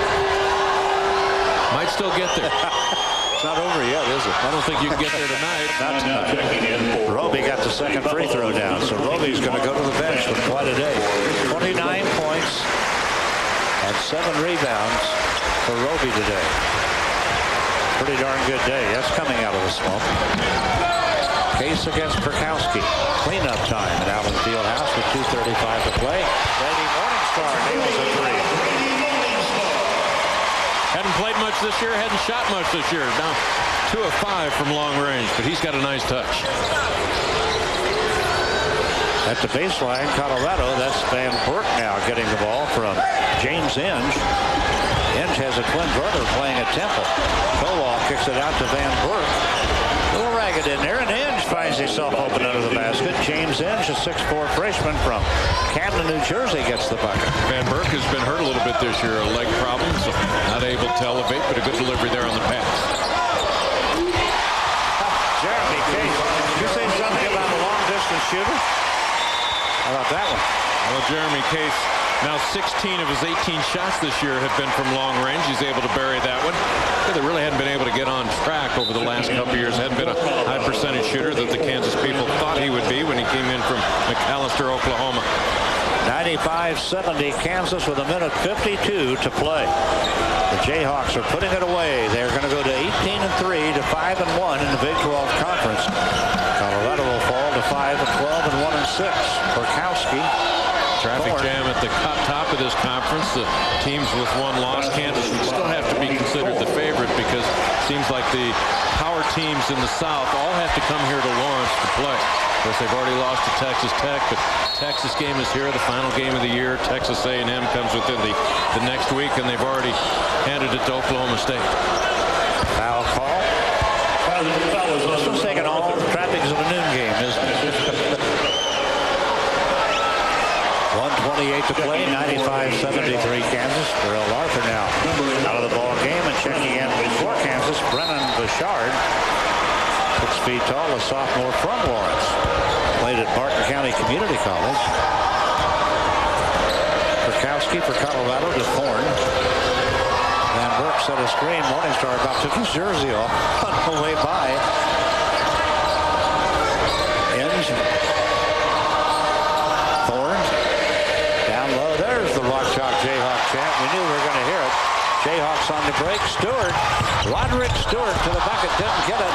Might still get there. It's not over yet, is it? I don't think you can get there tonight. Not tonight. Roby got the second free throw down, so Roby's going to go to the bench with quite a day. 29 points and 7 rebounds for Roby today. Pretty darn good day. That's coming out of the slump. Case against Perkowski. Cleanup time at Allen Fieldhouse with 2:35 to play. Brady Morningstar nails a three. Hadn't played much this year, hadn't shot much this year. Now 2 of 5 from long range, but he's got a nice touch. At the baseline, Colorado, that's Van Burk now getting the ball from James Inge. Inge has a twin brother playing at Temple. Kowal kicks it out to Van Burk. A little ragged in there, and Inge finds himself open under the basket. James Inge, a 6'4" freshman from Camden, New Jersey, gets the bucket. Van Burk has been hurt a little bit this year, a leg problem, so not able to elevate, but a good delivery there on the pass. Jeremy Case, did you say something about a long-distance shooter? How about that one? Well, Jeremy Case, now 16 of his 18 shots this year have been from long range. He's able to bury that one. They really hadn't been able to get on track over the last couple of years. Hadn't been a high percentage shooter that the Kansas people thought he would be when he came in from McAlester, Oklahoma. 95-70 Kansas with 1:52 to play. The Jayhawks are putting it away. They're going to go to 18-3 to 5-1 in the Big 12 Conference. Colorado will fall to 5-12 and 1-6. Perkowski. Traffic jam at the top of this conference. The teams with one loss, Kansas would still have to be considered the favorite because it seems like the power teams in the South all have to come here to Lawrence to play. Of course, they've already lost to Texas Tech, but Texas game is here, the final game of the year. Texas A&M comes within the next week, and they've already handed it to Oklahoma State. Foul call. This looks like all the traffic is of a noon game, isn't it? 1:28 to play, 95-73 Kansas. Darrell Arthur now out of the ball game and checking in for Kansas. Brennan Bouchard, 6 feet tall, a sophomore from Lawrence. Played at Barton County Community College. Perkowski for Colorado to Thorne. Van Burk set a screen. Morningstar about took his jersey off on the way by. Inge. Thorne. Down low. There's the Rock Chalk Jayhawk chant. We knew we were going to hear it. Jayhawks on the break. Stewart. Roderick Stewart to the bucket. Didn't get it.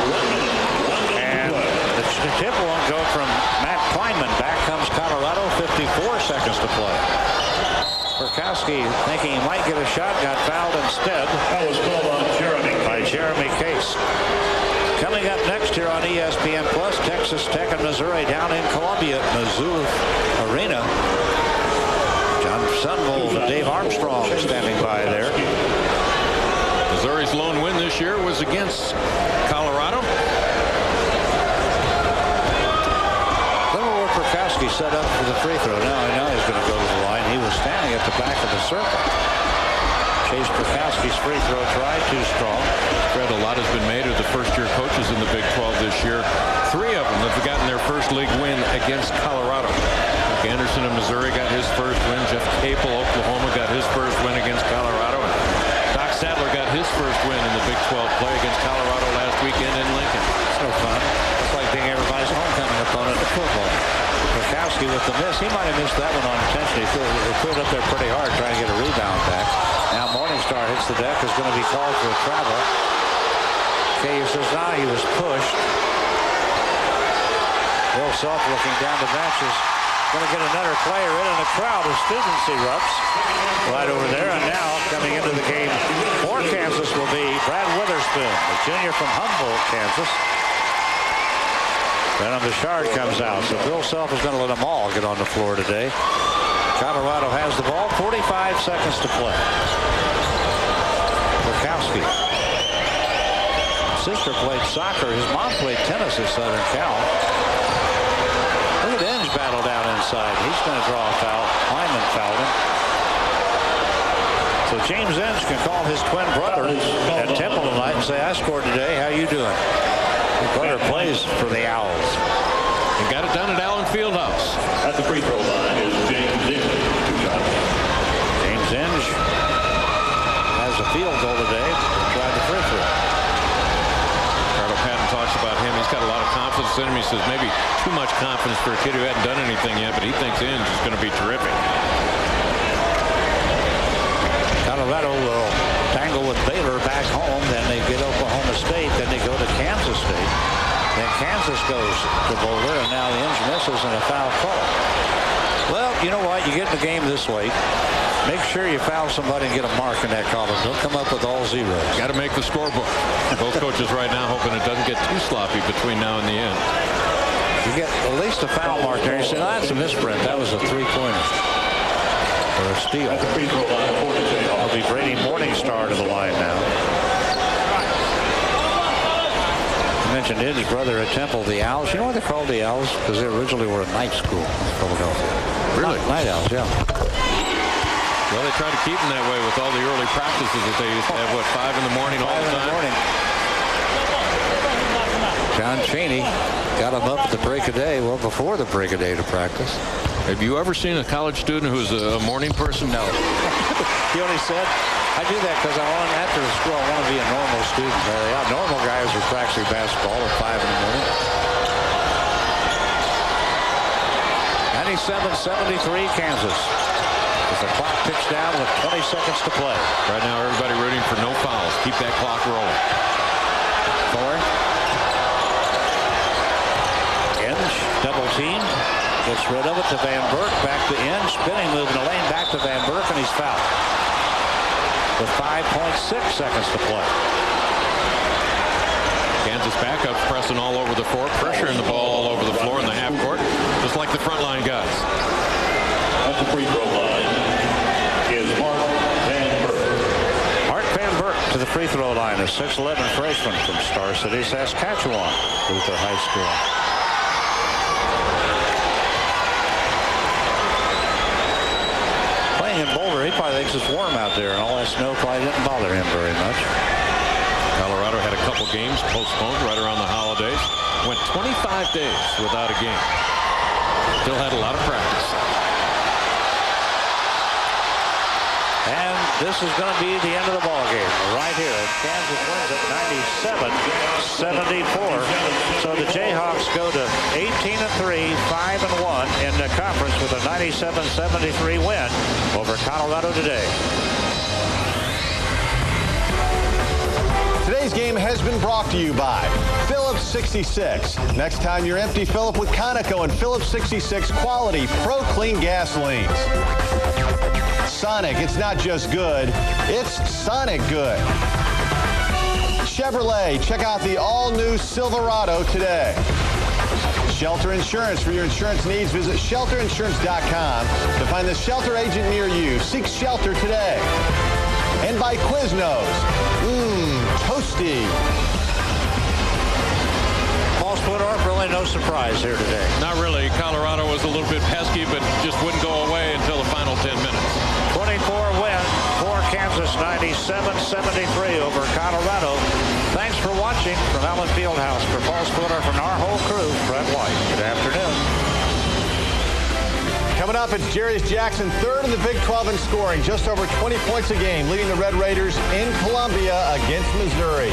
And the tip won't go from Matt Kleinman. Back comes Colorado. 54 seconds to play. Perkowski thinking he might get a shot, got fouled instead. That was called on by Jeremy Case. Coming up next here on ESPN Plus, Texas Tech and Missouri down in Columbia, Mizzou Arena. John And Sun Bowl, Dave Armstrong standing by there. Missouri's lone win this year was against Colorado. Prokowski set up for the free throw. Now he's going to go to the line. He was standing at the back of the circle. Chase Prokowski's free throw try, too strong. Fred, a lot has been made of the first-year coaches in the Big 12 this year. 3 of them have gotten their first league win against Colorado. Rick Anderson of Missouri got his first win. Jeff Capel, Oklahoma, got his first win against Colorado. And Doc Sadler got his first win in the Big 12 play against Colorado last weekend in Lincoln. So fun. It's like being everybody's homecoming opponent in football. Prokowski with the miss. He might have missed that one unintentionally. He threw it up there pretty hard trying to get a rebound back. Now Morningstar hits the deck. Is going to be called for a travel. KU says, he was pushed. Bill Self looking down the bench is going to get another player in, and a crowd of students erupts right over there. And now coming into the game for Kansas will be Brad Witherspoon, a junior from Humboldt, Kansas. Venom Bouchard comes out, so Bill Self is going to let them all get on the floor today. Colorado has the ball, 45 seconds to play. Prokowski. Sister played soccer. His mom played tennis at Southern Cal. Look at Inge battle down inside. He's going to draw a foul. Hyman fouled him. So James Inge can call his twin brother at Temple tonight and say, I scored today. How you doing? His brother plays for the Owls. He got it done at Allen Fieldhouse. At the free throw line is James Inge. James Inge has a field goal today. Tried the free throw. Ricardo Patton talks about him. He's got a lot of confidence in him. He says maybe too much confidence for a kid who hadn't done anything yet, but he thinks Inge is going to be terrific. Colorado will tangle with Baylor back home. Then they get Oklahoma State. Then they go to Kansas State. Then Kansas goes to Boulder, and now Inge misses and a foul call. Well, you know what? You get in the game this late. Make sure you foul somebody and get a mark in that column. Don't come up with all zeros. Got to make the scorebook. Both coaches right now hoping it doesn't get too sloppy between now and the end. You get at least a foul mark there. You say, that's a misprint. That was a three-pointer. Or a steal. It'll be Brady Morningstar to the line now. I mentioned Indy's brother at Temple, the Owls. You know why they're called the Owls? Because they originally were a night school in Philadelphia. Really? Night Owls, yeah. Well, they try to keep them that way with all the early practices that they used to have, 5 in the morning all the time? John Chaney got him up at the break of day, well, before the break of day to practice. Have you ever seen a college student who's a morning person? No. He only said, I do that because after the school, I want to be a normal student. Normal guys are practicing basketball at 5 in the morning. 97-73 Kansas. With the clock ticks down with 20 seconds to play. Right now, everybody rooting for no fouls. Keep that clock rolling. Thorne. Inge, double team. Gets rid of it to Van Burk. Back to Inge. Spinning move in the lane. Back to Van Burk, and he's fouled. With 5.6 seconds to play. Kansas backups pressing all over the floor. Pressuring the ball all over the floor in the half court. Just like the front line guys. At the free throw line is Mark Van Burk. Mark Van Burk to the free throw line. A 6'11 freshman from Star City, Saskatchewan, Luther High School. Playing in Boulder, he probably thinks it's warm out there, and all that snow probably didn't bother him very much. Colorado had a couple games postponed right around the holidays. Went 25 days without a game. Still had a lot of practice. And this is going to be the end of the ball game right here. Kansas wins at 97-74. So the Jayhawks go to 18-3, 5-1 in the conference with a 97-73 win over Colorado today. Today's game has been brought to you by Phillips 66. Next time you're empty, fill up with Conoco and Phillips 66 quality Pro Clean gasolines. Sonic, it's not just good, it's Sonic good. Chevrolet, check out the all-new Silverado today. Shelter Insurance. For your insurance needs, visit shelterinsurance.com to find the shelter agent near you. Seek shelter today. And by Quiznos. Toasty. Paul Splittorff, really no surprise here today. Not really. Colorado was a little bit pesky, but just wouldn't go away until the final 10 minutes. 24 win for Kansas, 97-73 over Colorado. Thanks for watching from Allen Fieldhouse. For Paul Splittorff and our whole crew, Fred White. Good afternoon. Coming up, it's Jarius Jackson, third in the Big 12 in scoring, just over 20 points a game, leading the Red Raiders in Columbia against Missouri.